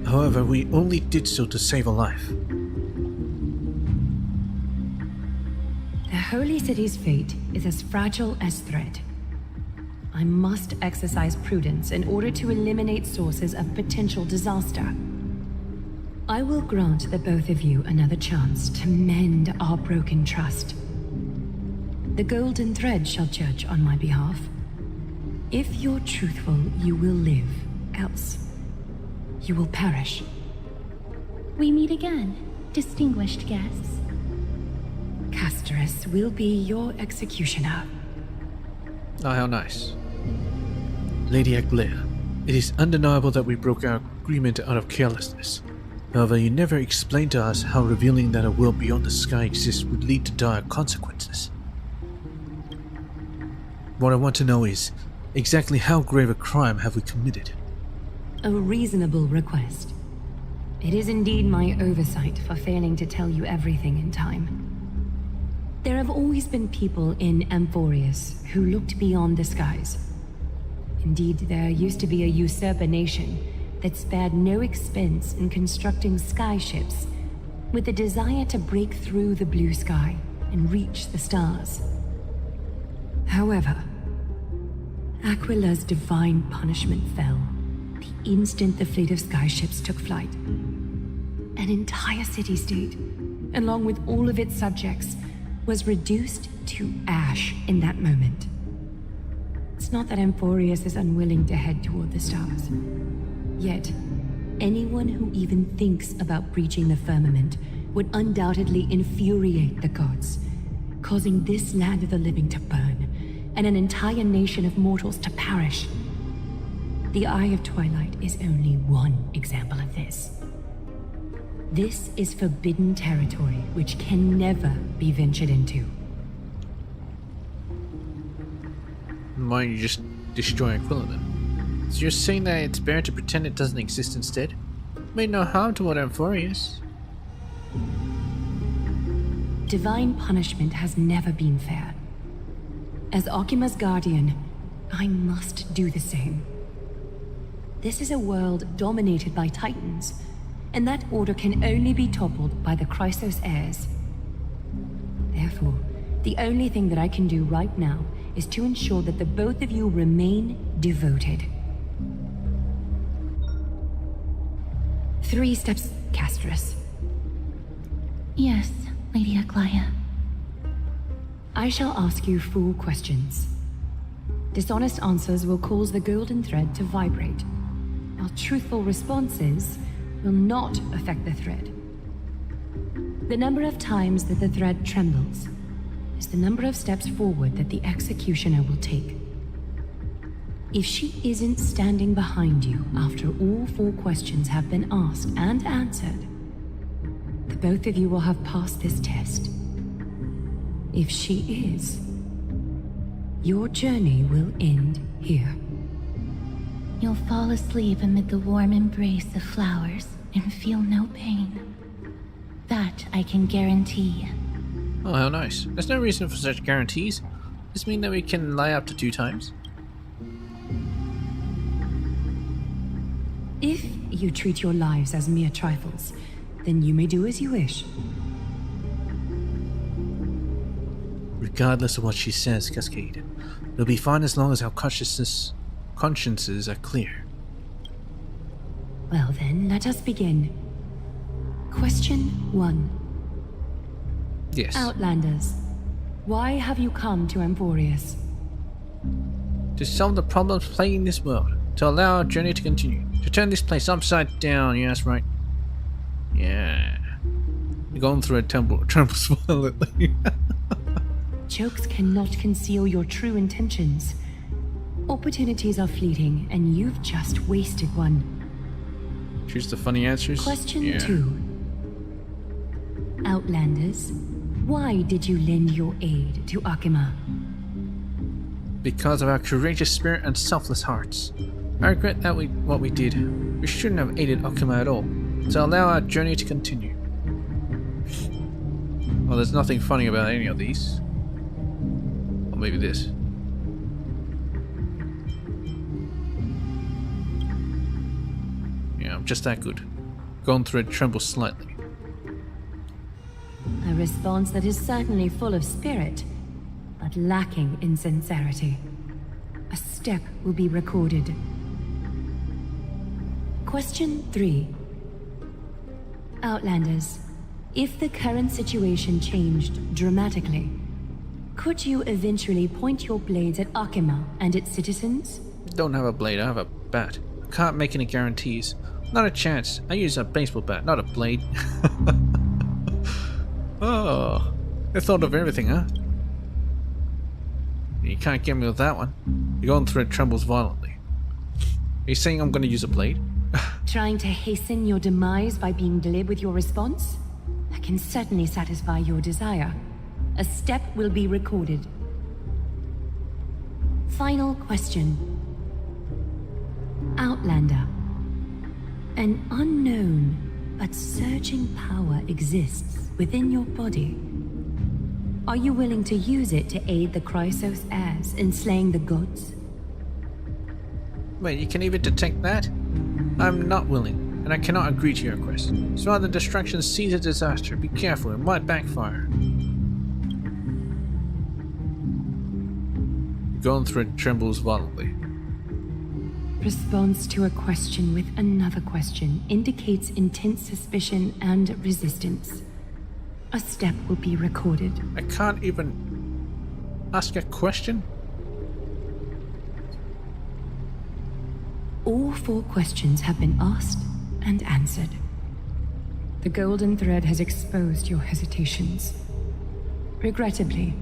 However, we only did so to save a life. The Holy City's fate is as fragile as thread. I must exercise prudence in order to eliminate sources of potential disaster. I will grant the both of you another chance to mend our broken trust. The golden thread shall judge on my behalf. If you're truthful, you will live. Else, you will perish. We meet again, distinguished guests. Casterus will be your executioner. Oh, how nice. Lady Aglaia, it is undeniable that we broke our agreement out of carelessness. However, you never explained to us how revealing that a world beyond the sky exists would lead to dire consequences. What I want to know is, exactly how grave a crime have we committed? A reasonable request. It is indeed my oversight for failing to tell you everything in time. There have always been people in Amphorius who looked beyond the skies. Indeed, there used to be a usurper nation that spared no expense in constructing skyships with the desire to break through the blue sky and reach the stars. However, Aquila's divine punishment fell instant the fleet of skyships took flight. An entire city-state, along with all of its subjects, was reduced to ash in that moment. It's not that Amphorius is unwilling to head toward the stars. Yet, anyone who even thinks about breaching the firmament would undoubtedly infuriate the gods, causing this land of the living to burn, and an entire nation of mortals to perish. The Eye of Twilight is only one example of this. This is forbidden territory which can never be ventured into. Why don't you just destroy Aquila then? So you're saying that it's better to pretend it doesn't exist instead? Made no harm toward Amphorius. Divine punishment has never been fair. As Okima's guardian, I must do the same. This is a world dominated by Titans, and that order can only be toppled by the Chrysos heirs. Therefore, the only thing that I can do right now is to ensure that the both of you remain devoted. 3 steps, Castris. Yes, Lady Aglaia. I shall ask you 4 questions. Dishonest answers will cause the golden thread to vibrate, while truthful responses will not affect the thread. The number of times that the thread trembles is the number of steps forward that the executioner will take. If she isn't standing behind you after all 4 questions have been asked and answered, the both of you will have passed this test. If she is, your journey will end here. You'll fall asleep amid the warm embrace of flowers and feel no pain. That I can guarantee. Oh, how nice. There's no reason for such guarantees. Does this mean that we can lie up to 2 times? If you treat your lives as mere trifles, then you may do as you wish. Regardless of what she says, Cascade, it'll be fine as long as our consciences are clear. Well then, let us begin. Question 1. Yes. Outlanders, why have you come to Amphorius? To solve the problems plaguing this world, to allow our journey to continue, to turn this place upside down, yeah, that's right. Yeah. You're going through a tremble violently. Jokes cannot conceal your true intentions. Opportunities are fleeting, and you've just wasted one. Choose the funny answers. Question 2. Outlanders, why did you lend your aid to Akima? Because of our courageous spirit and selfless hearts. I regret that what we did. We shouldn't have aided Akima at all, to allow our journey to continue. Well, there's nothing funny about any of these. Or maybe this. Yeah, I'm just that good. Going through it trembles slightly. A response that is certainly full of spirit, but lacking in sincerity. A step will be recorded. Question 3. Outlanders, if the current situation changed dramatically, could you eventually point your blades at Akima and its citizens? I don't have a blade, I have a bat. I can't make any guarantees. Not a chance. I use a baseball bat, not a blade. Oh, I thought of everything, huh? You can't get me with that one. You're going through it trembles violently. Are you saying I'm going to use a blade? Trying to hasten your demise by being glib with your response? That can certainly satisfy your desire. A step will be recorded. Final question. Outlander. An unknown but surging power exists within your body. Are you willing to use it to aid the Chrysos heirs in slaying the gods? Wait, you can even detect that? I'm not willing, and I cannot agree to your request. So while the destruction sees a disaster, be careful, it might backfire. Going through it trembles violently. Response to a question with another question indicates intense suspicion and resistance. A step will be recorded. I can't even ask a question? All 4 questions have been asked and answered. The golden thread has exposed your hesitations. Regrettably,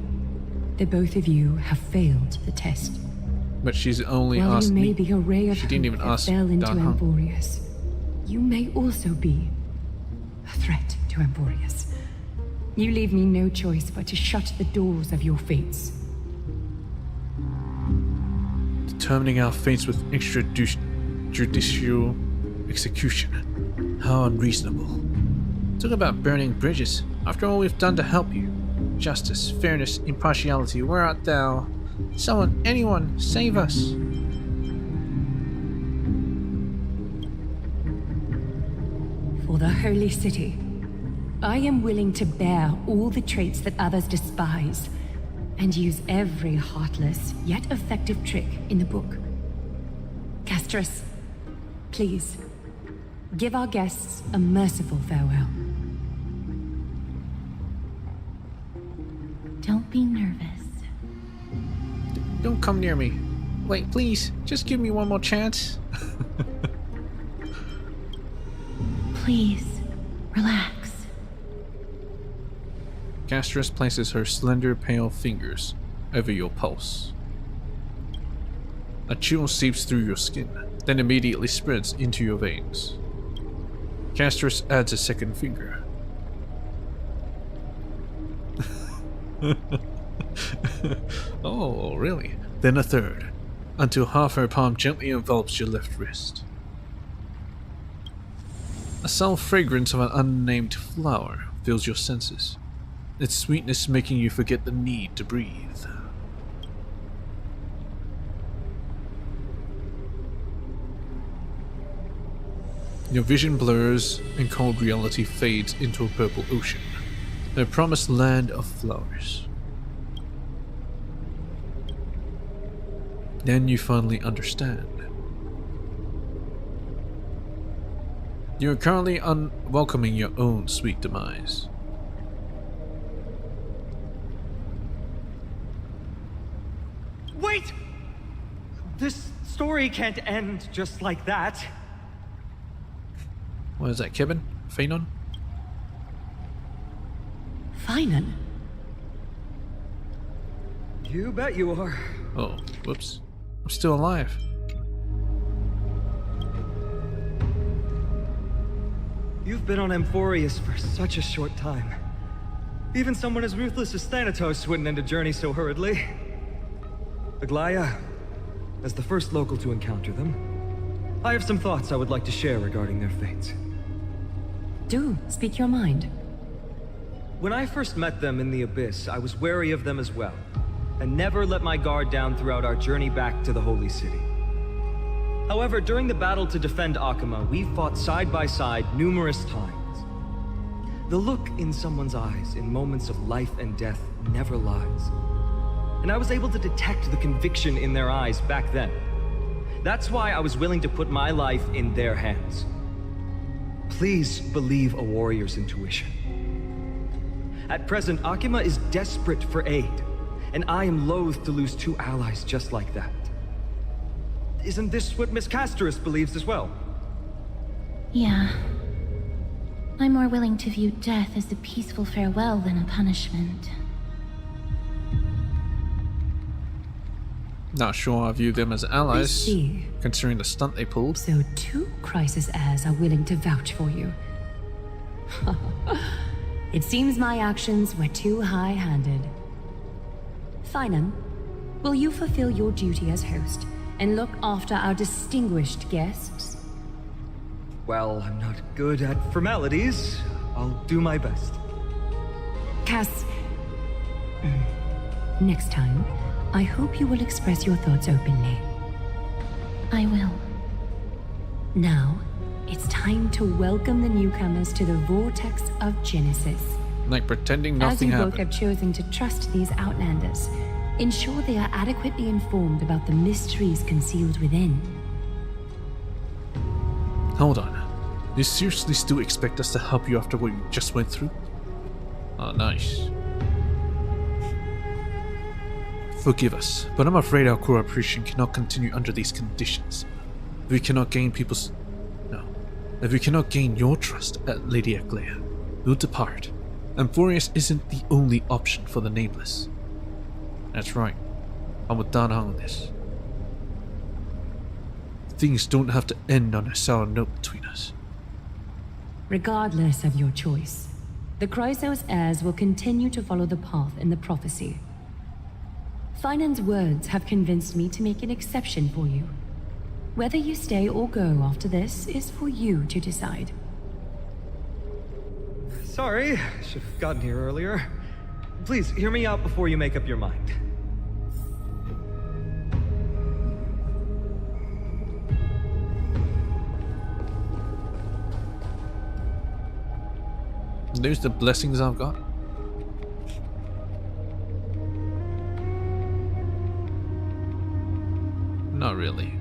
the both of you have failed the test. But she's only While asked you may me. be a ray of She didn't hope even that ask fell into Dan Hung. Emporius, you may also be a threat to Emporius. You leave me no choice but to shut the doors of your fates. Determining our fates with extrajudicial execution. How unreasonable. Talk about burning bridges. After all we've done to help you. Justice, fairness, impartiality, where art thou? Someone, anyone, save us. For the Holy City, I am willing to bear all the traits that others despise, and use every heartless yet effective trick in the book. Castris, please, give our guests a merciful farewell. Don't be nervous. Don't come near me. Wait, please, just give me one more chance. Please, relax. Castris places her slender, pale fingers over your pulse. A chill seeps through your skin, then immediately spreads into your veins. Castris adds a second finger. Oh, really? Then a third, until half her palm gently envelops your left wrist. A subtle fragrance of an unnamed flower fills your senses, its sweetness making you forget the need to breathe. Your vision blurs and cold reality fades into a purple ocean, the promised land of flowers. Then you finally understand. You are currently unwelcoming your own sweet demise. Wait! This story can't end just like that. What is that, Kevin? Phanon? Finan? You bet you are. Oh, whoops. I'm still alive. You've been on Emporius for such a short time. Even someone as ruthless as Thanatos wouldn't end a journey so hurriedly. Aglaya, as the first local to encounter them, I have some thoughts I would like to share regarding their fates. Do speak your mind. When I first met them in the Abyss, I was wary of them as well, and never let my guard down throughout our journey back to the Holy City. However, during the battle to defend Akama, we fought side by side numerous times. The look in someone's eyes in moments of life and death never lies. And I was able to detect the conviction in their eyes back then. That's why I was willing to put my life in their hands. Please believe a warrior's intuition. At present, Akama is desperate for aid, and I am loath to lose 2 allies just like that. Isn't this what Miss Castris believes as well? Yeah. I'm more willing to view death as a peaceful farewell than a punishment. Not sure I view them as allies, I see. considering the stunt they pulled. So 2 crisis heirs are willing to vouch for you. It seems my actions were too high-handed. Finan, will you fulfill your duty as host and look after our distinguished guests? Well, I'm not good at formalities. I'll do my best. Cass, next time, I hope you will express your thoughts openly. I will. Now, it's time to welcome the newcomers to the Vortex of Genesis. Like pretending nothing As you both happened. have chosen to trust these Outlanders, ensure they are adequately informed about the mysteries concealed within. Hold on. You seriously still expect us to help you after what you just went through? Oh, nice. Forgive us, but I'm afraid our cooperation cannot continue under these conditions. If we cannot gain your trust, Lady Aglaia, we'll depart. Amphorius isn't the only option for the Nameless. That's right. I'm with Dan Hong on this. Things don't have to end on a sour note between us. Regardless of your choice, the Chrysos heirs will continue to follow the path in the prophecy. Finan's words have convinced me to make an exception for you. Whether you stay or go after this is for you to decide. Sorry, should have gotten here earlier. Please, hear me out before you make up your mind. There's the blessings I've got. Not really.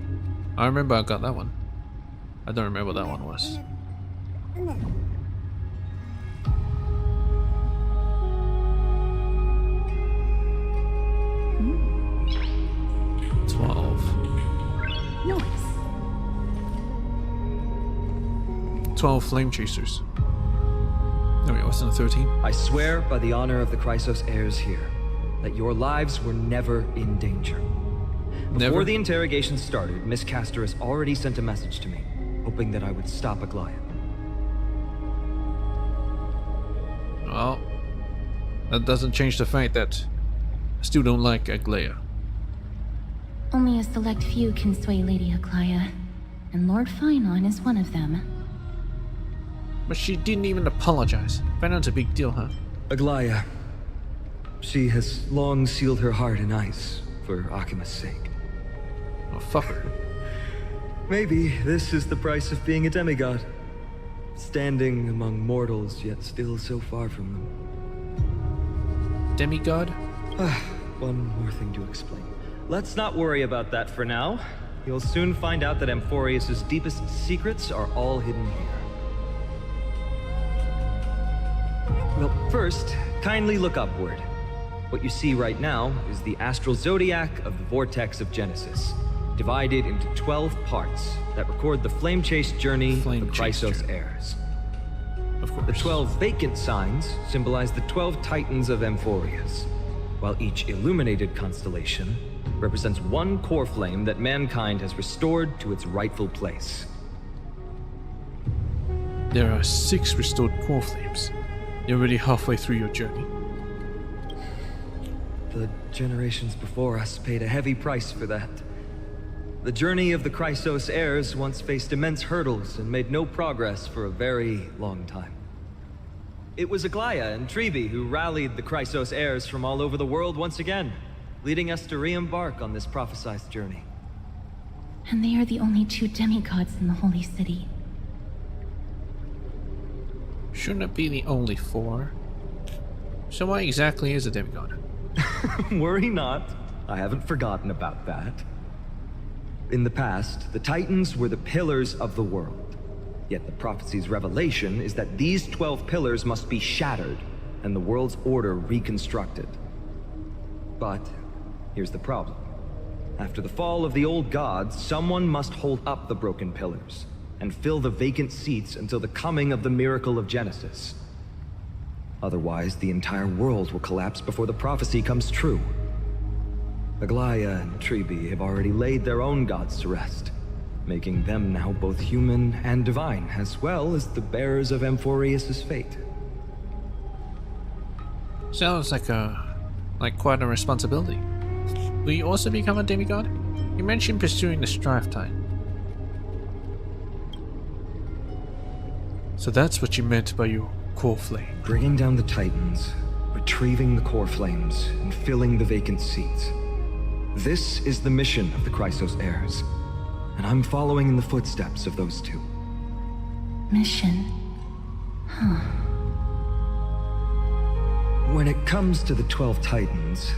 I remember I got that one. I don't remember what that one was. Nice. 12 flame chasers. Oh wait, what's in the 13? I swear by the honor of the Chrysos heirs here that your lives were never in danger. Before the interrogation started, Miss Castor has already sent a message to me, hoping that I would stop Aglaia. Well, that doesn't change the fact that I still don't like Aglaia. Only a select few can sway Lady Aglaia, and Lord Finon is one of them. But she didn't even apologize. Finon's a big deal, huh? Aglaia. She has long sealed her heart in ice for Akima's sake. Oh, fuck her. Maybe this is the price of being a demigod. Standing among mortals, yet still so far from them. Demigod? One more thing to explain. Let's not worry about that for now. You'll soon find out that Amphorius' deepest secrets are all hidden here. Well, first, kindly look upward. What you see right now is the astral zodiac of the Vortex of Genesis, divided into 12 parts that record the flame chase journey of the Chrysos heirs. Of course. The 12 vacant signs symbolize the 12 titans of Amphorius, while each illuminated constellation represents one core flame that mankind has restored to its rightful place. There are 6 restored core flames. You're already halfway through your journey. The generations before us paid a heavy price for that. The journey of the Chrysos heirs once faced immense hurdles and made no progress for a very long time. It was Aglaia and Treebe who rallied the Chrysos heirs from all over the world once again, leading us to re-embark on this prophesized journey. And they are the only 2 demigods in the Holy City. Shouldn't it be the only 4? So why exactly is a demigod? Worry not. I haven't forgotten about that. In the past, the Titans were the pillars of the world. Yet the prophecy's revelation is that these 12 pillars must be shattered and the world's order reconstructed. But here's the problem. After the fall of the old gods, someone must hold up the broken pillars and fill the vacant seats until the coming of the miracle of Genesis. Otherwise, the entire world will collapse before the prophecy comes true. Aglaia and Treebe have already laid their own gods to rest, making them now both human and divine, as well as the bearers of Amphorius' fate. Sounds like quite a responsibility. Will you also become a demigod? You mentioned pursuing the Strife Titan. So that's what you meant by your core flame. Bringing down the Titans, retrieving the core flames, and filling the vacant seats. This is the mission of the Chrysos heirs, and I'm following in the footsteps of those 2. Mission? Huh. When it comes to the 12 Titans,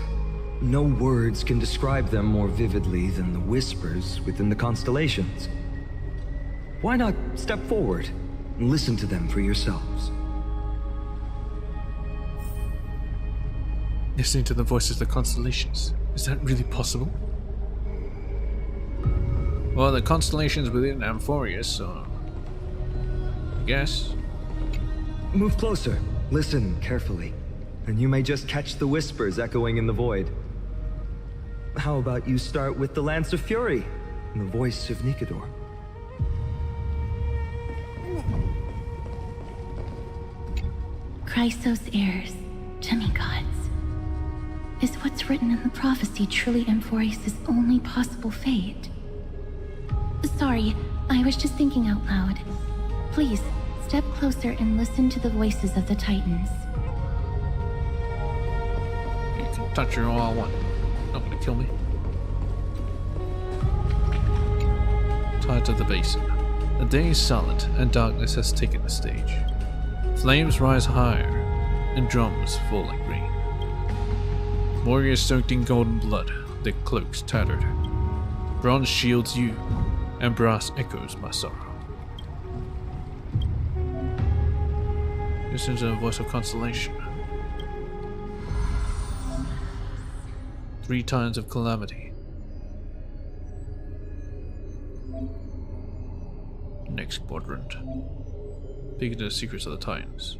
no words can describe them more vividly than the whispers within the constellations. Why not step forward and listen to them for yourselves? Listening to the voices of the constellations. Is that really possible? Well, the constellations within Amphoria, so... I guess. Move closer. Listen carefully. And you may just catch the whispers echoing in the void. How about you start with the Lance of Fury and the voice of Nikador? Chrysos heirs, demigods. Is what's written in the prophecy truly Amphorius' only possible fate? Sorry, I was just thinking out loud. Please, step closer and listen to the voices of the Titans. You can touch her all I want. Not gonna kill me. Tides of the basin. The day is silent and darkness has taken the stage. Flames rise higher and drums fall like rain. Warriors soaked in golden blood, their cloaks tattered. Bronze shields you, and brass echoes my sorrow. Listen to the voice of constellation. 3 times of calamity. Next quadrant. Peek into the secrets of the Titans.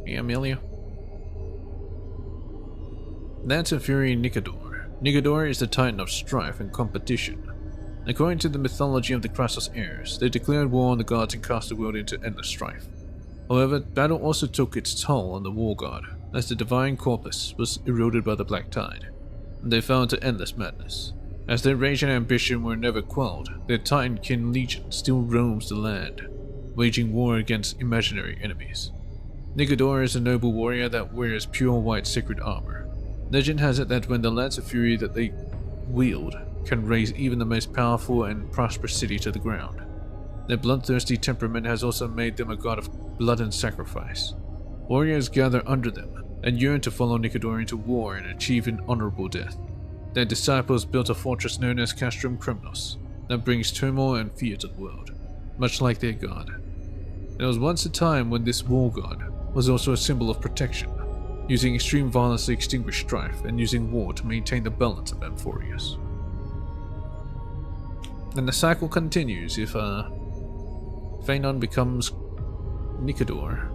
Hey, Amelia. Lance of Fury Nikador. Nikador is the Titan of strife and competition. According to the mythology of the Chrysos heirs, they declared war on the gods and cast the world into endless strife. However, battle also took its toll on the war god, as the divine corpus was eroded by the black tide, and they fell into endless madness. As their rage and ambition were never quelled, their Titan-kin legion still roams the land, waging war against imaginary enemies. Nikador is a noble warrior that wears pure white sacred armor. Legend has it that when the Lance of Fury that they wield can raise even the most powerful and prosperous city to the ground. Their bloodthirsty temperament has also made them a god of blood and sacrifice. Warriors gather under them and yearn to follow Nikador into war and achieve an honorable death. Their disciples built a fortress known as Castrum Kremnos that brings turmoil and fear to the world, much like their god. There was once a time when this war god was also a symbol of protection, using extreme violence to extinguish strife and using war to maintain the balance of Amphorius. And the cycle continues if Phanon becomes Nikador,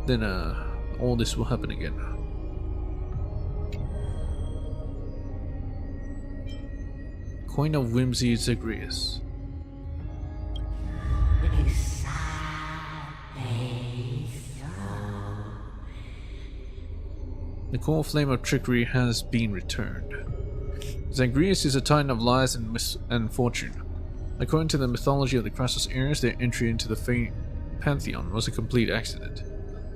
then all this will happen again. Coin of Whimsy Zagreus. The core flame of trickery has been returned. Zagreus is a titan of lies and fortune. According to the mythology of the Chrysos heirs, their entry into the pantheon was a complete accident.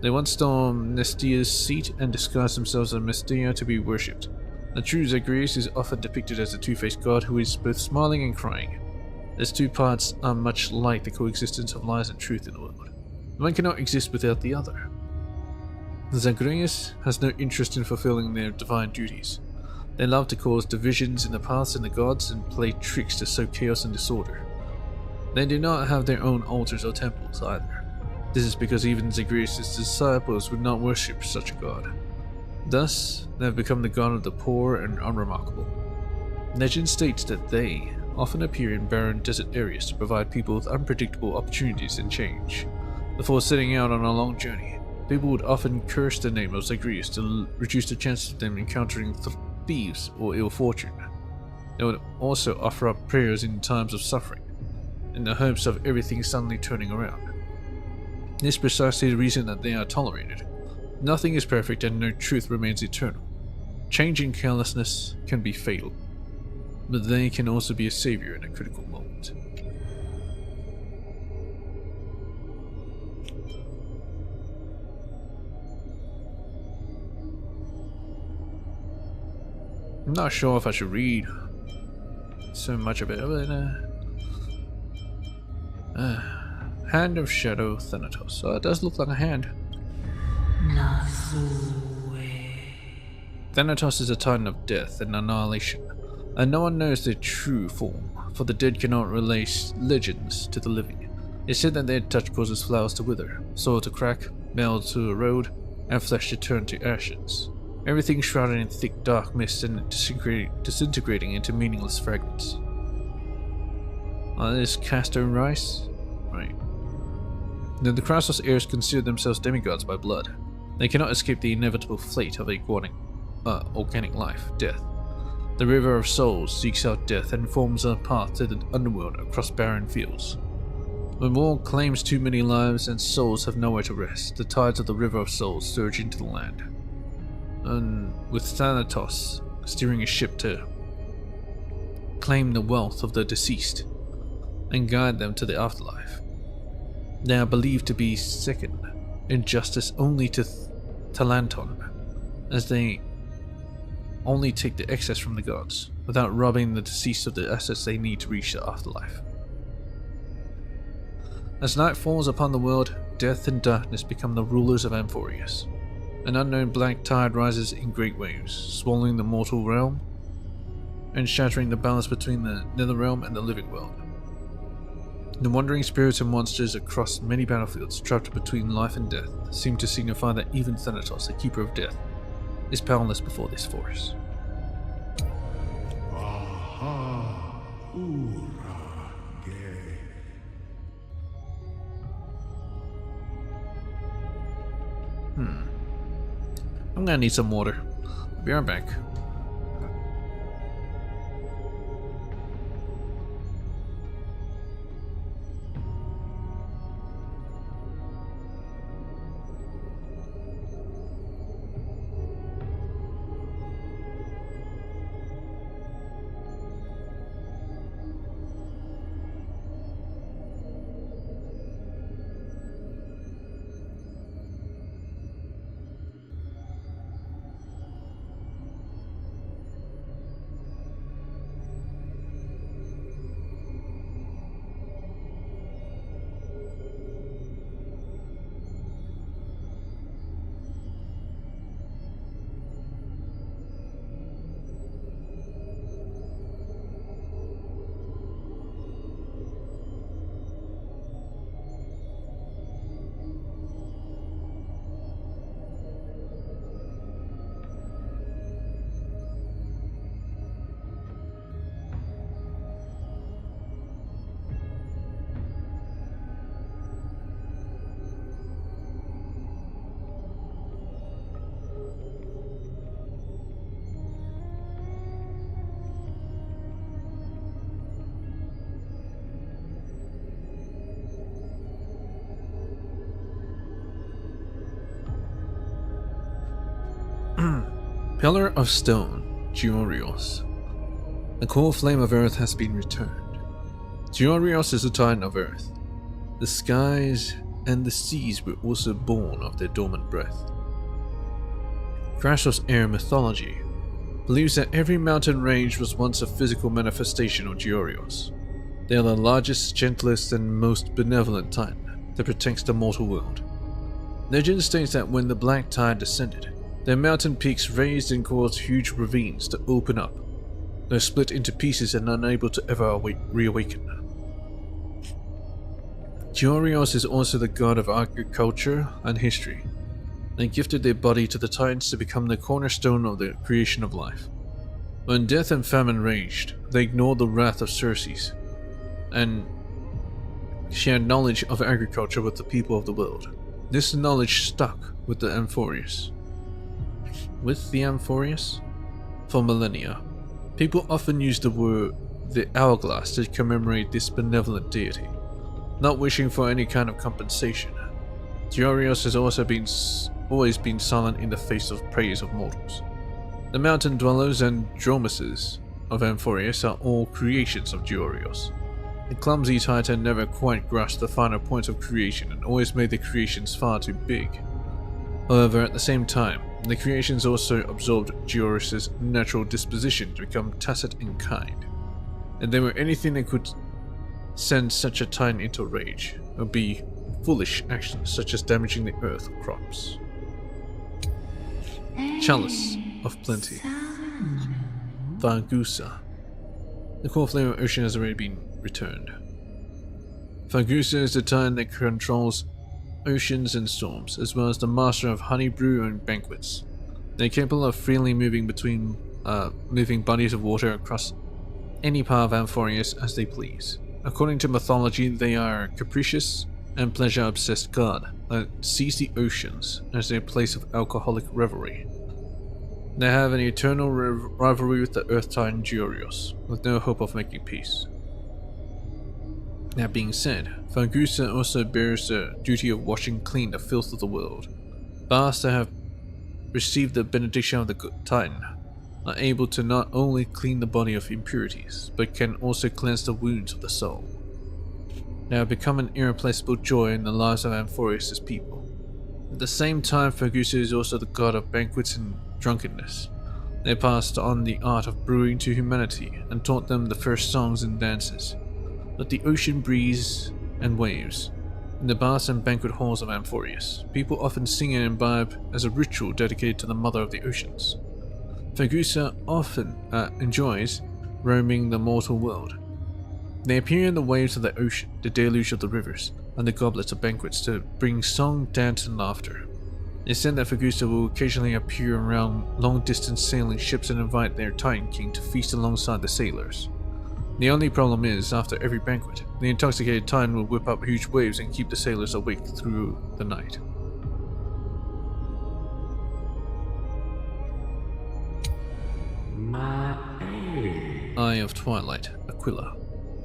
They once stole Nestia's seat and disguised themselves as Mestia to be worshipped. The true Zagreus is often depicted as a two-faced god who is both smiling and crying. These two parts are much like the coexistence of lies and truth in the world. One cannot exist without the other. Zagreus has no interest in fulfilling their divine duties. They love to cause divisions in the paths and the gods and play tricks to sow chaos and disorder. They do not have their own altars or temples either. This is because even Zagreus' disciples would not worship such a god. Thus, they have become the god of the poor and unremarkable. Legend states that they often appear in barren desert areas to provide people with unpredictable opportunities and change. Before setting out on a long journey, people would often curse the name of Zagreus to reduce the chances of them encountering thieves or ill fortune. They would also offer up prayers in times of suffering, in the hopes of everything suddenly turning around. This is precisely the reason that they are tolerated. Nothing is perfect and no truth remains eternal. Change and carelessness can be fatal, but they can also be a savior in a critical moment. I'm not sure if I should read so much of it, but Hand of Shadow Thanatos. It does look like a hand. Thanatos is a titan of death and annihilation, and no one knows their true form, for the dead cannot relay legends to the living. It's said that their touch causes flowers to wither, soil to crack, metal to erode, and flesh to turn to ashes. Everything shrouded in thick dark mist and disintegrating into meaningless fragments. This is Castor Rice? Right. Then the Krasos heirs consider themselves demigods by blood. They cannot escape the inevitable fate of organic life, death. The River of Souls seeks out death and forms a path to the underworld across barren fields. When war claims too many lives and souls have nowhere to rest, the tides of the River of Souls surge into the land. And with Thanatos steering a ship to claim the wealth of the deceased and guide them to the afterlife. They are believed to be second in justice only to Talanton, as they only take the excess from the gods, without robbing the deceased of the assets they need to reach the afterlife. As night falls upon the world, death and darkness become the rulers of Amphorius. An unknown black tide rises in great waves, swallowing the mortal realm and shattering the balance between the netherrealm and the living world. The wandering spirits and monsters across many battlefields, trapped between life and death, seem to signify that even Thanatos, the keeper of death, is powerless before this force. I'm gonna need some water. Be right back. Pillar of Stone, Georios. The core flame of Earth has been returned. Georios is a titan of Earth. The skies and the seas were also born of their dormant breath. Krasos' heir mythology believes that every mountain range was once a physical manifestation of Georios. They are the largest, gentlest, and most benevolent titan that protects the mortal world. Legend states that when the black tide descended, their mountain peaks raised and caused huge ravines to open up. They're split into pieces and unable to ever reawaken. Georios is also the god of agriculture and history. They gifted their body to the Titans to become the cornerstone of the creation of life. When death and famine raged, they ignored the wrath of Circe, and she had knowledge of agriculture with the people of the world. This knowledge stuck with the Amphorius. For millennia. People often use the hourglass to commemorate this benevolent deity, not wishing for any kind of compensation. Georios has also always been silent in the face of praise of mortals. The mountain dwellers and dromeses of Amphorius are all creations of Georios. The clumsy titan never quite grasped the finer points of creation and always made the creations far too big. However, at the same time, the creations also absorbed Georios' natural disposition to become tacit and kind, and they were anything that could send such a titan into rage, or be foolish actions such as damaging the earth or crops. Chalice, of plenty. Fargusa. The core flame of ocean has already been returned. Fargusa is the titan that controls oceans and storms, as well as the master of honey brew and banquets. They're capable of freely moving between moving bodies of water across any part of Amphorius as they please. According to mythology, they are a capricious and pleasure-obsessed god that sees the oceans as their place of alcoholic revelry. They have an eternal rivalry with the Earth Titan Georios, with no hope of making peace. That being said, Fargusa also bears the duty of washing clean the filth of the world. Bars that have received the benediction of the good Titan are able to not only clean the body of impurities, but can also cleanse the wounds of the soul. They have become an irreplaceable joy in the lives of Amphorius' people. At the same time, Fargusa is also the god of banquets and drunkenness. They passed on the art of brewing to humanity and taught them the first songs and dances. But the ocean breeze and waves, in the baths and banquet halls of Amphorius, people often sing and imbibe as a ritual dedicated to the mother of the oceans. Fargusa often enjoys roaming the mortal world. They appear in the waves of the ocean, the deluge of the rivers, and the goblets of banquets to bring song, dance, and laughter. It's said that Fargusa will occasionally appear around long-distance sailing ships and invite their Titan King to feast alongside the sailors. The only problem is, after every banquet, the intoxicated Titan will whip up huge waves and keep the sailors awake through the night. Eye of Twilight, Aquila.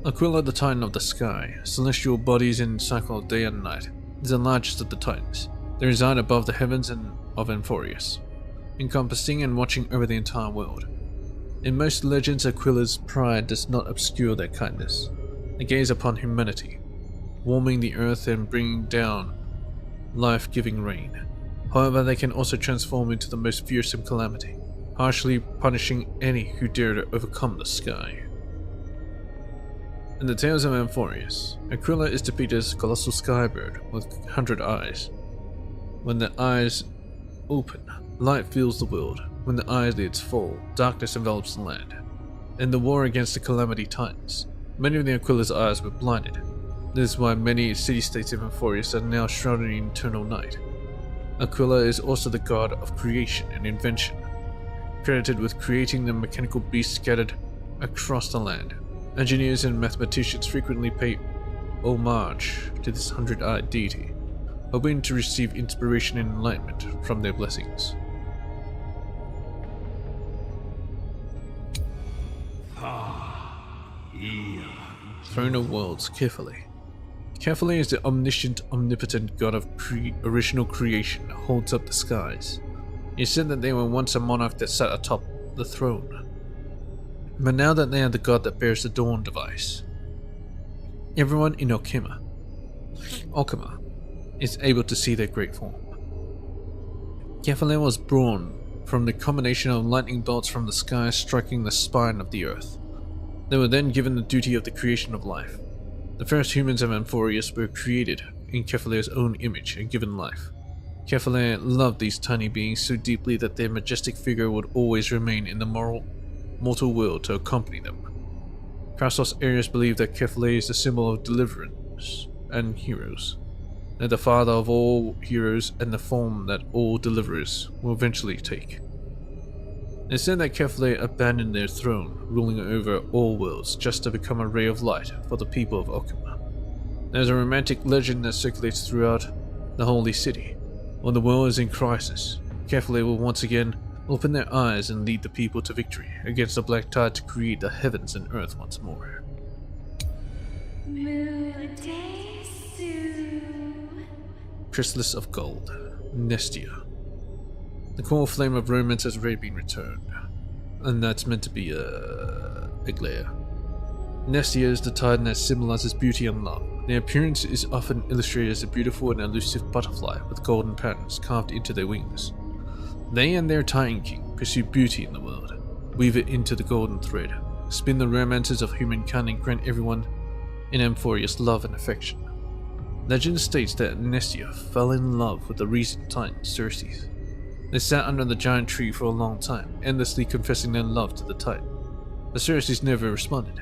Aquila, the Titan of the Sky, celestial bodies in cycle of day and night, is the largest of the Titans. They reside above the heavens of Amphorius, encompassing and watching over the entire world. In most legends, Aquila's pride does not obscure their kindness. They gaze upon humanity, warming the earth and bringing down life-giving rain. However, they can also transform into the most fearsome calamity, harshly punishing any who dare to overcome the sky. In the Tales of Amphorius, Aquila is depicted as a colossal skybird with 100 eyes. When the eyes open, light fills the world. When the eyelids fall, darkness envelops the land. In the war against the Calamity Titans, many of the Aquila's eyes were blinded. This is why many city-states of Amphorius are now shrouded in eternal night. Aquila is also the god of creation and invention, credited with creating the mechanical beasts scattered across the land. Engineers and mathematicians frequently pay homage to this 100-eyed deity, hoping to receive inspiration and enlightenment from their blessings. Throne of Worlds, Kefali. Kefali is the omniscient, omnipotent god of original creation that holds up the skies. It said that they were once a monarch that sat atop the throne, but now that they are the god that bears the Dawn device, everyone in Okima is able to see their great form. Kefali was born from the combination of lightning bolts from the sky striking the spine of the earth. They were then given the duty of the creation of life. The first humans of Amphorius were created in Kefali's own image and given life. Kefali loved these tiny beings so deeply that their majestic figure would always remain in the mortal world to accompany them. Krassos Ares believed that Kefali is the symbol of deliverance and heroes, that the father of all heroes and the form that all deliverers will eventually take. It said that Kefali abandoned their throne, ruling over all worlds, just to become a ray of light for the people of Okima. There's a romantic legend that circulates throughout the holy city. When the world is in crisis, Kefali will once again open their eyes and lead the people to victory against the Black Tide to create the heavens and earth once more. Chrysalis of Gold, Nestia. The core flame of romance has already been returned, and that's meant to be Aglaia. Nestia is the titan that symbolizes beauty and love. Their appearance is often illustrated as a beautiful and elusive butterfly with golden patterns carved into their wings. They and their Titan King pursue beauty in the world, weave it into the golden thread, spin the romances of humankind and grant everyone in Amphorius love and affection. Legend states that Nestia fell in love with the recent Titan Circes. They sat under the giant tree for a long time, endlessly confessing their love to the Titan. The Cersei's never responded.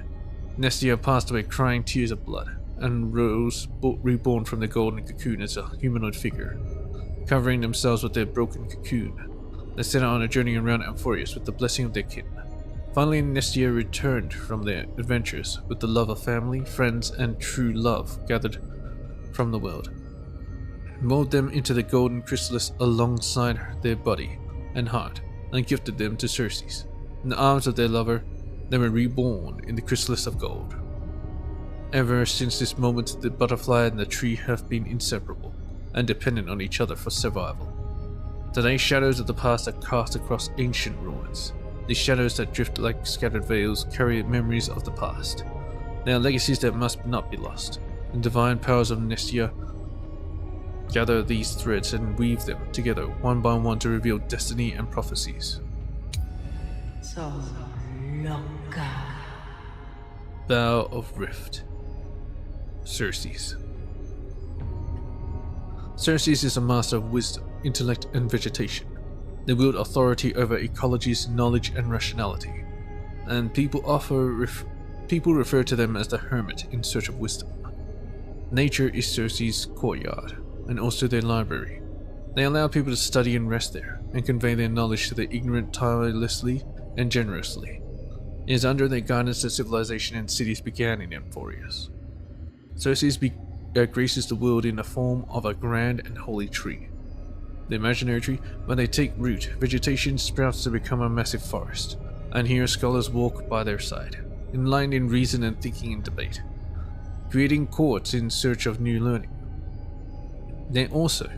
Nestia passed away crying tears of blood, and rose, reborn from the golden cocoon as a humanoid figure. Covering themselves with their broken cocoon, they set out on a journey around Amphorius with the blessing of their kin. Finally, Nestia returned from their adventures with the love of family, friends, and true love gathered from the world. Molded them into the golden chrysalis alongside their body and heart, and gifted them to Cersei's. In the arms of their lover, they were reborn in the chrysalis of gold. Ever since this moment, the butterfly and the tree have been inseparable, and dependent on each other for survival. Today, shadows of the past are cast across ancient ruins. These shadows that drift like scattered veils carry memories of the past. They are legacies that must not be lost. The divine powers of Nestia gather these threads and weave them together one by one to reveal destiny and prophecies. So loca. Vow of Rift. Cersei's. Cersei's is a master of wisdom, intellect, and vegetation. They wield authority over ecology's knowledge and rationality, and people refer to them as the hermit in search of wisdom. Nature is Cersei's courtyard, and also their library. They allow people to study and rest there, and convey their knowledge to the ignorant tirelessly and generously. It is under their guidance that civilization and cities began in Amphorius. Cersei's graces the world in the form of a grand and holy tree. The imaginary tree, when they take root, vegetation sprouts to become a massive forest, and here scholars walk by their side, enlightened in reason and thinking and debate, creating courts in search of new learning. They also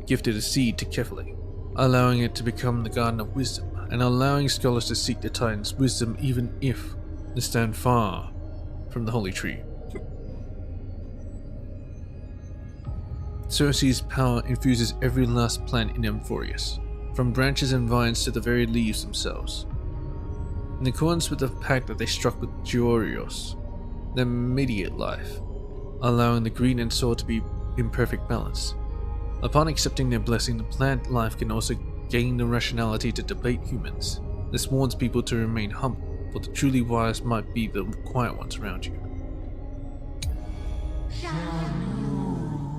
gifted a seed to Kefali, allowing it to become the Garden of Wisdom, and allowing scholars to seek the Titan's wisdom even if they stand far from the holy tree. Cersei's power infuses every last plant in Amphorius, from branches and vines to the very leaves themselves. In accordance with the pact that they struck with Georios, they mediate life, allowing the green and soil to be in perfect balance. Upon accepting their blessing, the plant life can also gain the rationality to debate humans. This warns people to remain humble, for the truly wise might be the quiet ones around you.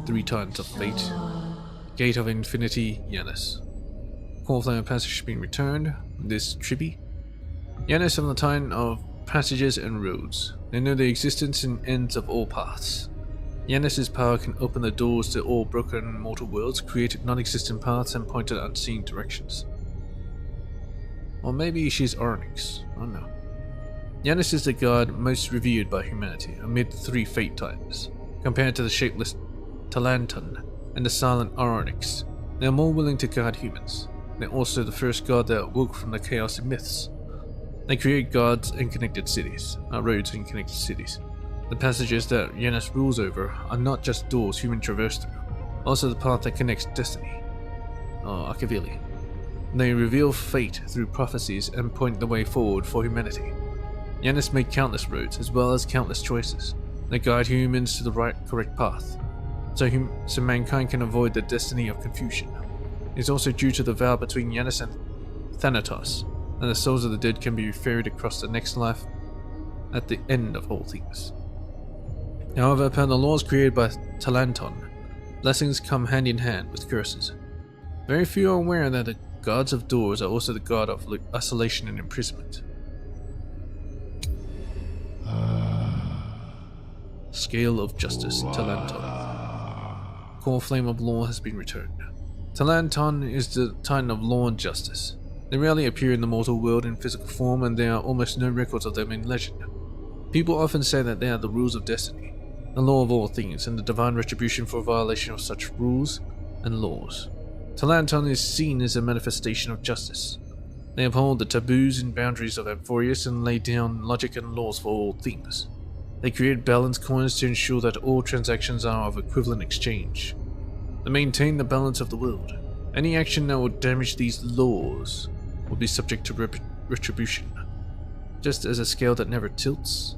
3 Titans of Fate. Gate of Infinity, Yanis. Call Flame of Passage being returned. This Trippy. Yanis of the Titan of Passages and Roads. They know the existence and ends of all paths. Yanis' power can open the doors to all broken mortal worlds, create non-existent paths, and point in unseen directions. Or maybe she's Oryx. I don't know. Yanis is the god most revered by humanity amid the 3 Fate Titans. Compared to the shapeless Talanton and the silent Oryx, they are more willing to guide humans. They're also the first god that awoke from the chaos in myths. They create gods and connected cities, roads and connected cities. The passages that Yanis rules over are not just doors humans traverse through, also the path that connects destiny, or Akavili. They reveal fate through prophecies and point the way forward for humanity. Yanis made countless roads as well as countless choices. They guide humans to the correct path, so mankind can avoid the destiny of confusion. It is also due to the vow between Yanis and Thanatos, and the souls of the dead can be ferried across the next life at the end of all things. However, per the laws created by Talanton, blessings come hand in hand with curses. Very few are aware that the gods of doors are also the god of isolation and imprisonment. Scale of Justice, Talanton. Core Flame of Law has been returned. Talanton is the Titan of Law and Justice. They rarely appear in the mortal world in physical form, and there are almost no records of them in legend. People often say that they are the rules of destiny, the law of all things, and the divine retribution for violation of such rules and laws. Talanton is seen as a manifestation of justice. They uphold the taboos and boundaries of Amphorius and lay down logic and laws for all things. They create balance coins to ensure that all transactions are of equivalent exchange. They maintain the balance of the world. Any action that would damage these laws will be subject to retribution. Just as a scale that never tilts,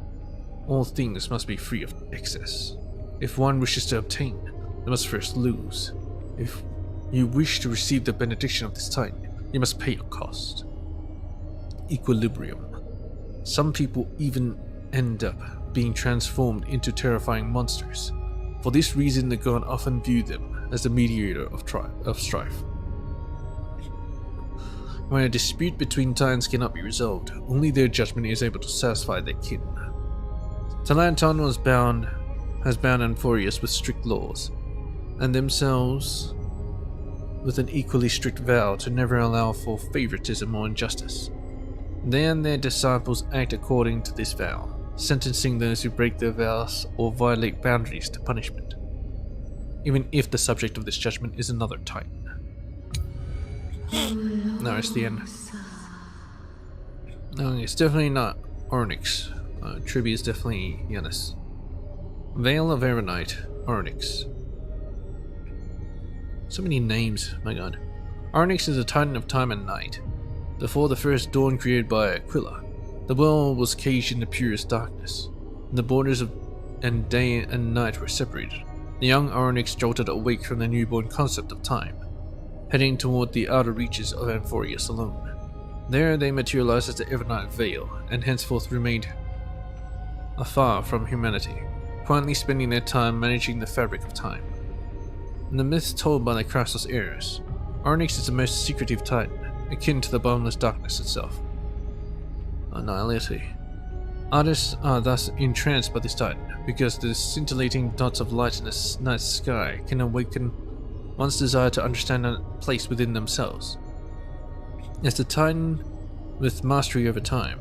all things must be free of excess. If one wishes to obtain, they must first lose. If you wish to receive the benediction of this Titan, you must pay a cost. Equilibrium. Some people even end up being transformed into terrifying monsters. For this reason, the god often viewed them as the mediator of strife. When a dispute between Titans cannot be resolved, only their judgment is able to satisfy their kin. Talanton has bound Amphorius with strict laws, and themselves with an equally strict vow to never allow for favoritism or injustice. They and their disciples act according to this vow, sentencing those who break their vows or violate boundaries to punishment, even if the subject of this judgment is another Titan. No, it's the end. No, it's definitely not Onyx. Tribi is definitely Yanis. Veil of Aeronite, Onyx. So many names, my god. Onyx is a Titan of time and night. Before the first dawn created by Aquila, the world was caged in the purest darkness. The borders of day and night were separated. The young Onyx jolted awake from the newborn concept of time, heading toward the outer reaches of Amphorius alone. There they materialized as the Evernight Veil, and henceforth remained afar from humanity, quietly spending their time managing the fabric of time. In the myths told by the Crassus heirs, Onyx is the most secretive Titan, akin to the bottomless darkness itself. Annihility. Artists are thus entranced by this Titan, because the scintillating dots of light in the night sky can awaken one's desire to understand a place within themselves. As the Titan with mastery over time,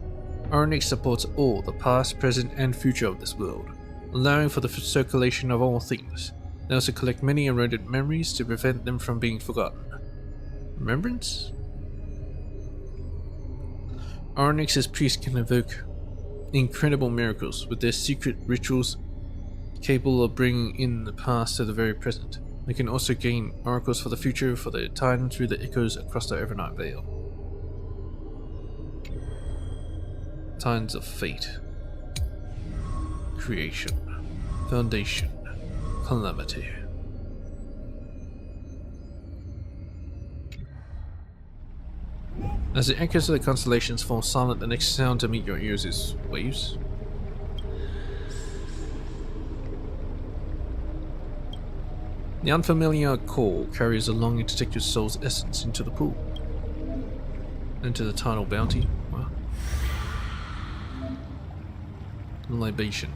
Onyx supports all the past, present, and future of this world, allowing for the circulation of all things. They also collect many eroded memories to prevent them from being forgotten. Remembrance? Onyx's priests can evoke incredible miracles with their secret rituals capable of bringing in the past to the very present. They can also gain oracles for the future for the Titan through the echoes across the Evernight Veil. Titans of Fate. Creation. Foundation. Calamity. As the echoes of the constellations fall silent, the next sound to meet your ears is waves. The unfamiliar call carries along it to take your soul's essence into the pool. Into the tidal bounty. Wow. Libation.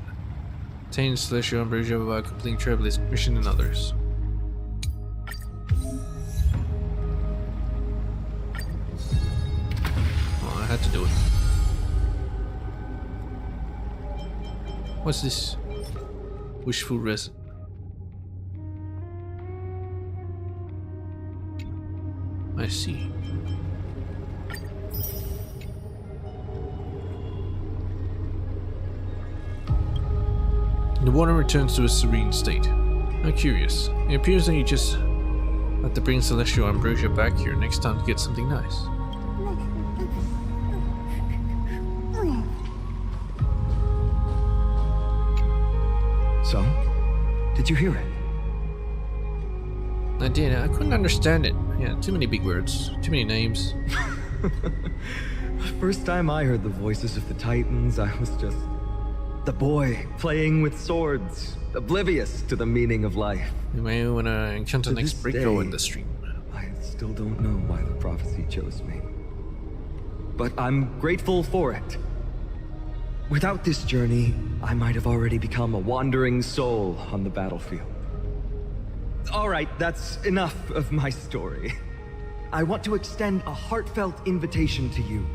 Obtain celestial ambrosia while completing Trailblaze mission and others. Oh, I had to do it. What's this? Wishful resin. I see. The water returns to a serene state. How curious. It appears that you just have to bring celestial ambrosia back here next time to get something nice. So? Did you hear it? I did. I couldn't understand it. Yeah, too many big words. Too many names. First time I heard the voices of the Titans, I was just the boy playing with swords, oblivious to the meaning of life. You may want to encounter next breakthrough in the stream. I still don't know why the prophecy chose me. But I'm grateful for it. Without this journey, I might have already become a wandering soul on the battlefield. Alright, that's enough of my story. I want to extend a heartfelt invitation to you.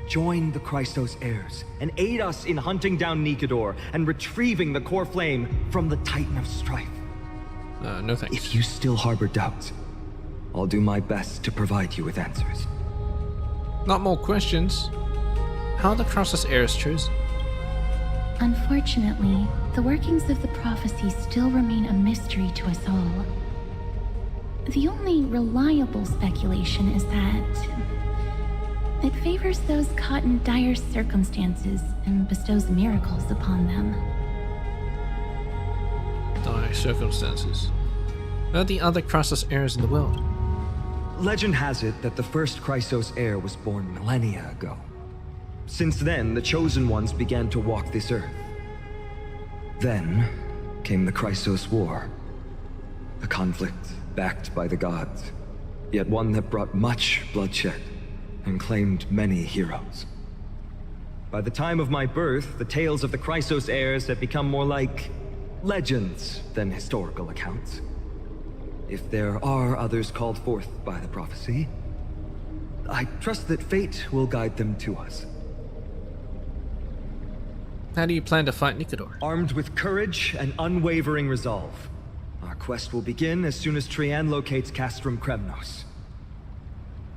Join the Christos heirs and aid us in hunting down Nikedor and retrieving the core flame from the Titan of Strife. No thanks. If you still harbor doubts, I'll do my best to provide you with answers. Not more questions. How are the Crassus heirs chosen? Unfortunately, the workings of the prophecy still remain a mystery to us all. The only reliable speculation is that it favors those caught in dire circumstances and bestows miracles upon them. Dire circumstances. Where are the other Crassus heirs in the world? legend has it that the first Chrysos heir was born millennia ago. Since then, the Chosen Ones began to walk this earth. Then came the Chrysos War. A conflict backed by the gods, yet one that brought much bloodshed and claimed many heroes. By the time of my birth, the tales of the Chrysos heirs had become more like legends than historical accounts. If there are others called forth by the prophecy, I trust that fate will guide them to us. How do you plan to fight Nikador? Armed with courage and unwavering resolve. Our quest will begin as soon as Trian locates Castrum Kremnos.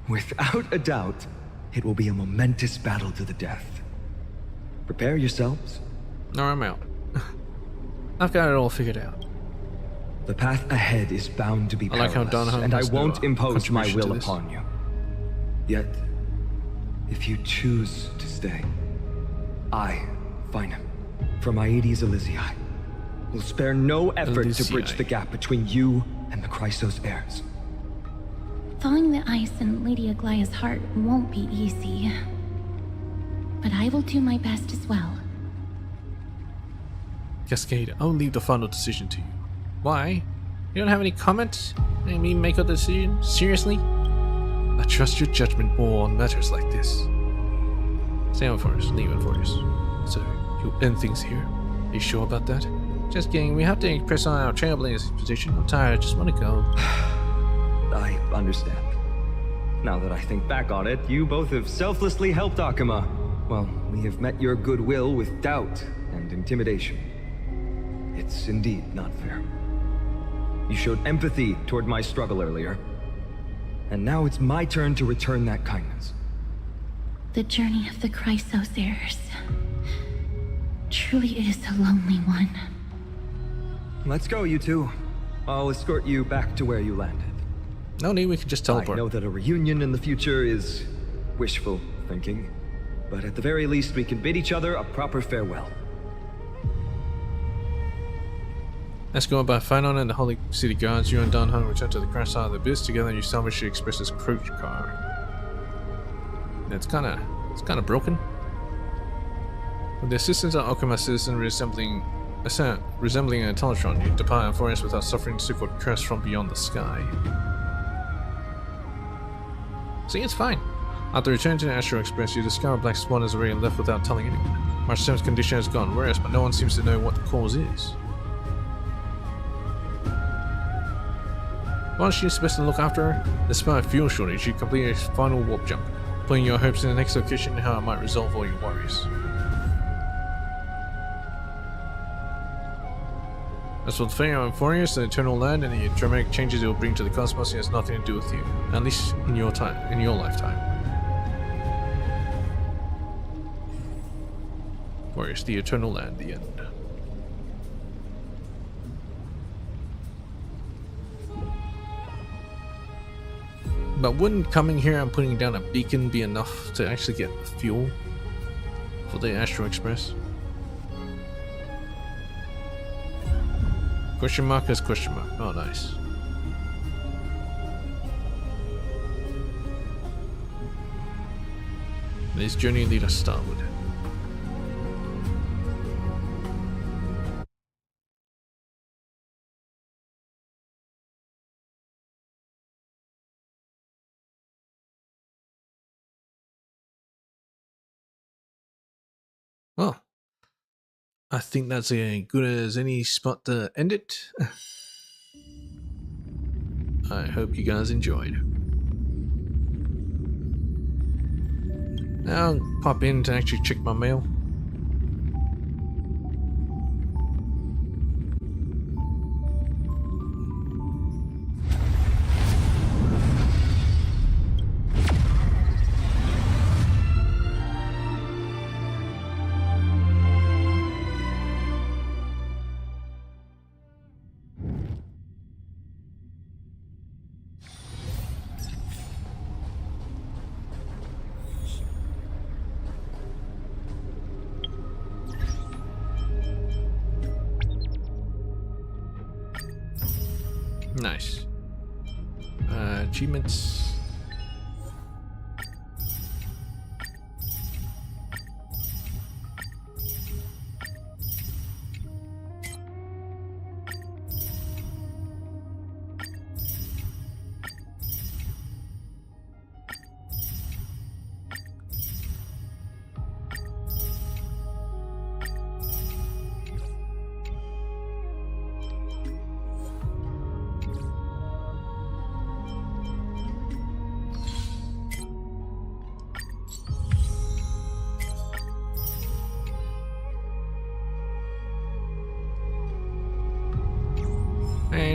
Without a doubt, it will be a momentous battle to the death. Prepare yourselves. No, I'm out. I've got it all figured out. The path ahead is bound to be perilous, like how and I won't impose my will upon you. Yet, if you choose to stay, I, Finam, from Aedes Elysiae, will spare no effort to bridge the gap between you and the Chrysos heirs. Thawing the ice in Lady Aglaya's heart won't be easy. But I will do my best as well. Cascade, I'll leave the final decision to you. Why? You don't have any comments? Make me make a decision? Seriously? I trust your judgment more on matters like this. Stay on for us, leave it for us. So, you'll end things here. Are you sure about that? Just kidding, we have to press on our Trailblaze position. I'm tired, I just want to go. I understand. Now that I think back on it, you both have selflessly helped Akuma. Well, we have met your goodwill with doubt and intimidation. It's indeed not fair. You showed empathy toward my struggle earlier, and now it's my turn to return that kindness. The journey of the Chrysos heirs. Truly it is a lonely one. Let's go, you two. I'll escort you back to where you landed. No need, we can just teleport. I know that a reunion in the future is wishful thinking, but at the very least we can bid each other a proper farewell. Let's go by Phanon and the Holy City Guards. You and Dan Hung return to the crash side of the abyss. Together you salvage the Express's coach car. It's kind of broken. With the assistance of Akuma citizen resembling a Teletron, you depart a forest without suffering so-called curse from beyond the sky. See, it's fine. After returning to the Astro Express, you discover Black Swan has already left without telling anyone. March 7's condition has gotten worse, but no one seems to know what the cause is. While she's supposed to look after her, despite a fuel shortage, you complete a final warp jump, putting your hopes in the next location and how it might resolve all your worries. As for the fate of Euphorius, the Eternal Land, and the dramatic changes it will bring to the cosmos, it has nothing to do with you, at least in your lifetime. Euphorius, the Eternal Land, the end. But wouldn't coming here and putting down a beacon be enough to actually get fuel for the Astro Express? Question mark is question mark. Oh, nice. This journey lead us starward. Well, I think that's as good as any spot to end it. I hope you guys enjoyed. Now I'll pop in to actually check my mail. Nice. Achievements.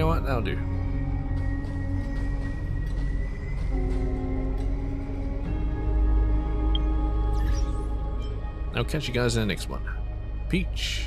know what? That'll do. I'll catch you guys in the next one. Peach.